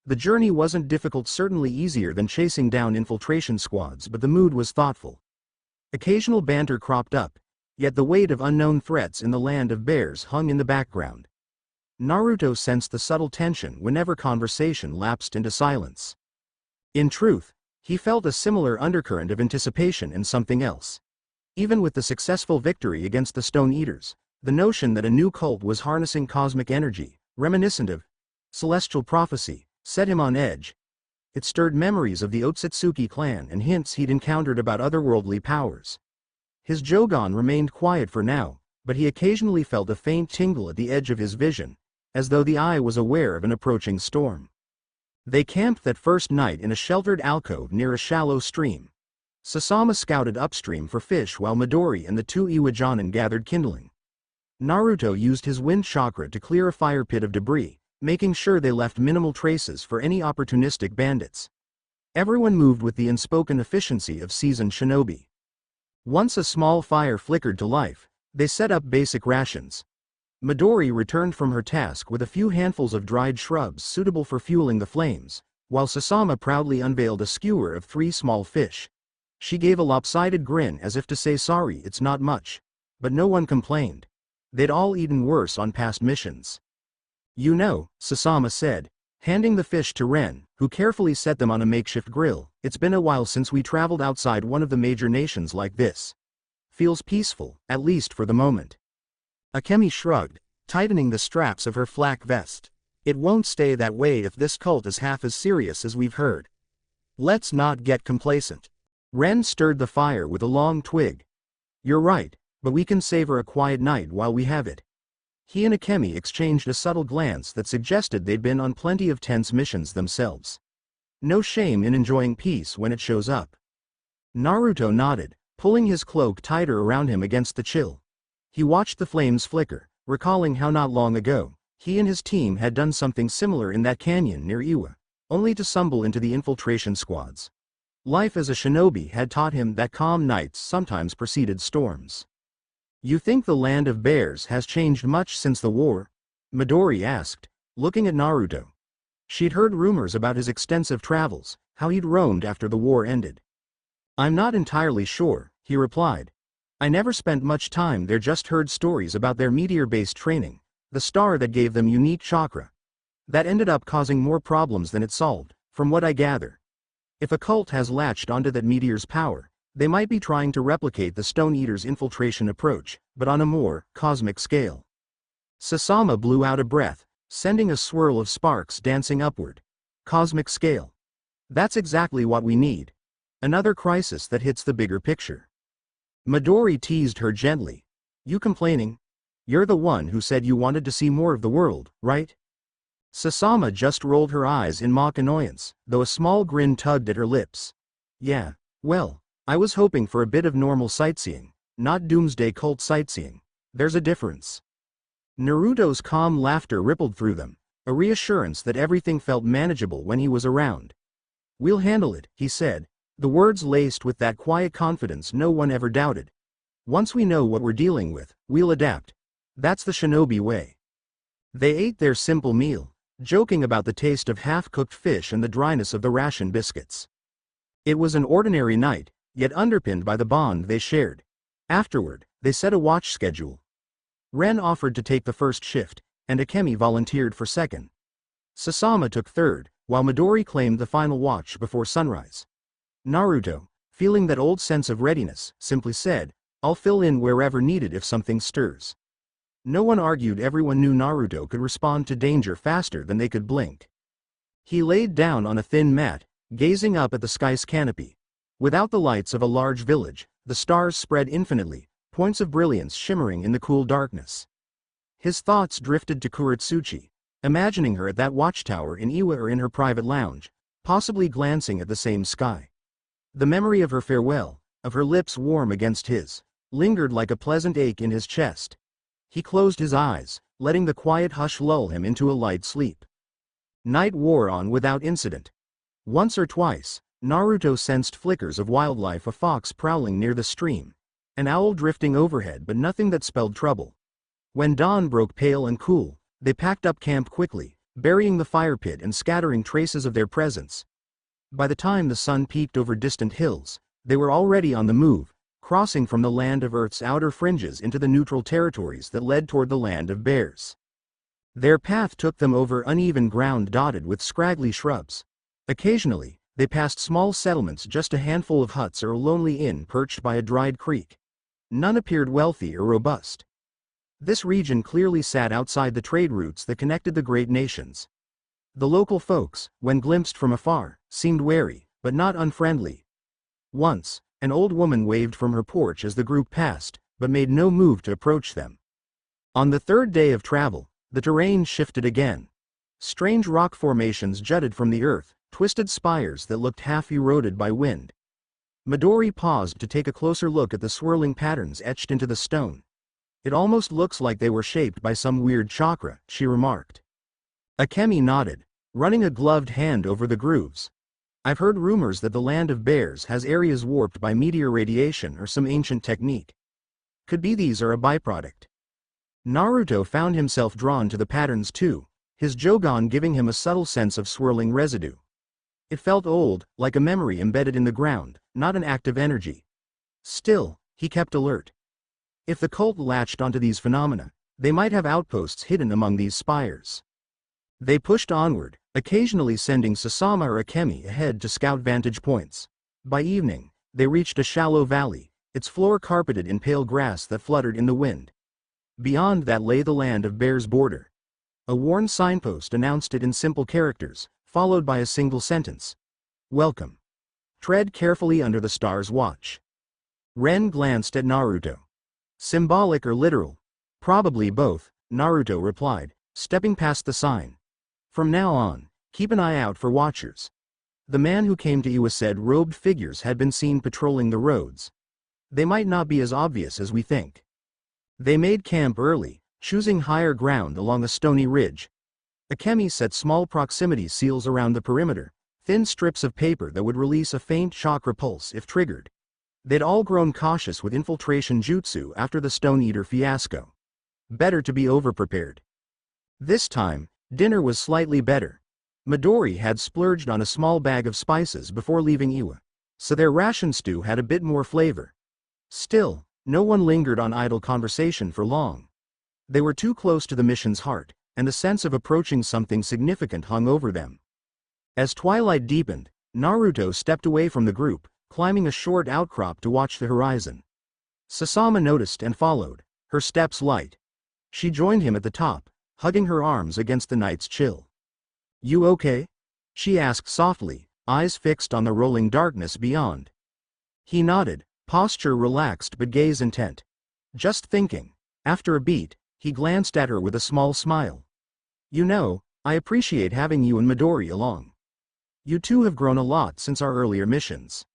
The journey wasn't difficult, certainly easier than chasing down infiltration squads, but the mood was thoughtful. Occasional banter cropped up, yet the weight of unknown threats in the land of bears hung in the background. Naruto sensed the subtle tension whenever conversation lapsed into silence. In truth, he felt a similar undercurrent of anticipation in something else. Even with the successful victory against the Stone Eaters, the notion that a new cult was harnessing cosmic energy, reminiscent of celestial prophecy, set him on edge. It stirred memories of the Otsutsuki clan and hints he'd encountered about otherworldly powers. His Jougan remained quiet for now, but he occasionally felt a faint tingle at the edge of his vision, as though the eye was aware of an approaching storm. They camped that first night in a sheltered alcove near a shallow stream. Sasama scouted upstream for fish while Midori and the two Iwajonin gathered kindling. Naruto used his wind chakra to clear a fire pit of debris, making sure they left minimal traces for any opportunistic bandits. Everyone moved with the unspoken efficiency of seasoned shinobi. Once a small fire flickered to life, they set up basic rations. Midori returned from her task with a few handfuls of dried shrubs suitable for fueling the flames, while Sasama proudly unveiled a skewer of 3 small fish. She gave a lopsided grin as if to say sorry it's not much. But no one complained. They'd all eaten worse on past missions. You know, Sasama said, handing the fish to Ren, who carefully set them on a makeshift grill, it's been a while since we traveled outside one of the major nations like this. Feels peaceful, at least for the moment. Akemi shrugged, tightening the straps of her flak vest. It won't stay that way if this cult is half as serious as we've heard. Let's not get complacent. Ren stirred the fire with a long twig. You're right, but we can savor a quiet night while we have it. He and Akemi exchanged a subtle glance that suggested they'd been on plenty of tense missions themselves. No shame in enjoying peace when it shows up. Naruto nodded, pulling his cloak tighter around him against the chill. He watched the flames flicker, recalling how not long ago, he and his team had done something similar in that canyon near Iwa, only to stumble into the infiltration squads. Life as a shinobi had taught him that calm nights sometimes preceded storms. You think the land of bears has changed much since the war? Midori asked, looking at Naruto. She'd heard rumors about his extensive travels, how he'd roamed after the war ended. I'm not entirely sure, he replied. I never spent much time there, just heard stories about their meteor-based training, the star that gave them unique chakra. That ended up causing more problems than it solved, from what I gather. If a cult has latched onto that meteor's power, they might be trying to replicate the Stone Eater's infiltration approach, but on a more cosmic scale. Sasama blew out a breath, sending a swirl of sparks dancing upward. Cosmic scale. That's exactly what we need. Another crisis that hits the bigger picture. Midori teased her gently. You complaining? You're the one who said you wanted to see more of the world, right? Sasama just rolled her eyes in mock annoyance, though a small grin tugged at her lips. Yeah, well, I was hoping for a bit of normal sightseeing, not doomsday cult sightseeing. There's a difference. Naruto's calm laughter rippled through them, a reassurance that everything felt manageable when he was around. We'll handle it, he said, the words laced with that quiet confidence no one ever doubted. Once we know what we're dealing with, we'll adapt. That's the shinobi way. They ate their simple meal, joking about the taste of half-cooked fish and the dryness of the ration biscuits. It was an ordinary night, yet underpinned by the bond they shared. Afterward, they set a watch schedule. Ren offered to take the first shift, and Akemi volunteered for second. Sasama took third, while Midori claimed the final watch before sunrise. Naruto, feeling that old sense of readiness, simply said, I'll fill in wherever needed if something stirs. No one argued. Everyone knew Naruto could respond to danger faster than they could blink. He laid down on a thin mat, gazing up at the sky's canopy. Without the lights of a large village, the stars spread infinitely, points of brilliance shimmering in the cool darkness. His thoughts drifted to Kurotsuchi, imagining her at that watchtower in Iwa or in her private lounge, possibly glancing at the same sky. The memory of her farewell, of her lips warm against his, lingered like a pleasant ache in his chest. He closed his eyes, letting the quiet hush lull him into a light sleep. Night wore on without incident. Once or twice, Naruto sensed flickers of wildlife, a fox prowling near the stream, an owl drifting overhead, but nothing that spelled trouble. When dawn broke pale and cool, they packed up camp quickly, burying the fire pit and scattering traces of their presence. By the time the sun peeked over distant hills, they were already on the move, crossing from the land of Earth's outer fringes into the neutral territories that led toward the land of bears. Their path took them over uneven ground dotted with scraggly shrubs. Occasionally, they passed small settlements, just a handful of huts or a lonely inn perched by a dried creek. None appeared wealthy or robust. This region clearly sat outside the trade routes that connected the great nations. The local folks, when glimpsed from afar, seemed wary, but not unfriendly. Once, an old woman waved from her porch as the group passed, but made no move to approach them. On the third day of travel, the terrain shifted again. Strange rock formations jutted from the earth, twisted spires that looked half eroded by wind. Midori paused to take a closer look at the swirling patterns etched into the stone. "It almost looks like they were shaped by some weird chakra," she remarked. Akemi nodded, running a gloved hand over the grooves. "I've heard rumors that the land of bears has areas warped by meteor radiation or some ancient technique. Could be these are a byproduct." Naruto found himself drawn to the patterns too, his Jougan giving him a subtle sense of swirling residue. It felt old, like a memory embedded in the ground, not an active energy. Still, he kept alert. If the cult latched onto these phenomena, they might have outposts hidden among these spires. They pushed onward, occasionally sending Sasama or Akemi ahead to scout vantage points. By evening, they reached a shallow valley, its floor carpeted in pale grass that fluttered in the wind. Beyond that lay the land of Bear's border. A worn signpost announced it in simple characters, followed by a single sentence. "Welcome. Tread carefully under the star's watch." Ren glanced at Naruto. "Symbolic or literal?" "Probably both," Naruto replied, stepping past the sign. "From now on, keep an eye out for watchers." The man who came to Iwa said robed figures had been seen patrolling the roads. "They might not be as obvious as we think." They made camp early, choosing higher ground along a stony ridge. Akemi set small proximity seals around the perimeter, thin strips of paper that would release a faint shock repulse if triggered. They'd all grown cautious with infiltration jutsu after the Stone Eater fiasco. Better to be overprepared. This time, dinner was slightly better. Midori had splurged on a small bag of spices before leaving Iwa, so their ration stew had a bit more flavor. Still, no one lingered on idle conversation for long. They were too close to the mission's heart, and the sense of approaching something significant hung over them. As twilight deepened, Naruto stepped away from the group, climbing a short outcrop to watch the horizon. Sasama noticed and followed, her steps light. She joined him at the top, hugging her arms against the night's chill. "You okay?" she asked softly, eyes fixed on the rolling darkness beyond. He nodded, posture relaxed but gaze intent. "Just thinking." After a beat, he glanced at her with a small smile. "You know, I appreciate having you and Midori along. You two have grown a lot since our earlier missions."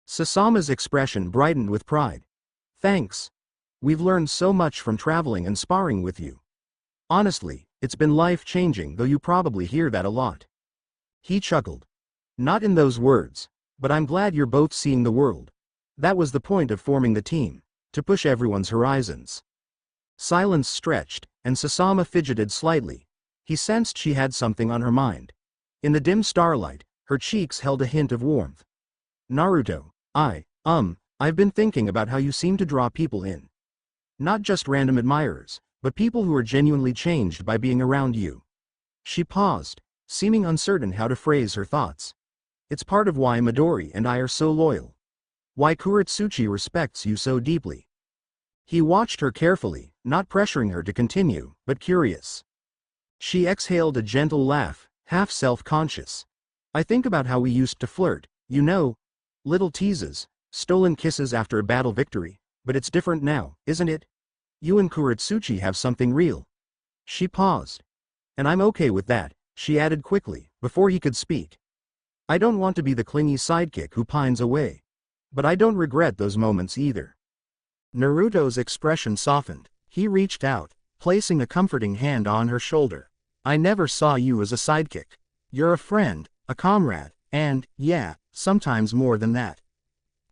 Sasama's expression brightened with pride. "Thanks. We've learned so much from traveling and sparring with you. Honestly, it's been life-changing, though you probably hear that a lot." He chuckled. "Not in those words, but I'm glad you're both seeing the world. That was the point of forming the team, to push everyone's horizons." Silence stretched, and Sasama fidgeted slightly. He sensed she had something on her mind. In the dim starlight, her cheeks held a hint of warmth. "Naruto, I've been thinking about how you seem to draw people in. Not just random admirers, but people who are genuinely changed by being around you." She paused, seeming uncertain how to phrase her thoughts. "It's part of why Midori and I are so loyal. Why Kurotsuchi respects you so deeply." He watched her carefully, not pressuring her to continue, but curious. She exhaled a gentle laugh, half self-conscious. "I think about how we used to flirt, you know. Little teases, stolen kisses after a battle victory, but it's different now, isn't it? You and Kurotsuchi have something real." She paused. "And I'm okay with that," she added quickly, before he could speak. "I don't want to be the clingy sidekick who pines away. But I don't regret those moments either." Naruto's expression softened. He reached out, placing a comforting hand on her shoulder. "I never saw you as a sidekick. You're a friend, a comrade, and, yeah, sometimes more than that.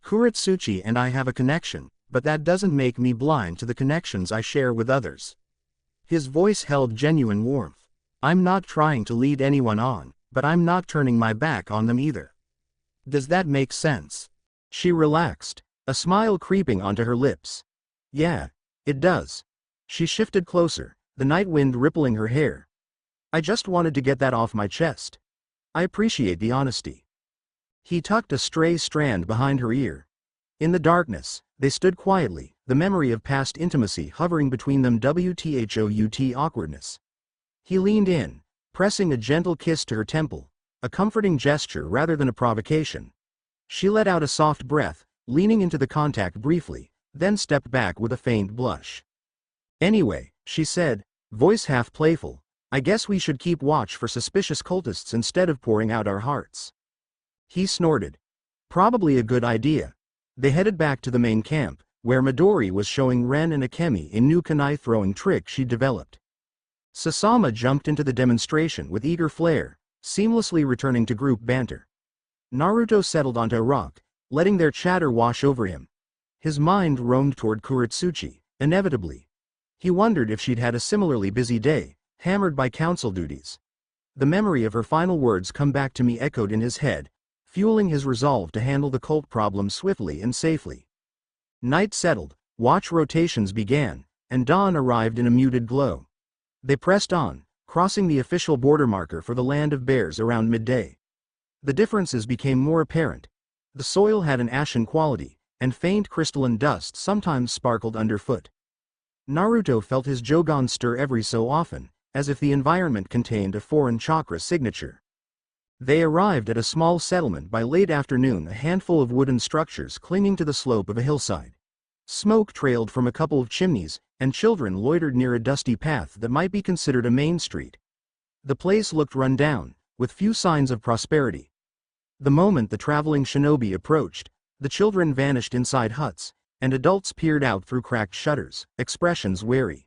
Kurotsuchi and I have a connection, but that doesn't make me blind to the connections I share with others." His voice held genuine warmth. "I'm not trying to lead anyone on, but I'm not turning my back on them either. Does that make sense?" She relaxed, a smile creeping onto her lips. Yeah, it does. She shifted closer, the night wind rippling her hair. I just wanted to get that off my chest. I appreciate the honesty. He tucked a stray strand behind her ear. In the darkness, they stood quietly, the memory of past intimacy hovering between them. WTHOUT awkwardness. He leaned in, pressing a gentle kiss to her temple, a comforting gesture rather than a provocation. She let out a soft breath, leaning into the contact briefly, then stepped back with a faint blush. Anyway, she said, voice half playful, I guess we should keep watch for suspicious cultists instead of pouring out our hearts. He snorted. Probably a good idea. They headed back to the main camp, where Midori was showing Ren and Akemi a new kunai throwing trick she'd developed. Sasama jumped into the demonstration with eager flair, seamlessly returning to group banter. Naruto settled onto a rock, letting their chatter wash over him. His mind roamed toward Kurotsuchi, inevitably. He wondered if she'd had a similarly busy day, hammered by council duties. The memory of her final words come back to me echoed in his head, fueling his resolve to handle the cult problem swiftly and safely. Night settled, watch rotations began, and dawn arrived in a muted glow. They pressed on, crossing the official border marker for the land of bears around midday. The differences became more apparent. The soil had an ashen quality, and faint crystalline dust sometimes sparkled underfoot. Naruto felt his Jougan stir every so often, as if the environment contained a foreign chakra signature. They arrived at a small settlement by late afternoon, a handful of wooden structures clinging to the slope of a hillside. Smoke trailed from a couple of chimneys, and children loitered near a dusty path that might be considered a main street. The place looked run down, with few signs of prosperity. The moment the traveling shinobi approached, the children vanished inside huts, and adults peered out through cracked shutters, expressions wary.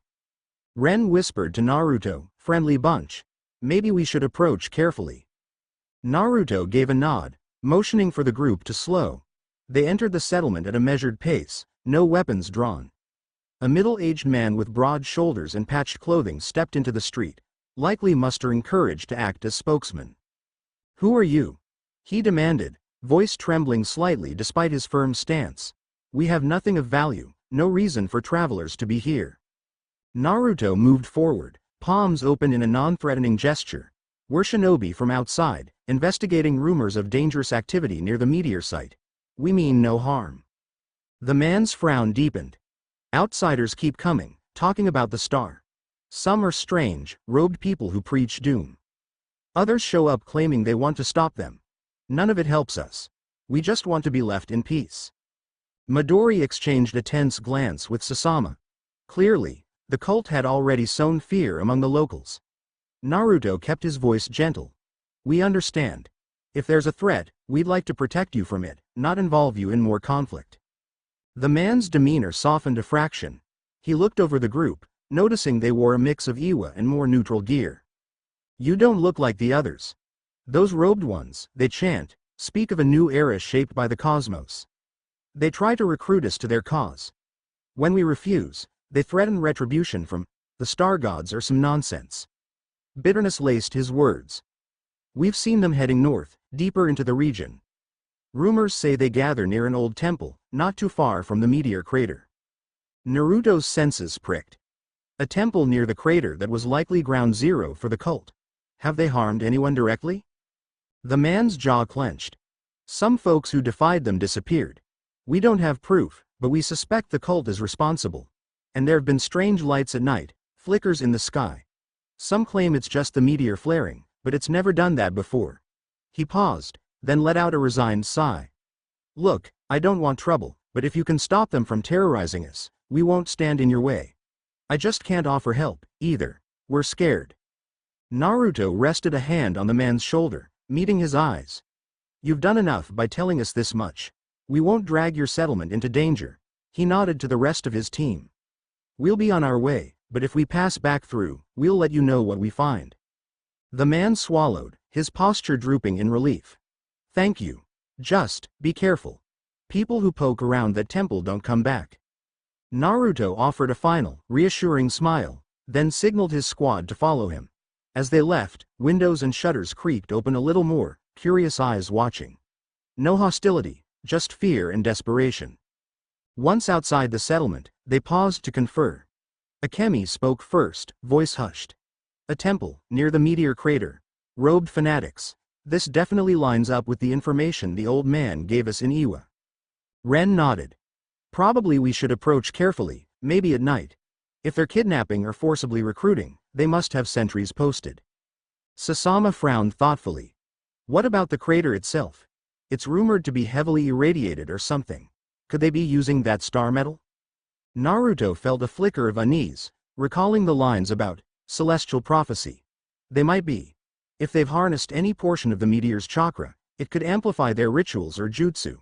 Ren whispered to Naruto, friendly bunch. Maybe we should approach carefully. Naruto gave a nod, motioning for the group to slow. They entered the settlement at a measured pace, no weapons drawn. A middle-aged man with broad shoulders and patched clothing stepped into the street, likely mustering courage to act as spokesman. Who are you? He demanded, voice trembling slightly despite his firm stance. We have nothing of value, no reason for travelers to be here. Naruto moved forward, palms open in a non-threatening gesture. We're shinobi from outside, investigating rumors of dangerous activity near the meteor site. We mean no harm. The man's frown deepened. Outsiders keep coming, talking about the star. Some are strange, robed people who preach doom. Others show up claiming they want to stop them. None of it helps us. We just want to be left in peace. Midori exchanged a tense glance with Sasama. Clearly, the cult had already sown fear among the locals. Naruto kept his voice gentle. We understand. If there's a threat, we'd like to protect you from it, not involve you in more conflict. The man's demeanor softened a fraction. He looked over the group, noticing they wore a mix of Iwa and more neutral gear. You don't look like the others. Those robed ones, they chant, speak of a new era shaped by the cosmos. They try to recruit us to their cause. When we refuse, they threaten retribution from the star gods or some nonsense. Bitterness laced his words. We've seen them heading north, deeper into the region. Rumors say they gather near an old temple, not too far from the meteor crater. Naruto's senses pricked. A temple near the crater that was likely ground zero for the cult. Have they harmed anyone directly? The man's jaw clenched. Some folks who defied them disappeared. We don't have proof, but we suspect the cult is responsible. And there have been strange lights at night, flickers in the sky. Some claim it's just the meteor flaring, but it's never done that before. He paused, then let out a resigned sigh. Look, I don't want trouble, but if you can stop them from terrorizing us, we won't stand in your way. I just can't offer help, either. We're scared. Naruto rested a hand on the man's shoulder, meeting his eyes. You've done enough by telling us this much. We won't drag your settlement into danger. He nodded to the rest of his team. We'll be on our way, but if we pass back through, we'll let you know what we find. The man swallowed, his posture drooping in relief. Thank you. Just, be careful. People who poke around that temple don't come back. Naruto offered a final, reassuring smile, then signaled his squad to follow him. As they left, windows and shutters creaked open a little more, curious eyes watching. No hostility, just fear and desperation. Once outside the settlement, they paused to confer. Akemi spoke first, voice hushed. A temple, near the meteor crater. Robed fanatics. This definitely lines up with the information the old man gave us in Iwa. Ren nodded. Probably we should approach carefully, maybe at night. If they're kidnapping or forcibly recruiting, they must have sentries posted. Sasama frowned thoughtfully. What about the crater itself? It's rumored to be heavily irradiated or something. Could they be using that star metal? Naruto felt a flicker of unease, recalling the lines about celestial prophecy. They might be. If they've harnessed any portion of the meteor's chakra, it could amplify their rituals or jutsu.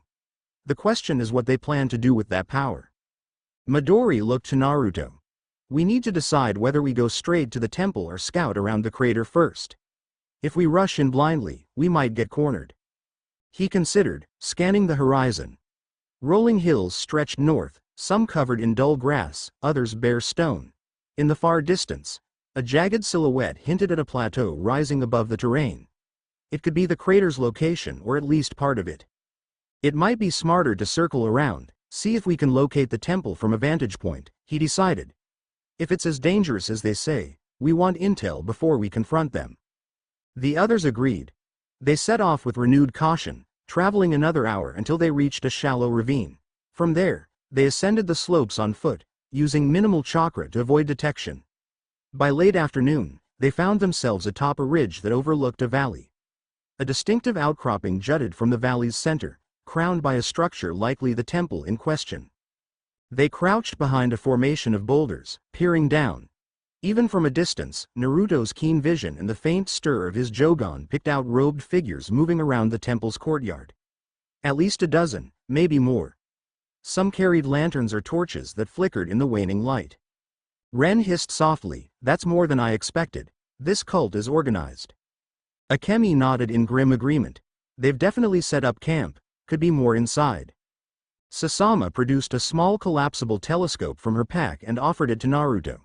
The question is what they plan to do with that power. Midori looked to Naruto. We need to decide whether we go straight to the temple or scout around the crater first. If we rush in blindly, we might get cornered. He considered, scanning the horizon. Rolling hills stretched north, some covered in dull grass, others bare stone. In the far distance, a jagged silhouette hinted at a plateau rising above the terrain. It could be the crater's location or at least part of it. It might be smarter to circle around, see if we can locate the temple from a vantage point, he decided. If it's as dangerous as they say, we want intel before we confront them. The others agreed. They set off with renewed caution, traveling another hour until they reached a shallow ravine. From there, they ascended the slopes on foot, using minimal chakra to avoid detection. By late afternoon, they found themselves atop a ridge that overlooked a valley. A distinctive outcropping jutted from the valley's center, crowned by a structure likely the temple in question. They crouched behind a formation of boulders, peering down. Even from a distance, Naruto's keen vision and the faint stir of his Jougan picked out robed figures moving around the temple's courtyard. At least a dozen, maybe more. Some carried lanterns or torches that flickered in the waning light. Ren hissed softly, "That's more than I expected. This cult is organized." Akemi nodded in grim agreement. "They've definitely set up camp, could be more inside." Sasama produced a small collapsible telescope from her pack and offered it to Naruto.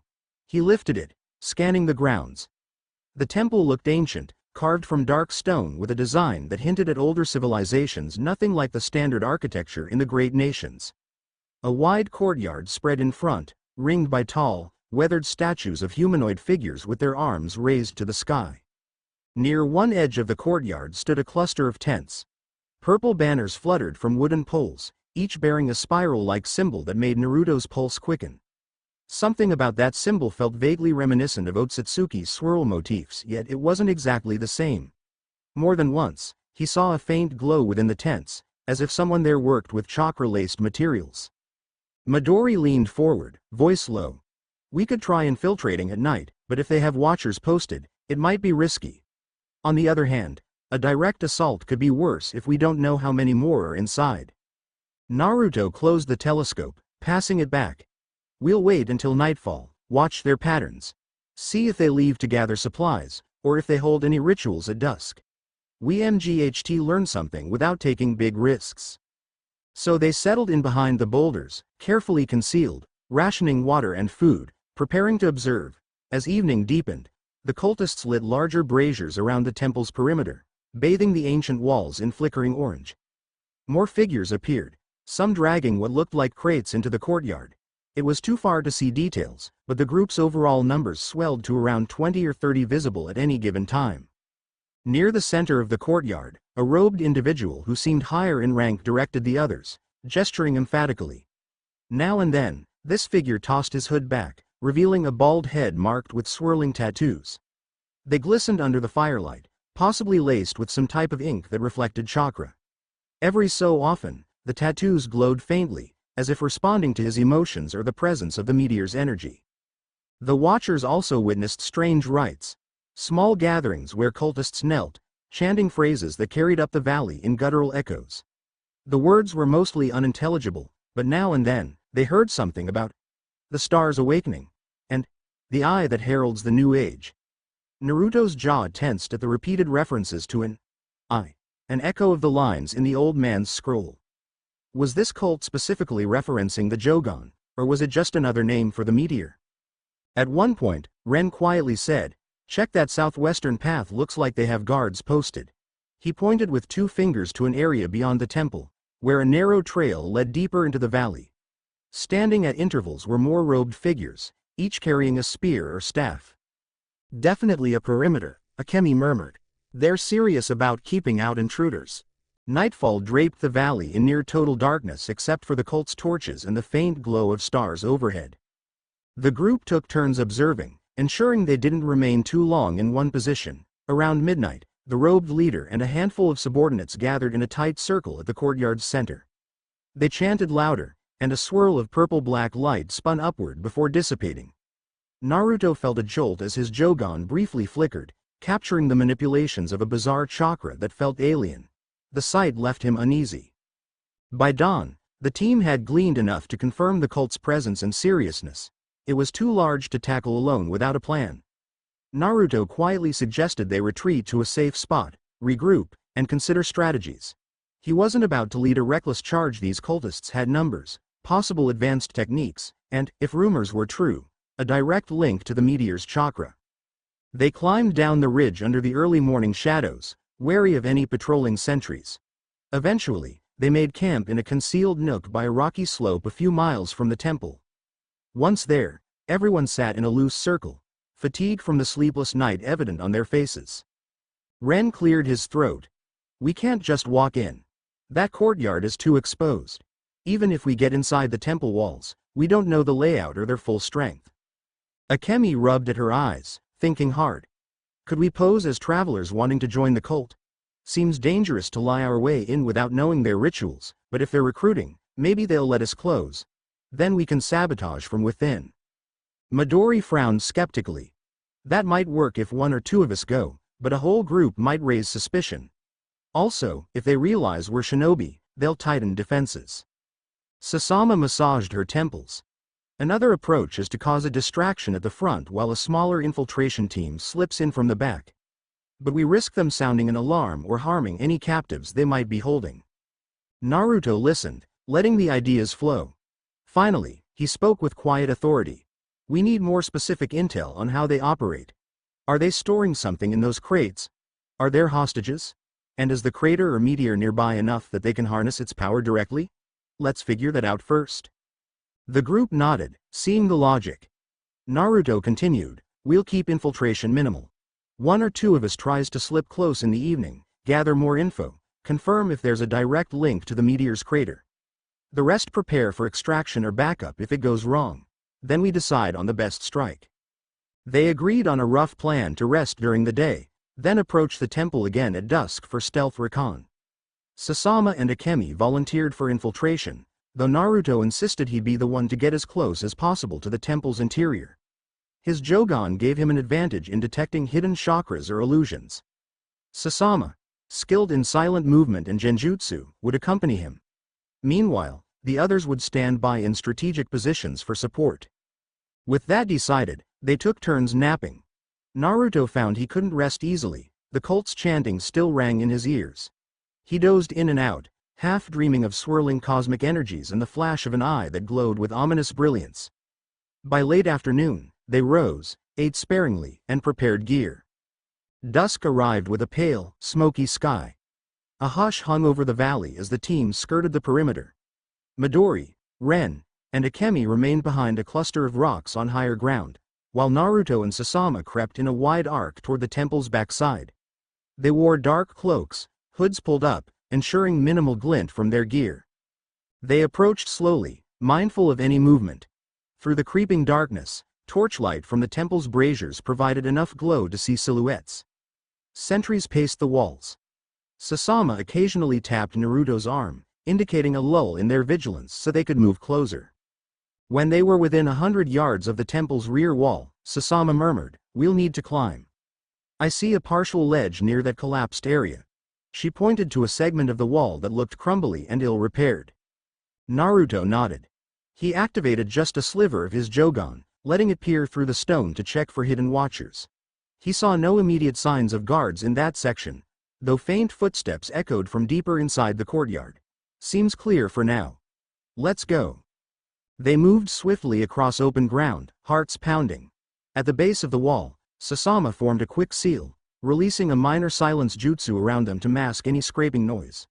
He lifted it, scanning the grounds. The temple looked ancient, carved from dark stone with a design that hinted at older civilizations, nothing like the standard architecture in the great nations. A wide courtyard spread in front, ringed by tall, weathered statues of humanoid figures with their arms raised to the sky. Near one edge of the courtyard stood a cluster of tents. Purple banners fluttered from wooden poles, each bearing a spiral-like symbol that made Naruto's pulse quicken. Something about that symbol felt vaguely reminiscent of Otsutsuki's swirl motifs, yet it wasn't exactly the same. More than once, he saw a faint glow within the tents, as if someone there worked with chakra-laced materials. Midori leaned forward, voice low. "We could try infiltrating at night, but if they have watchers posted, it might be risky. On the other hand, a direct assault could be worse if we don't know how many more are inside." Naruto closed the telescope, passing it back. "We'll wait until nightfall, watch their patterns. See if they leave to gather supplies, or if they hold any rituals at dusk. We MGHT learn something without taking big risks." So they settled in behind the boulders, carefully concealed, rationing water and food, preparing to observe. As evening deepened, the cultists lit larger braziers around the temple's perimeter, bathing the ancient walls in flickering orange. More figures appeared, some dragging what looked like crates into the courtyard. It was too far to see details, but the group's overall numbers swelled to around 20 or 30 visible at any given time. Near the center of the courtyard, a robed individual who seemed higher in rank directed the others, gesturing emphatically. Now and then, this figure tossed his hood back, revealing a bald head marked with swirling tattoos. They glistened under the firelight, possibly laced with some type of ink that reflected chakra. Every so often, the tattoos glowed faintly, as if responding to his emotions or the presence of the meteor's energy. The watchers also witnessed strange rites, small gatherings where cultists knelt, chanting phrases that carried up the valley in guttural echoes. The words were mostly unintelligible, but now and then, they heard something about the star's awakening, and the eye that heralds the new age. Naruto's jaw tensed at the repeated references to an eye, an echo of the lines in the old man's scroll. Was this cult specifically referencing the Jougan, or was it just another name for the meteor? At one point, Ren quietly said, "Check that southwestern path, looks like they have guards posted." He pointed with two fingers to an area beyond the temple, where a narrow trail led deeper into the valley. Standing at intervals were more robed figures, each carrying a spear or staff. "Definitely a perimeter," Akemi murmured. "They're serious about keeping out intruders." Nightfall draped the valley in near total darkness except for the cult's torches and the faint glow of stars overhead. The group took turns observing, ensuring they didn't remain too long in one position. Around midnight, the robed leader and a handful of subordinates gathered in a tight circle at the courtyard's center. They chanted louder, and a swirl of purple-black light spun upward before dissipating. Naruto felt a jolt as his Jougan briefly flickered, capturing the manipulations of a bizarre chakra that felt alien. The sight left him uneasy. By dawn, the team had gleaned enough to confirm the cult's presence and seriousness. It was too large to tackle alone without a plan. Naruto quietly suggested they retreat to a safe spot, regroup, and consider strategies. He wasn't about to lead a reckless charge. These cultists had numbers, possible advanced techniques, and, if rumors were true, a direct link to the meteor's chakra. They climbed down the ridge under the early morning shadows, wary of any patrolling sentries. Eventually, they made camp in a concealed nook by a rocky slope a few miles from the temple. Once there, everyone sat in a loose circle, fatigue from the sleepless night evident on their faces. Ren cleared his throat. "We can't just walk in. That courtyard is too exposed. Even if we get inside the temple walls, we don't know the layout or their full strength." Akemi rubbed at her eyes, thinking hard. "Could we pose as travelers wanting to join the cult? Seems dangerous to lie our way in without knowing their rituals, but if they're recruiting, maybe they'll let us close. Then we can sabotage from within." Midori frowned skeptically. "That might work if one or two of us go, but a whole group might raise suspicion. Also, if they realize we're shinobi, they'll tighten defenses." Sasama massaged her temples. "Another approach is to cause a distraction at the front while a smaller infiltration team slips in from the back. But we risk them sounding an alarm or harming any captives they might be holding." Naruto listened, letting the ideas flow. Finally, he spoke with quiet authority. "We need more specific intel on how they operate. Are they storing something in those crates? Are there hostages? And is the crater or meteor nearby enough that they can harness its power directly? Let's figure that out first." The group nodded, seeing the logic. Naruto continued, "We'll keep infiltration minimal. One or two of us tries to slip close in the evening, gather more info, confirm if there's a direct link to the meteor's crater. The rest prepare for extraction or backup if it goes wrong. Then we decide on the best strike." They agreed on a rough plan to rest during the day, then approach the temple again at dusk for stealth recon. Sasama and Akemi volunteered for infiltration, though Naruto insisted he'd be the one to get as close as possible to the temple's interior. His Jougan gave him an advantage in detecting hidden chakras or illusions. Sasama, skilled in silent movement and genjutsu, would accompany him. Meanwhile, the others would stand by in strategic positions for support. With that decided, they took turns napping. Naruto found he couldn't rest easily, the cult's chanting still rang in his ears. He dozed in and out, half dreaming of swirling cosmic energies and the flash of an eye that glowed with ominous brilliance. By late afternoon, they rose, ate sparingly, and prepared gear. Dusk arrived with a pale, smoky sky. A hush hung over the valley as the team skirted the perimeter. Midori, Ren, and Akemi remained behind a cluster of rocks on higher ground, while Naruto and Sasama crept in a wide arc toward the temple's backside. They wore dark cloaks, hoods pulled up, ensuring minimal glint from their gear. They approached slowly, mindful of any movement. Through the creeping darkness, torchlight from the temple's braziers provided enough glow to see silhouettes. Sentries paced the walls. Sasama occasionally tapped Naruto's arm, indicating a lull in their vigilance so they could move closer. When they were within 100 yards of the temple's rear wall, Sasama murmured, "We'll need to climb. I see a partial ledge near that collapsed area." She pointed to a segment of the wall that looked crumbly and ill-repaired. Naruto nodded. He activated just a sliver of his Jougan, letting it peer through the stone to check for hidden watchers. He saw no immediate signs of guards in that section, though faint footsteps echoed from deeper inside the courtyard. "Seems clear for now. Let's go." They moved swiftly across open ground, hearts pounding. At the base of the wall, Sasama formed a quick seal, releasing a minor silence jutsu around them to mask any scraping noise.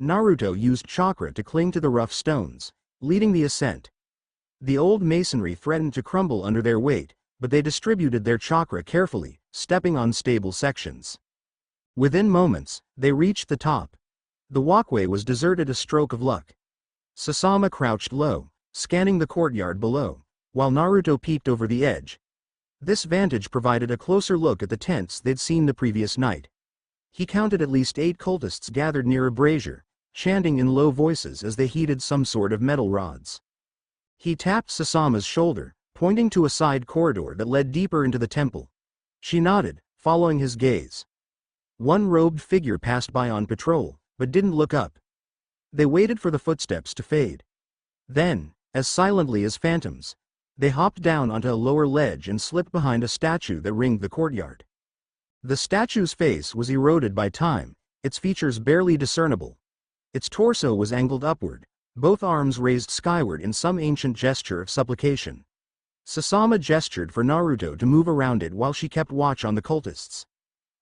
Naruto used chakra to cling to the rough stones, leading the ascent, The old masonry threatened to crumble under their weight, but they distributed their chakra carefully, stepping on stable sections. Within moments, they reached the top. The walkway was deserted, a stroke of luck. Sasama crouched low, scanning the courtyard below, while Naruto peeked over the edge. This vantage provided a closer look at the tents they'd seen the previous night. He counted at least 8 cultists gathered near a brazier, chanting in low voices as they heated some sort of metal rods. He tapped Sasama's shoulder, pointing to a side corridor that led deeper into the temple. She nodded, following his gaze. One robed figure passed by on patrol, but didn't look up. They waited for the footsteps to fade. Then, as silently as phantoms, they hopped down onto a lower ledge and slipped behind a statue that ringed the courtyard. The statue's face was eroded by time, its features barely discernible. Its torso was angled upward, both arms raised skyward in some ancient gesture of supplication. Sasama gestured for Naruto to move around it while she kept watch on the cultists.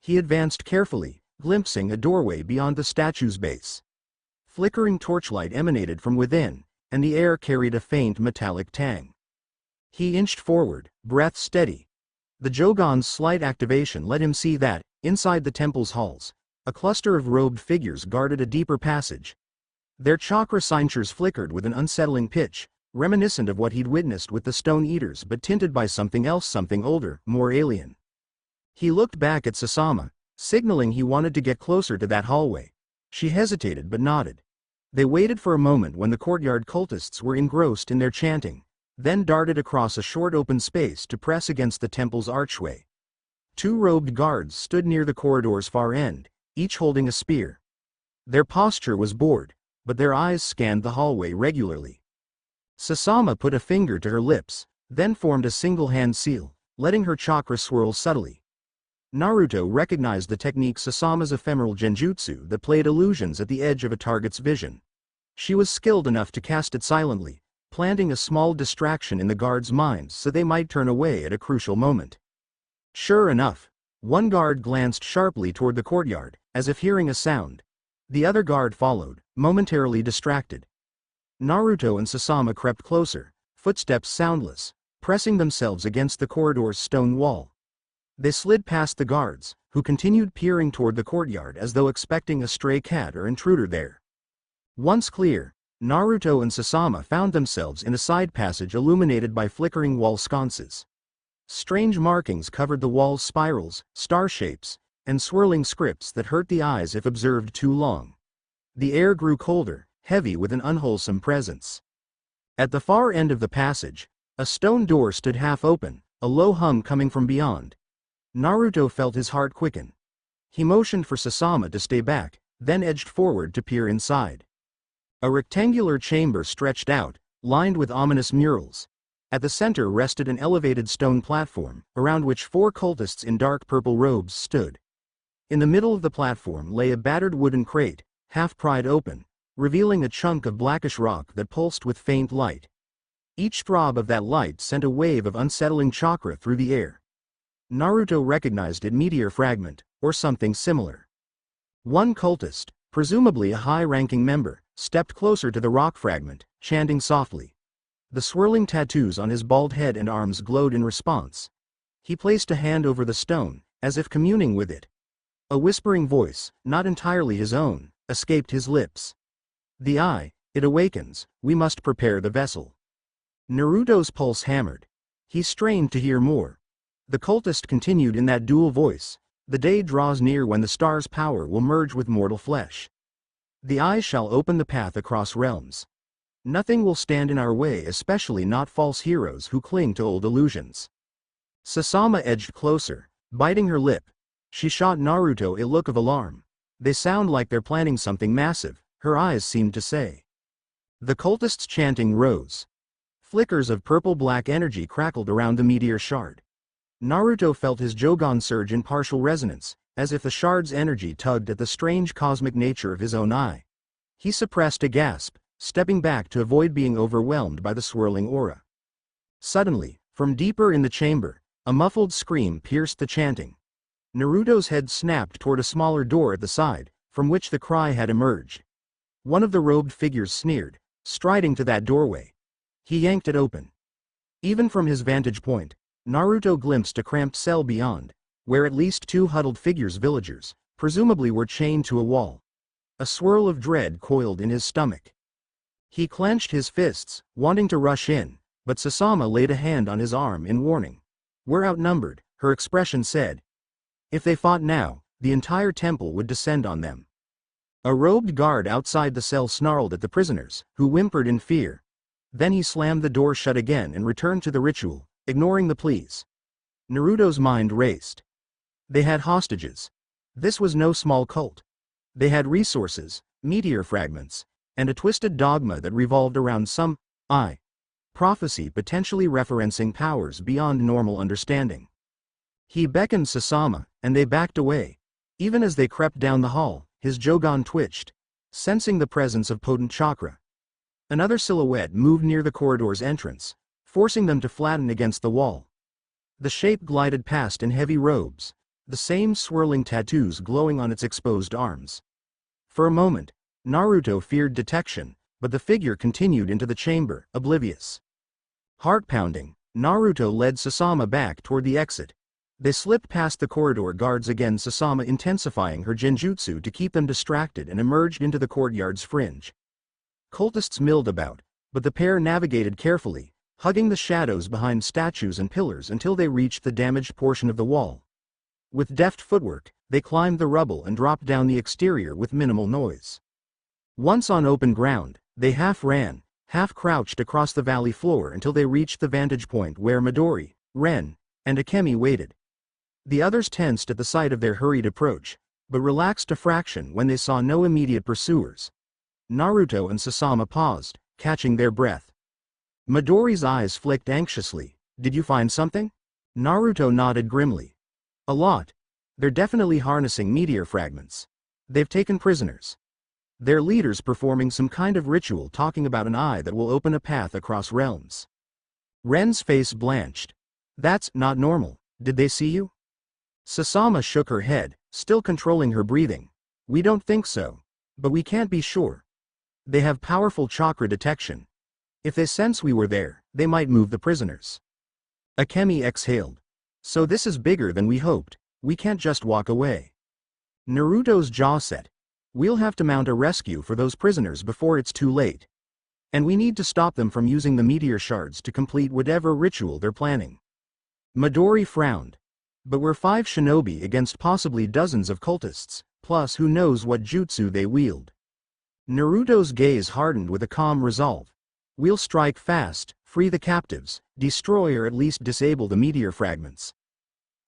He advanced carefully, glimpsing a doorway beyond the statue's base. Flickering torchlight emanated from within, and the air carried a faint metallic tang. He inched forward, breath steady. The Jougan's slight activation let him see that, inside the temple's halls, a cluster of robed figures guarded a deeper passage. Their chakra signatures flickered with an unsettling pitch, reminiscent of what he'd witnessed with the Stone Eaters, but tinted by something else, something older, more alien. He looked back at Sasama, signaling he wanted to get closer to that hallway. She hesitated but nodded. They waited for a moment when the courtyard cultists were engrossed in their chanting, then darted across a short open space to press against the temple's archway. 2 robed guards stood near the corridor's far end, each holding a spear. Their posture was bored, but their eyes scanned the hallway regularly. Sasama put a finger to her lips, then formed a single hand seal, letting her chakra swirl subtly. Naruto recognized the technique, Sasama's ephemeral genjutsu that played illusions at the edge of a target's vision. She was skilled enough to cast it silently, planting a small distraction in the guards' minds so they might turn away at a crucial moment. Sure enough, one guard glanced sharply toward the courtyard, as if hearing a sound. The other guard followed, momentarily distracted. Naruto and Sasama crept closer, footsteps soundless, pressing themselves against the corridor's stone wall. They slid past the guards, who continued peering toward the courtyard as though expecting a stray cat or intruder there. Once clear, Naruto and Sasama found themselves in a side passage illuminated by flickering wall sconces. Strange markings covered the wall's spirals, star shapes, and swirling scripts that hurt the eyes if observed too long. The air grew colder, heavy with an unwholesome presence. At the far end of the passage, a stone door stood half open, a low hum coming from beyond. Naruto felt his heart quicken. He motioned for Sasama to stay back, then edged forward to peer inside. A rectangular chamber stretched out, lined with ominous murals. At the center rested an elevated stone platform, around which 4 cultists in dark purple robes stood. In the middle of the platform lay a battered wooden crate, half pried open, revealing a chunk of blackish rock that pulsed with faint light. Each throb of that light sent a wave of unsettling chakra through the air. Naruto recognized it, meteor fragment, or something similar. One cultist, presumably a high-ranking member, stepped closer to the rock fragment, chanting softly. The swirling tattoos on his bald head and arms glowed in response. He placed a hand over the stone, as if communing with it. A whispering voice, not entirely his own, escaped his lips. "The eye, it awakens, we must prepare the vessel." Naruto's pulse hammered. He strained to hear more. The cultist continued in that dual voice, "The day draws near when the star's power will merge with mortal flesh. The eye shall open the path across realms. Nothing will stand in our way, especially not false heroes who cling to old illusions." Sasama edged closer, biting her lip. She shot Naruto a look of alarm. "They sound like they're planning something massive," her eyes seemed to say. The cultist's chanting rose. Flickers of purple-black energy crackled around the meteor shard. Naruto felt his Jougan surge in partial resonance, as if the shard's energy tugged at the strange cosmic nature of his own eye. He suppressed a gasp, stepping back to avoid being overwhelmed by the swirling aura. Suddenly, from deeper in the chamber, a muffled scream pierced the chanting. Naruto's head snapped toward a smaller door at the side, from which the cry had emerged. One of the robed figures sneered, striding to that doorway. He yanked it open. Even from his vantage point, Naruto glimpsed a cramped cell beyond, where at least two huddled villagers, presumably were chained to a wall. A swirl of dread coiled in his stomach. He clenched his fists, wanting to rush in, but Sasama laid a hand on his arm in warning. "We're outnumbered," her expression said. If they fought now, the entire temple would descend on them. A robed guard outside the cell snarled at the prisoners, who whimpered in fear. Then he slammed the door shut again and returned to the ritual, ignoring the pleas. Naruto's mind raced. They had hostages. This was no small cult. They had resources, meteor fragments, and a twisted dogma that revolved around some prophecy potentially referencing powers beyond normal understanding. He beckoned Sasama, and they backed away. Even as they crept down the hall, his Jougan twitched, sensing the presence of potent chakra. Another silhouette moved near the corridor's entrance, forcing them to flatten against the wall. The shape glided past in heavy robes, the same swirling tattoos glowing on its exposed arms. For a moment, Naruto feared detection, but the figure continued into the chamber, oblivious. Heart-pounding, Naruto led Sasama back toward the exit. They slipped past the corridor guards again, Sasama intensifying her genjutsu to keep them distracted, and emerged into the courtyard's fringe. Cultists milled about, but the pair navigated carefully, hugging the shadows behind statues and pillars until they reached the damaged portion of the wall. With deft footwork, they climbed the rubble and dropped down the exterior with minimal noise. Once on open ground, they half ran, half crouched across the valley floor until they reached the vantage point where Midori, Ren, and Akemi waited. The others tensed at the sight of their hurried approach, but relaxed a fraction when they saw no immediate pursuers. Naruto and Sasama paused, catching their breath. Midori's eyes flicked anxiously. "Did you find something?" Naruto nodded grimly. "A lot. They're definitely harnessing meteor fragments. They've taken prisoners. Their leader's performing some kind of ritual talking about an eye that will open a path across realms." Ren's face blanched. "That's not normal. Did they see you?" Sasama shook her head, still controlling her breathing. "We don't think so. But we can't be sure. They have powerful chakra detection. If they sense we were there, they might move the prisoners." Akemi exhaled. "So this is bigger than we hoped. We can't just walk away." Naruto's jaw set. "We'll have to mount a rescue for those prisoners before it's too late. And we need to stop them from using the meteor shards to complete whatever ritual they're planning." Midori frowned. "But we're 5 shinobi against possibly dozens of cultists, plus who knows what jutsu they wield." Naruto's gaze hardened with a calm resolve. "We'll strike fast, free the captives, destroy or at least disable the meteor fragments.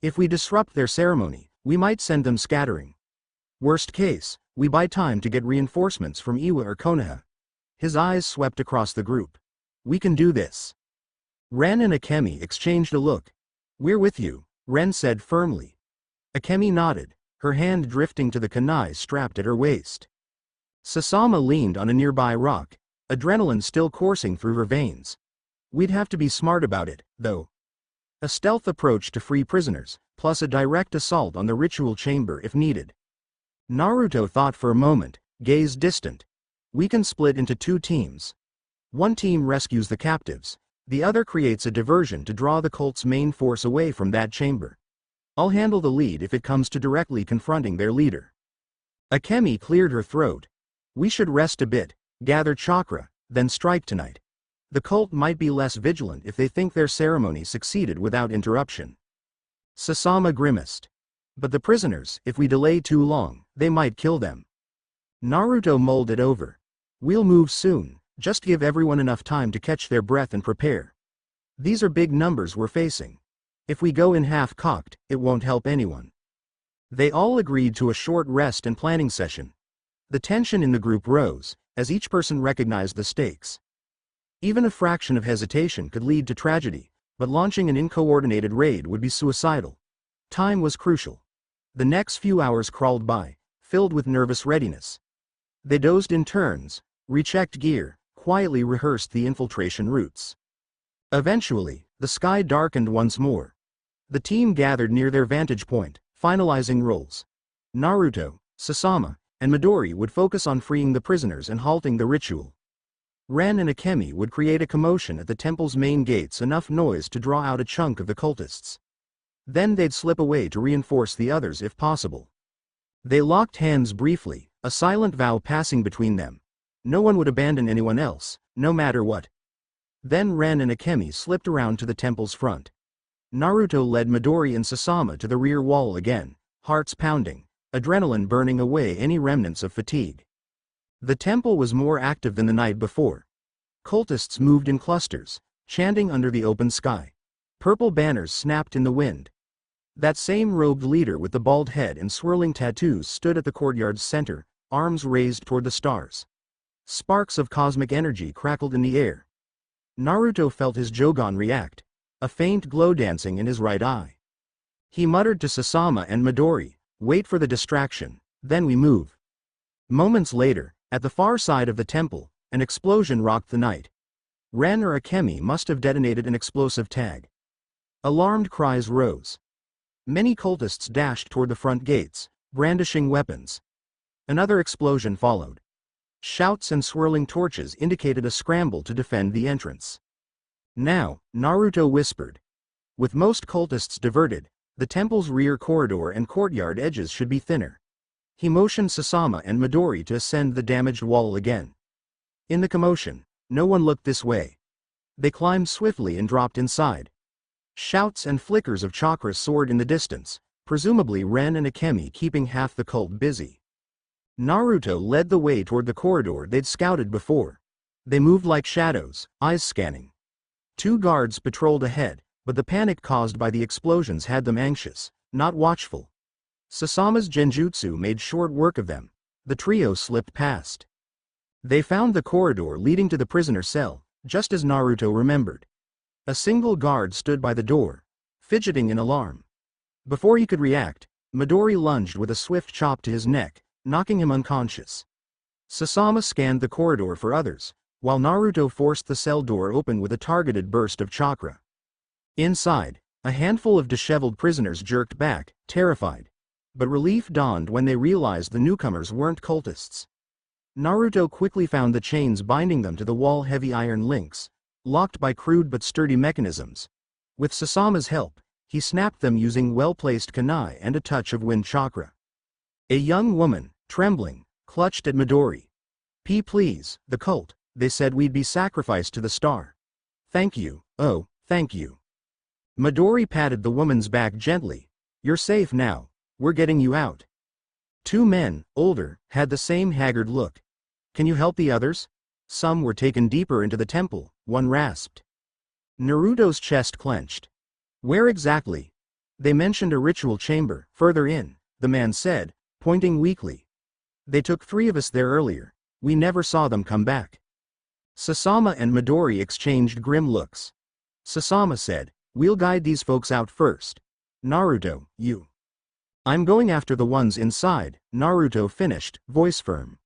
If we disrupt their ceremony, we might send them scattering. Worst case, we buy time to get reinforcements from Iwa or Konoha." His eyes swept across the group. "We can do this." Ren and Akemi exchanged a look. "We're with you," Ren said firmly. Akemi nodded, her hand drifting to the kunai strapped at her waist. Sasama leaned on a nearby rock, adrenaline still coursing through her veins. "We'd have to be smart about it, though. A stealth approach to free prisoners, plus a direct assault on the ritual chamber if needed." Naruto thought for a moment, gaze distant. "We can split into 2 teams. One team rescues the captives, the other creates a diversion to draw the cult's main force away from that chamber. I'll handle the lead if it comes to directly confronting their leader." Akemi cleared her throat. "We should rest a bit, gather chakra, then strike tonight. The cult might be less vigilant if they think their ceremony succeeded without interruption." Sasama grimaced. "But the prisoners, if we delay too long, they might kill them." Naruto mulled it over. "We'll move soon, just give everyone enough time to catch their breath and prepare. These are big numbers we're facing. If we go in half-cocked, it won't help anyone." They all agreed to a short rest and planning session. The tension in the group rose, as each person recognized the stakes. Even a fraction of hesitation could lead to tragedy, but launching an uncoordinated raid would be suicidal. Time was crucial. The next few hours crawled by, filled with nervous readiness. They dozed in turns, rechecked gear, quietly rehearsed the infiltration routes. Eventually, the sky darkened once more. The team gathered near their vantage point, finalizing roles. Naruto, Sasama, and Midori would focus on freeing the prisoners and halting the ritual. Ren and Akemi would create a commotion at the temple's main gates, enough noise to draw out a chunk of the cultists. Then they'd slip away to reinforce the others if possible. They locked hands briefly, a silent vow passing between them. No one would abandon anyone else, no matter what. Then Ren and Akemi slipped around to the temple's front. Naruto led Midori and Sasama to the rear wall again, hearts pounding, adrenaline burning away any remnants of fatigue. The temple was more active than the night before. Cultists moved in clusters, chanting under the open sky. Purple banners snapped in the wind. That same robed leader with the bald head and swirling tattoos stood at the courtyard's center, arms raised toward the stars. Sparks of cosmic energy crackled in the air. Naruto felt his Jougan react, a faint glow dancing in his right eye. He muttered to Sasama and Midori, "Wait for the distraction, then we move." Moments later, at the far side of the temple, an explosion rocked the night. Ren or Akemi must have detonated an explosive tag. Alarmed cries rose. Many cultists dashed toward the front gates, brandishing weapons. Another explosion followed. Shouts and swirling torches indicated a scramble to defend the entrance. Now, Naruto whispered. With most cultists diverted, the temple's rear corridor and courtyard edges should be thinner. He motioned Sasama and Midori to ascend the damaged wall again. In the commotion, no one looked this way. They climbed swiftly and dropped inside. Shouts and flickers of chakra soared in the distance, presumably Ren and Akemi keeping half the cult busy. Naruto led the way toward the corridor they'd scouted before. They moved like shadows, eyes scanning. 2 guards patrolled ahead, but the panic caused by the explosions had them anxious, not watchful. Sasama's genjutsu made short work of them. The trio slipped past. They found the corridor leading to the prisoner cell, just as Naruto remembered. A single guard stood by the door, fidgeting in alarm. Before he could react, Midori lunged with a swift chop to his neck, knocking him unconscious. Sasama scanned the corridor for others, while Naruto forced the cell door open with a targeted burst of chakra. Inside, a handful of disheveled prisoners jerked back, terrified. But relief dawned when they realized the newcomers weren't cultists. Naruto quickly found the chains binding them to the wall, heavy iron links, locked by crude but sturdy mechanisms. With Sasama's help, he snapped them using well-placed kunai and a touch of wind chakra. A young woman, trembling, clutched at Midori. Please, the cult, they said we'd be sacrificed to the star. Thank you, oh, thank you." Midori patted the woman's back gently. "You're safe now, we're getting you out." 2 men, older, had the same haggard look. "Can you help the others?" "Some were taken deeper into the temple," one rasped. Naruto's chest clenched. "Where exactly?" "They mentioned a ritual chamber, further in," the man said, pointing weakly. "They took 3 of us there earlier. We never saw them come back." Sasama and Midori exchanged grim looks. Sasama said, "We'll guide these folks out first. Naruto, you." "I'm going after the ones inside," Naruto finished, voice firm.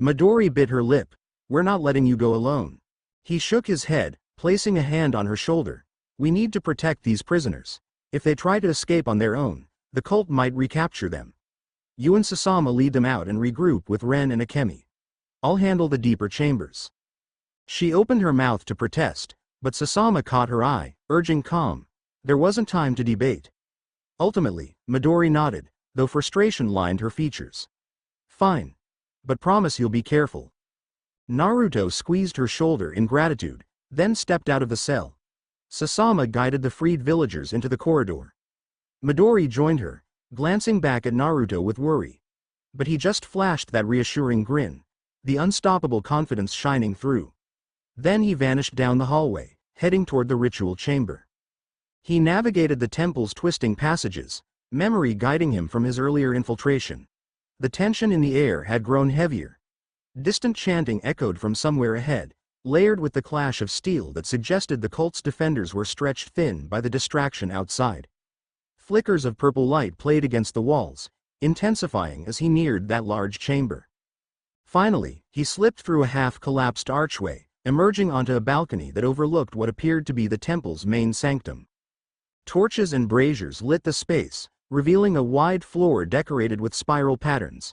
Midori bit her lip. "We're not letting you go alone." He shook his head, placing a hand on her shoulder. "We need to protect these prisoners. If they try to escape on their own, the cult might recapture them. You and Sasama lead them out and regroup with Ren and Akemi. I'll handle the deeper chambers." She opened her mouth to protest, but Sasama caught her eye, urging calm. There wasn't time to debate. Ultimately, Midori nodded, though frustration lined her features. "Fine. But promise you'll be careful." Naruto squeezed her shoulder in gratitude, then stepped out of the cell. Sasama guided the freed villagers into the corridor. Midori joined her, glancing back at Naruto with worry. But he just flashed that reassuring grin, the unstoppable confidence shining through. Then he vanished down the hallway, heading toward the ritual chamber. He navigated the temple's twisting passages, memory guiding him from his earlier infiltration. The tension in the air had grown heavier. Distant chanting echoed from somewhere ahead, layered with the clash of steel that suggested the cult's defenders were stretched thin by the distraction outside. Flickers of purple light played against the walls, intensifying as he neared that large chamber. Finally, he slipped through a half-collapsed archway, emerging onto a balcony that overlooked what appeared to be the temple's main sanctum. Torches and braziers lit the space, revealing a wide floor decorated with spiral patterns.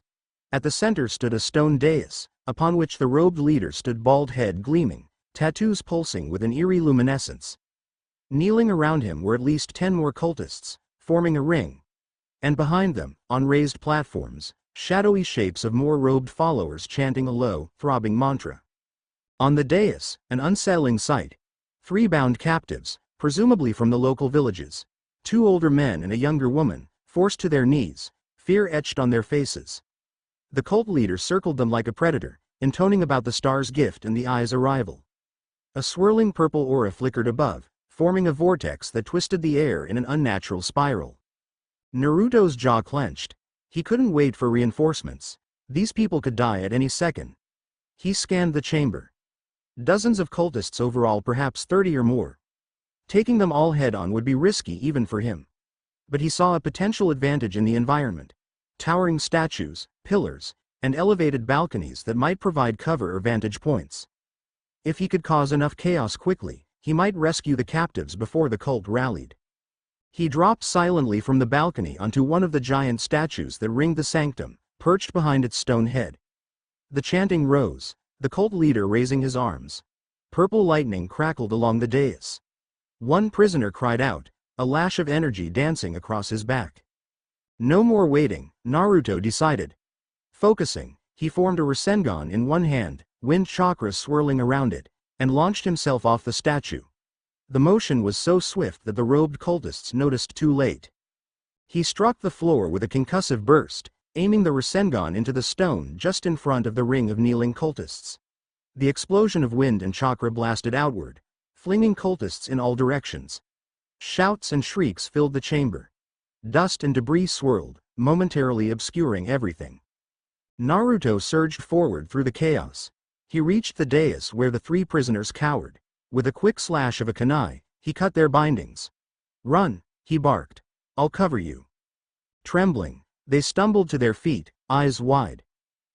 At the center stood a stone dais, upon which the robed leader stood, bald head gleaming, tattoos pulsing with an eerie luminescence. Kneeling around him were at least 10 more cultists, forming a ring. And behind them, on raised platforms, shadowy shapes of more robed followers chanting a low, throbbing mantra. On the dais, an unsettling sight. 3 bound captives, presumably from the local villages. 2 older men and a younger woman, forced to their knees, fear etched on their faces. The cult leader circled them like a predator, intoning about the star's gift and the eye's arrival. A swirling purple aura flickered above, forming a vortex that twisted the air in an unnatural spiral. Naruto's jaw clenched. He couldn't wait for reinforcements. These people could die at any second. He scanned the chamber. Dozens of cultists overall, perhaps 30 or more. Taking them all head-on would be risky even for him. But he saw a potential advantage in the environment. Towering statues, pillars, and elevated balconies that might provide cover or vantage points. If he could cause enough chaos quickly, he might rescue the captives before the cult rallied. He dropped silently from the balcony onto one of the giant statues that ringed the sanctum, perched behind its stone head. The chanting rose, the cult leader raising his arms. Purple lightning crackled along the dais. One prisoner cried out, a lash of energy dancing across his back. No more waiting, Naruto decided. Focusing, he formed a Rasengan in one hand, wind chakra swirling around it, and launched himself off the statue. The motion was so swift that the robed cultists noticed too late. He struck the floor with a concussive burst, aiming the Rasengan into the stone just in front of the ring of kneeling cultists. The explosion of wind and chakra blasted outward, flinging cultists in all directions. Shouts and shrieks filled the chamber. Dust and debris swirled, momentarily obscuring everything. Naruto surged forward through the chaos. He reached the dais where the 3 prisoners cowered. With a quick slash of a kunai, he cut their bindings. "Run," he barked. "I'll cover you." Trembling, they stumbled to their feet, eyes wide.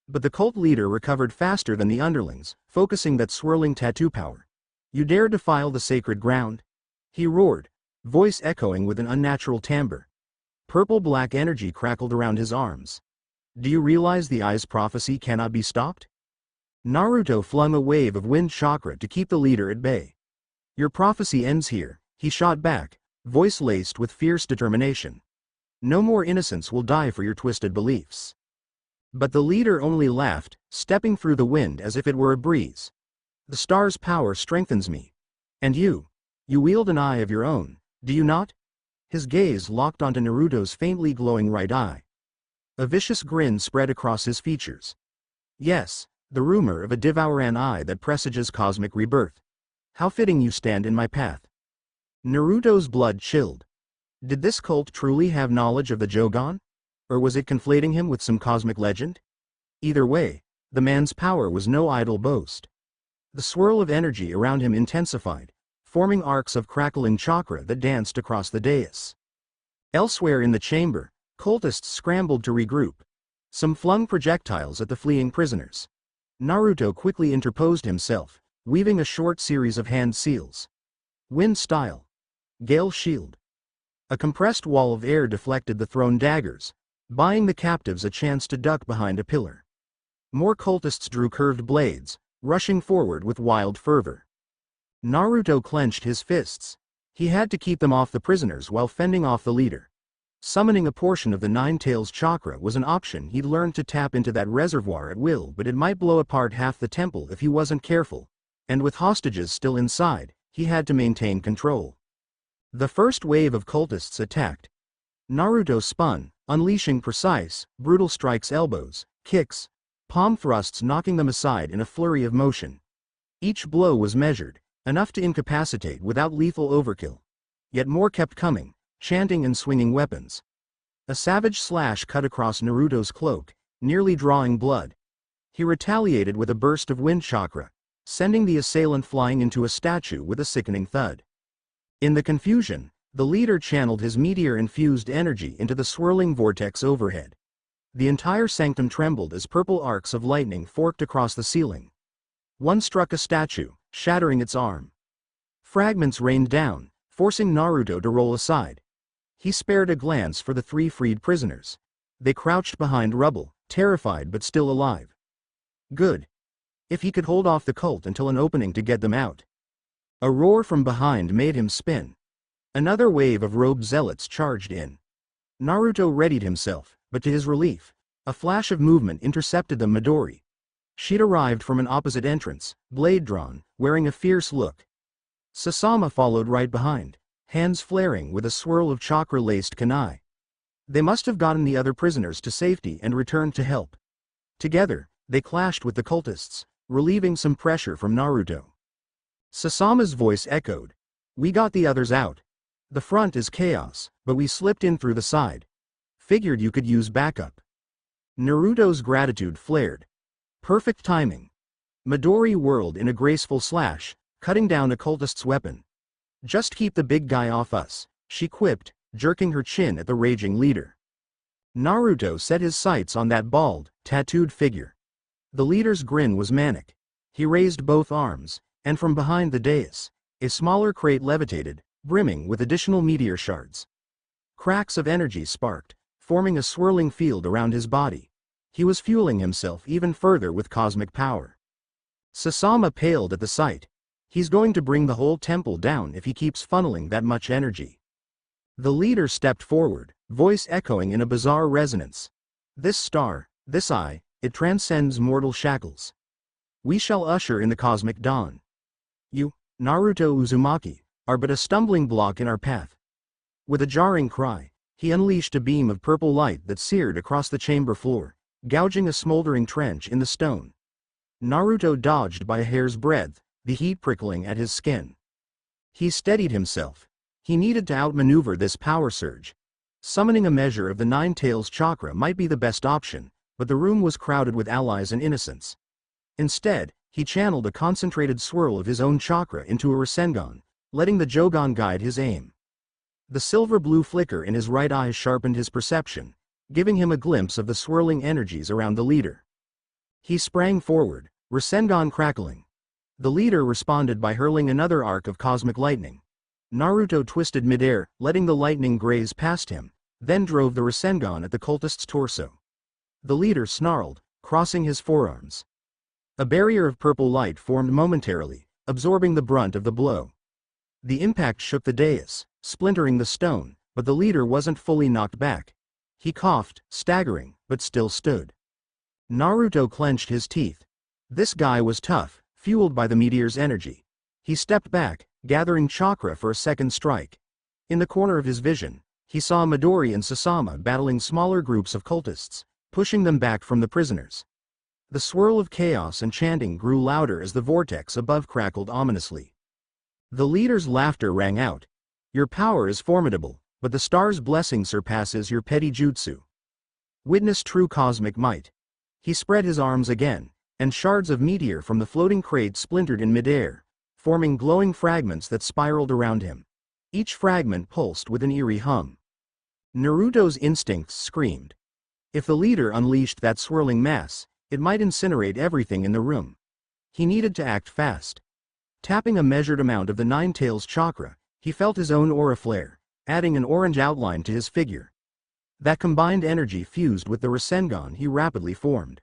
But the cult leader recovered faster than the underlings, focusing that swirling tattoo power. "You dare defile the sacred ground?" he roared, voice echoing with an unnatural timbre. Purple-black energy crackled around his arms. "Do you realize the eye's prophecy cannot be stopped?" Naruto flung a wave of wind chakra to keep the leader at bay. "Your prophecy ends here," he shot back, voice laced with fierce determination. "No more innocents will die for your twisted beliefs." But the leader only laughed, stepping through the wind as if it were a breeze. "The star's power strengthens me. And you wield an eye of your own, do you not?" His gaze locked onto Naruto's faintly glowing right eye. A vicious grin spread across his features. "Yes, the rumor of a devouran eye that presages cosmic rebirth. How fitting you stand in my path." Naruto's blood chilled. Did this cult truly have knowledge of the Jougan? Or was it conflating him with some cosmic legend? Either way, the man's power was no idle boast. The swirl of energy around him intensified, forming arcs of crackling chakra that danced across the dais. Elsewhere in the chamber, cultists scrambled to regroup. Some flung projectiles at the fleeing prisoners. Naruto quickly interposed himself, weaving a short series of hand seals. Wind style. Gale shield. A compressed wall of air deflected the thrown daggers, buying the captives a chance to duck behind a pillar. More cultists drew curved blades, rushing forward with wild fervor. Naruto clenched his fists. He had to keep them off the prisoners while fending off the leader. Summoning a portion of the Nine Tails chakra was an option. He'd learned to tap into that reservoir at will, but it might blow apart half the temple if he wasn't careful. And with hostages still inside, he had to maintain control. The first wave of cultists attacked. Naruto spun, unleashing precise, brutal strikes, elbows, kicks, palm thrusts, knocking them aside in a flurry of motion. Each blow was measured, enough to incapacitate without lethal overkill. Yet more kept coming, chanting and swinging weapons. A savage slash cut across Naruto's cloak, nearly drawing blood. He retaliated with a burst of wind chakra, sending the assailant flying into a statue with a sickening thud. In the confusion, the leader channeled his meteor-infused energy into the swirling vortex overhead. The entire sanctum trembled as purple arcs of lightning forked across the ceiling. One struck a statue, shattering its arm. Fragments rained down, forcing Naruto to roll aside. He spared a glance for the 3 freed prisoners. They crouched behind rubble, terrified but still alive. "Good. If he could hold off the cult until an opening to get them out. A roar from behind made him spin. Another wave of robed zealots charged in. Naruto readied himself, but to his relief, a flash of movement intercepted the Midori. She'd arrived from an opposite entrance, blade drawn, wearing a fierce look. Sasama followed right behind, hands flaring with a swirl of chakra-laced kunai. They must have gotten the other prisoners to safety and returned to help. Together, they clashed with the cultists, relieving some pressure from Naruto. Sasama's voice echoed. "We got the others out. The front is chaos, but we slipped in through the side. Figured you could use backup." Naruto's gratitude flared. Perfect timing. Midori whirled in a graceful slash, cutting down a cultist's weapon. "Just keep the big guy off us," she quipped, jerking her chin at the raging leader. Naruto set his sights on that bald, tattooed figure. The leader's grin was manic. He raised both arms, and from behind the dais, a smaller crate levitated, brimming with additional meteor shards. Cracks of energy sparked, forming a swirling field around his body. He was fueling himself even further with cosmic power. Sasama paled at the sight. He's going to bring the whole temple down if he keeps funneling that much energy. The leader stepped forward, voice echoing in a bizarre resonance. "This star, this eye, it transcends mortal shackles. We shall usher in the cosmic dawn. You, Naruto Uzumaki, are but a stumbling block in our path." With a jarring cry, he unleashed a beam of purple light that seared across the chamber floor, gouging a smoldering trench in the stone. Naruto dodged by a hair's breadth, the heat prickling at his skin. He steadied himself. He needed to outmaneuver this power surge. Summoning a measure of the Nine Tails chakra might be the best option, but the room was crowded with allies and innocents. Instead, he channeled a concentrated swirl of his own chakra into a Rasengan, letting the Jougan guide his aim. The silver-blue flicker in his right eye sharpened his perception, giving him a glimpse of the swirling energies around the leader. He sprang forward, Rasengan crackling. The leader responded by hurling another arc of cosmic lightning. Naruto twisted midair, letting the lightning graze past him, then drove the Rasengan at the cultist's torso. The leader snarled, crossing his forearms. A barrier of purple light formed momentarily, absorbing the brunt of the blow. The impact shook the dais, splintering the stone, but the leader wasn't fully knocked back. He coughed, staggering, but still stood. Naruto clenched his teeth. This guy was tough, fueled by the meteor's energy. He stepped back, gathering chakra for a second strike. In the corner of his vision, he saw Midori and Sasama battling smaller groups of cultists, pushing them back from the prisoners. The swirl of chaos and chanting grew louder as the vortex above crackled ominously. The leader's laughter rang out. "Your power is formidable, but the star's blessing surpasses your petty jutsu. Witness true cosmic might." He spread his arms again, and shards of meteor from the floating crate splintered in midair, forming glowing fragments that spiraled around him. Each fragment pulsed with an eerie hum. Naruto's instincts screamed. If the leader unleashed that swirling mass, it might incinerate everything in the room. He needed to act fast. Tapping a measured amount of the Nine Tails chakra, he felt his own aura flare, adding an orange outline to his figure. That combined energy fused with the Rasengan he rapidly formed.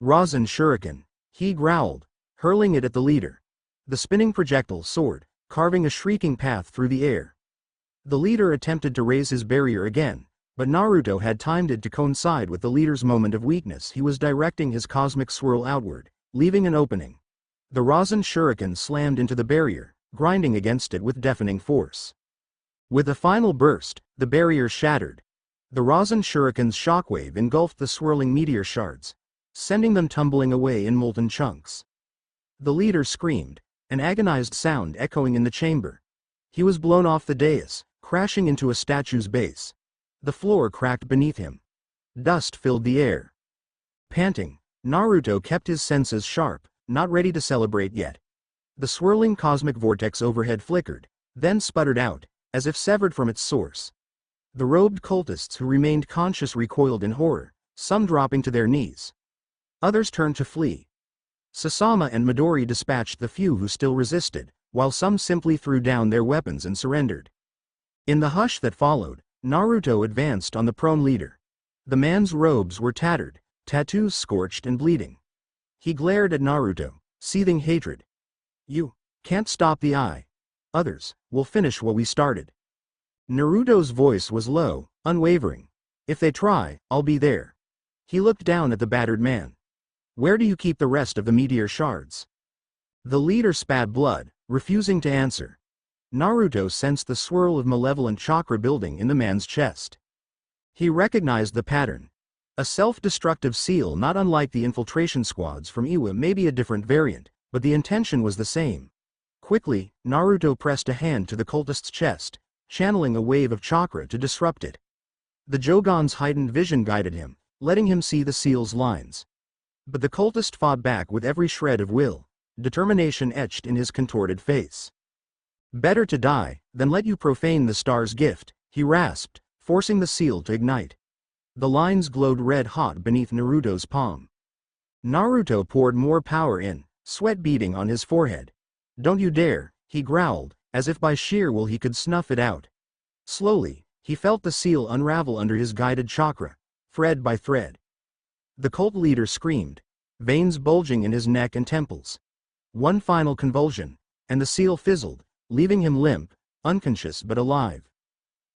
"Rasen Shuriken," he growled, hurling it at the leader. The spinning projectile soared, carving a shrieking path through the air. The leader attempted to raise his barrier again, but Naruto had timed it to coincide with the leader's moment of weakness. He was directing his cosmic swirl outward, leaving an opening. The Rasen Shuriken slammed into the barrier, grinding against it with deafening force. With a final burst, the barrier shattered. The Rasen Shuriken's shockwave engulfed the swirling meteor shards, sending them tumbling away in molten chunks. The leader screamed, an agonized sound echoing in the chamber. He was blown off the dais, crashing into a statue's base. The floor cracked beneath him. Dust filled the air. Panting, Naruto kept his senses sharp, not ready to celebrate yet. The swirling cosmic vortex overhead flickered, then sputtered out, as if severed from its source. The robed cultists who remained conscious recoiled in horror, some dropping to their knees. Others turned to flee. Sasama and Midori dispatched the few who still resisted, while some simply threw down their weapons and surrendered. In the hush that followed, Naruto advanced on the prone leader. The man's robes were tattered, tattoos scorched and bleeding. He glared at Naruto, seething hatred. You can't stop the eye. Others will finish what we started. Naruto's voice was low, unwavering. If they try, I'll be there. He looked down at the battered man. Where do you keep the rest of the meteor shards? The leader spat blood, refusing to answer. Naruto sensed the swirl of malevolent chakra building in the man's chest. He recognized the pattern. A self-destructive seal not unlike the infiltration squads from Iwa, maybe a different variant, but the intention was the same. Quickly, Naruto pressed a hand to the cultist's chest, channeling a wave of chakra to disrupt it. The Jougan's heightened vision guided him, letting him see the seal's lines. But the cultist fought back with every shred of will, determination etched in his contorted face. Better to die than let you profane the star's gift, he rasped, forcing the seal to ignite. The lines glowed red-hot beneath Naruto's palm. Naruto poured more power in, sweat beading on his forehead. Don't you dare, he growled, as if by sheer will he could snuff it out. Slowly, he felt the seal unravel under his guided chakra, thread by thread. The cult leader screamed, veins bulging in his neck and temples. One final convulsion, and the seal fizzled, leaving him limp, unconscious but alive.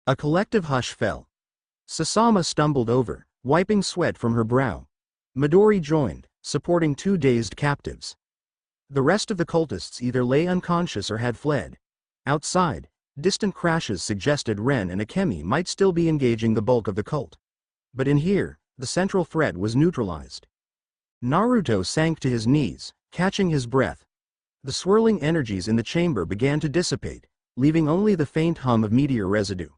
A collective hush fell. Sasama stumbled over, wiping sweat from her brow. Midori joined, supporting two dazed captives. The rest of the cultists either lay unconscious or had fled. Outside, distant crashes suggested Ren and Akemi might still be engaging the bulk of the cult. But in here, the central threat was neutralized. Naruto sank to his knees, catching his breath. The swirling energies in the chamber began to dissipate, leaving only the faint hum of meteor residue.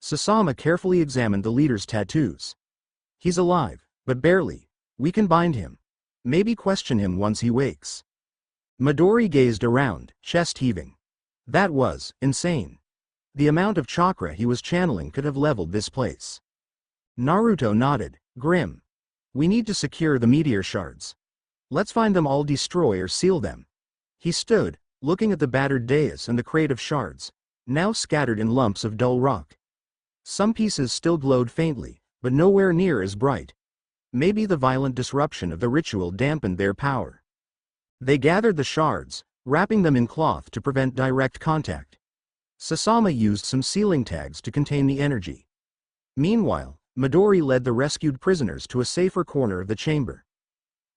Sasama carefully examined the leader's tattoos. He's alive, but barely. We can bind him. Maybe question him once he wakes. Midori gazed around, chest heaving. That was insane. The amount of chakra he was channeling could have leveled this place. Naruto nodded, grim. We need to secure the meteor shards. Let's find them all, destroy or seal them. He stood, looking at the battered dais and the crate of shards, now scattered in lumps of dull rock. Some pieces still glowed faintly, but nowhere near as bright. Maybe the violent disruption of the ritual dampened their power. They gathered the shards, wrapping them in cloth to prevent direct contact. Sasama used some sealing tags to contain the energy. Meanwhile, Midori led the rescued prisoners to a safer corner of the chamber.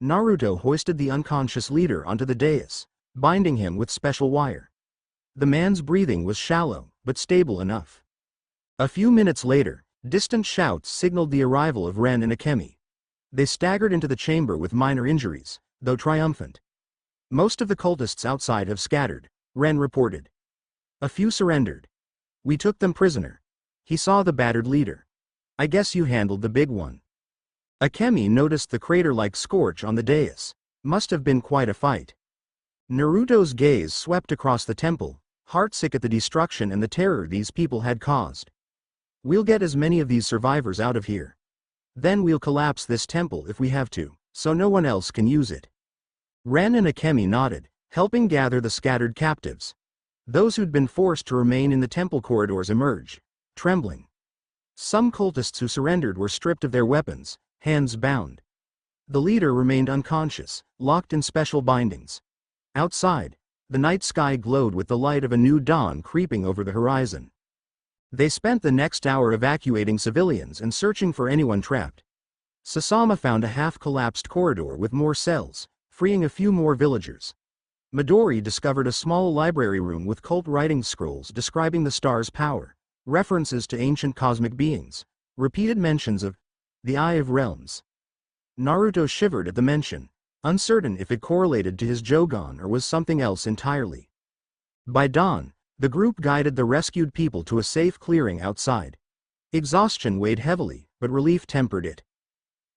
Naruto hoisted the unconscious leader onto the dais, binding him with special wire. The man's breathing was shallow, but stable enough. A few minutes later, distant shouts signaled the arrival of Ren and Akemi. They staggered into the chamber with minor injuries, though triumphant. Most of the cultists outside have scattered, Ren reported. A few surrendered. We took them prisoner. He saw the battered leader. I guess you handled the big one. Akemi noticed the crater-like scorch on the dais. Must have been quite a fight. Naruto's gaze swept across the temple, heartsick at the destruction and the terror these people had caused. We'll get as many of these survivors out of here. Then we'll collapse this temple if we have to, so no one else can use it. Ren and Akemi nodded, helping gather the scattered captives. Those who'd been forced to remain in the temple corridors emerged, trembling. Some cultists who surrendered were stripped of their weapons, hands bound. The leader remained unconscious, locked in special bindings. Outside, the night sky glowed with the light of a new dawn creeping over the horizon. They spent the next hour evacuating civilians and searching for anyone trapped. Sasama found a half-collapsed corridor with more cells, freeing a few more villagers. Midori discovered a small library room with cult writing scrolls describing the star's power, references to ancient cosmic beings, repeated mentions of the Eye of Realms. Naruto shivered at the mention, uncertain if it correlated to his Jougan or was something else entirely. By dawn, the group guided the rescued people to a safe clearing outside. Exhaustion weighed heavily, but relief tempered it.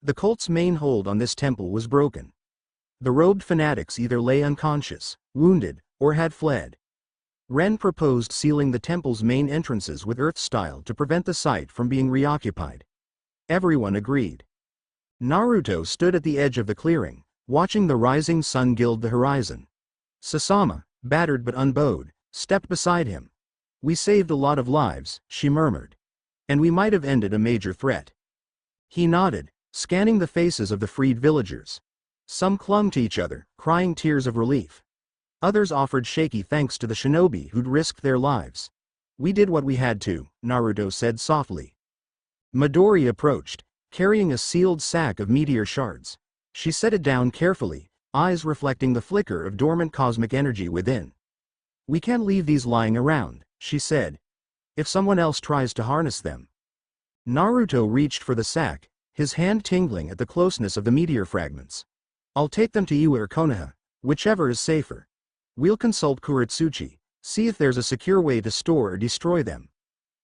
The cult's main hold on this temple was broken. The robed fanatics either lay unconscious, wounded, or had fled. Ren proposed sealing the temple's main entrances with earth-style to prevent the site from being reoccupied. Everyone agreed. Naruto stood at the edge of the clearing, watching the rising sun gild the horizon. Sasama, battered but unbowed, stepped beside him. We saved a lot of lives, she murmured. And we might have ended a major threat. He nodded, scanning the faces of the freed villagers. Some clung to each other, crying tears of relief. Others offered shaky thanks to the shinobi who'd risked their lives. "We did what we had to," Naruto said softly. Midori approached, carrying a sealed sack of meteor shards. She set it down carefully, eyes reflecting the flicker of dormant cosmic energy within. "We can't leave these lying around," she said. "If someone else tries to harness them." Naruto reached for the sack, his hand tingling at the closeness of the meteor fragments. "I'll take them to Iwa or Konoha, whichever is safer. We'll consult Kurotsuchi, see if there's a secure way to store or destroy them.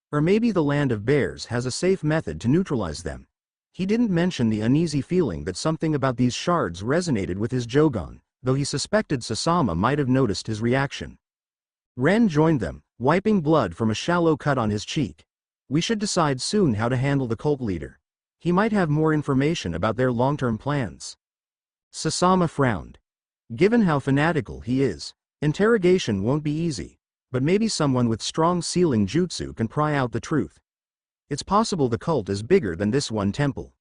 Or maybe the land of bears has a safe method to neutralize them." He didn't mention the uneasy feeling that something about these shards resonated with his Jougan, though he suspected Sasama might have noticed his reaction. Ren joined them, wiping blood from a shallow cut on his cheek. "We should decide soon how to handle the cult leader. He might have more information about their long-term plans." Sasama frowned. Given how fanatical he is, interrogation won't be easy, but maybe someone with strong sealing jutsu can pry out the truth. It's possible the cult is bigger than this one temple.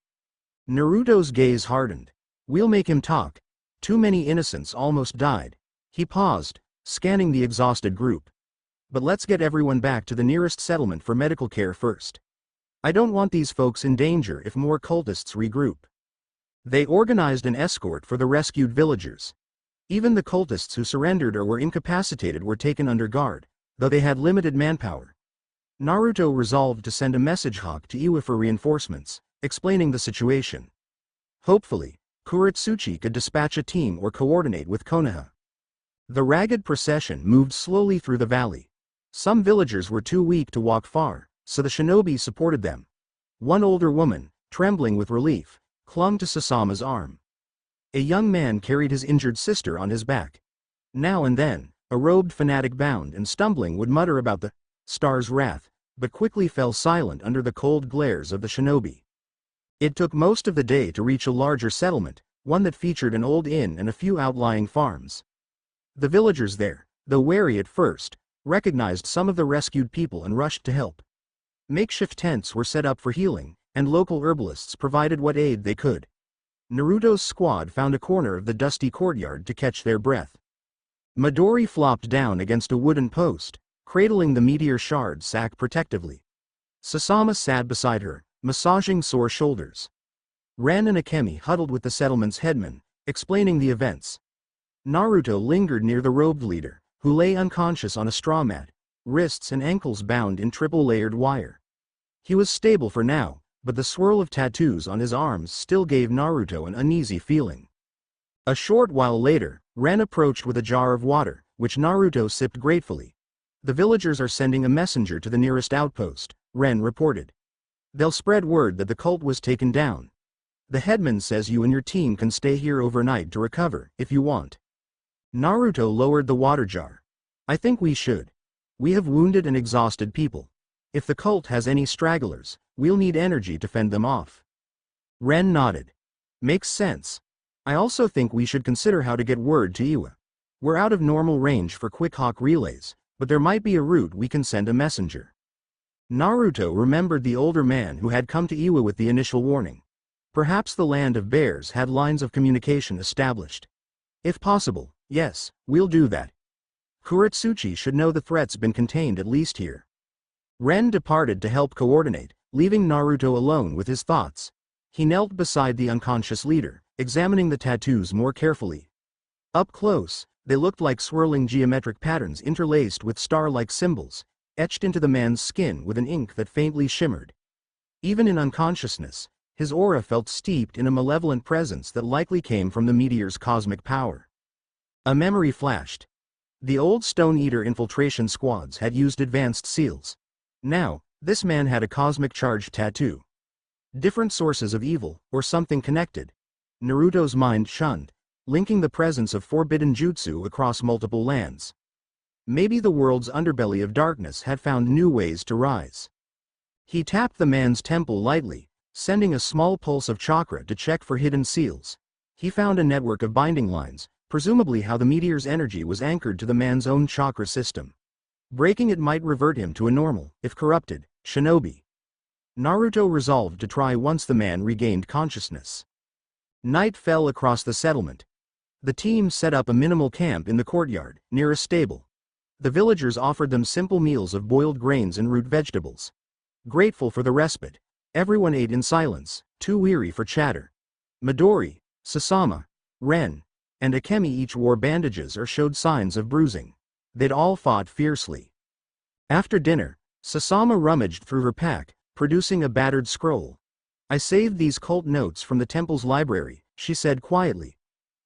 Naruto's gaze hardened. "We'll make him talk. Too many innocents almost died." He paused, scanning the exhausted group. "But let's get everyone back to the nearest settlement for medical care first. I don't want these folks in danger if more cultists regroup." They organized an escort for the rescued villagers. Even the cultists who surrendered or were incapacitated were taken under guard, though they had limited manpower. Naruto resolved to send a message hawk to Iwa for reinforcements, explaining the situation. Hopefully, Kurotsuchi could dispatch a team or coordinate with Konoha. The ragged procession moved slowly through the valley. Some villagers were too weak to walk far, so the shinobi supported them. One older woman, trembling with relief, clung to Sasama's arm. A young man carried his injured sister on his back. Now and then, a robed fanatic bound and stumbling would mutter about the star's wrath, but quickly fell silent under the cold glares of the shinobi. It took most of the day to reach a larger settlement, one that featured an old inn and a few outlying farms. The villagers there, though wary at first, recognized some of the rescued people and rushed to help. Makeshift tents were set up for healing, and local herbalists provided what aid they could. Naruto's squad found a corner of the dusty courtyard to catch their breath. Midori flopped down against a wooden post, cradling the meteor shard sack protectively. Sasama sat beside her, massaging sore shoulders. Ren and Akemi huddled with the settlement's headman, explaining the events. Naruto lingered near the robed leader, who lay unconscious on a straw mat, wrists and ankles bound in triple-layered wire. He was stable for now, but the swirl of tattoos on his arms still gave Naruto an uneasy feeling. A short while later, Ren approached with a jar of water, which Naruto sipped gratefully. "The villagers are sending a messenger to the nearest outpost," Ren reported. "They'll spread word that the cult was taken down. The headman says you and your team can stay here overnight to recover, if you want." Naruto lowered the water jar. "I think we should. We have wounded and exhausted people. If the cult has any stragglers, we'll need energy to fend them off." Ren nodded. "Makes sense. I also think we should consider how to get word to Iwa. We're out of normal range for quick hawk relays, but there might be a route we can send a messenger." Naruto remembered the older man who had come to Iwa with the initial warning. Perhaps the land of bears had lines of communication established. "If possible, yes, we'll do that. Kurotsuchi should know the threat's been contained at least here." Ren departed to help coordinate, leaving Naruto alone with his thoughts. He knelt beside the unconscious leader, examining the tattoos more carefully. Up close, they looked like swirling geometric patterns interlaced with star-like symbols, etched into the man's skin with an ink that faintly shimmered. Even in unconsciousness, his aura felt steeped in a malevolent presence that likely came from the meteor's cosmic power. A memory flashed. The old Stone Eater infiltration squads had used advanced seals. Now, this man had a cosmic-charged tattoo. Different sources of evil, or something connected. Naruto's mind shunned, linking the presence of forbidden jutsu across multiple lands. Maybe the world's underbelly of darkness had found new ways to rise. He tapped the man's temple lightly, sending a small pulse of chakra to check for hidden seals. He found a network of binding lines, presumably how the meteor's energy was anchored to the man's own chakra system. Breaking it might revert him to a normal, if corrupted, shinobi. Naruto resolved to try once the man regained consciousness. Night fell across the settlement. The team set up a minimal camp in the courtyard, near a stable. The villagers offered them simple meals of boiled grains and root vegetables. Grateful for the respite, everyone ate in silence, too weary for chatter. Midori, Sasama, Ren, and Akemi each wore bandages or showed signs of bruising. They'd all fought fiercely. After dinner, Sasama rummaged through her pack, producing a battered scroll. "I saved these cult notes from the temple's library," she said quietly.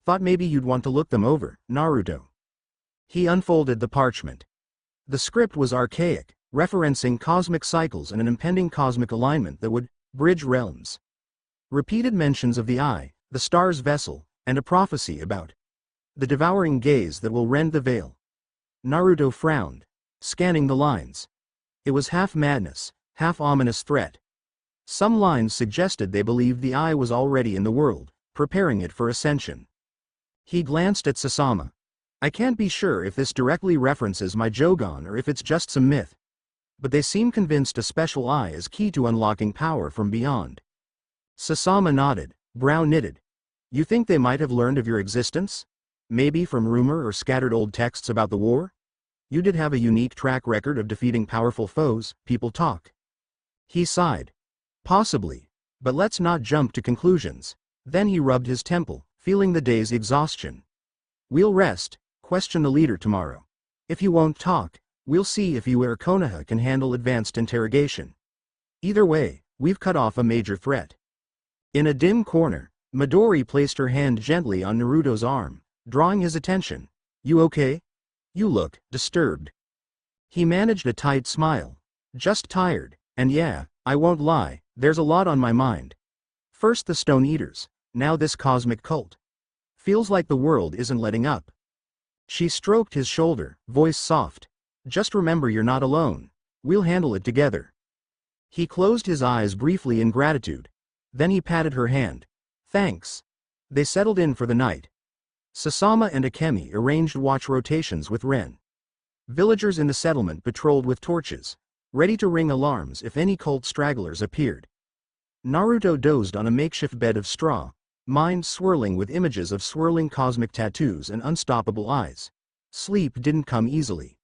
"Thought maybe you'd want to look them over, Naruto." He unfolded the parchment. The script was archaic, referencing cosmic cycles and an impending cosmic alignment that would bridge realms. Repeated mentions of the eye, the star's vessel, and a prophecy about the devouring gaze that will rend the veil. Naruto frowned, scanning the lines. It was half madness, half ominous threat. Some lines suggested they believed the eye was already in the world, preparing it for ascension. He glanced at Sasama. "I can't be sure if this directly references my Jougan or if it's just some myth. But they seem convinced a special eye is key to unlocking power from beyond." Sasama nodded, brow knitted. "You think they might have learned of your existence? Maybe from rumor or scattered old texts about the war? You did have a unique track record of defeating powerful foes, people talk." He sighed. "Possibly, but let's not jump to conclusions." Then he rubbed his temple, feeling the day's exhaustion. "We'll rest, question the leader tomorrow. If you won't talk, we'll see if you or Konoha can handle advanced interrogation. Either way, we've cut off a major threat." In a dim corner, Midori placed her hand gently on Naruto's arm, drawing his attention. "You okay? You look disturbed." He managed a tight smile. "Just tired, and yeah, I won't lie, there's a lot on my mind. First the Stone Eaters, now this cosmic cult. Feels like the world isn't letting up." She stroked his shoulder, voice soft. "Just remember you're not alone. We'll handle it together." He closed his eyes briefly in gratitude. Then he patted her hand. "Thanks." They settled in for the night. Sasama and Akemi arranged watch rotations with Ren. Villagers in the settlement patrolled with torches, ready to ring alarms if any cult stragglers appeared. Naruto dozed on a makeshift bed of straw, mind swirling with images of swirling cosmic tattoos and unstoppable eyes. Sleep didn't come easily.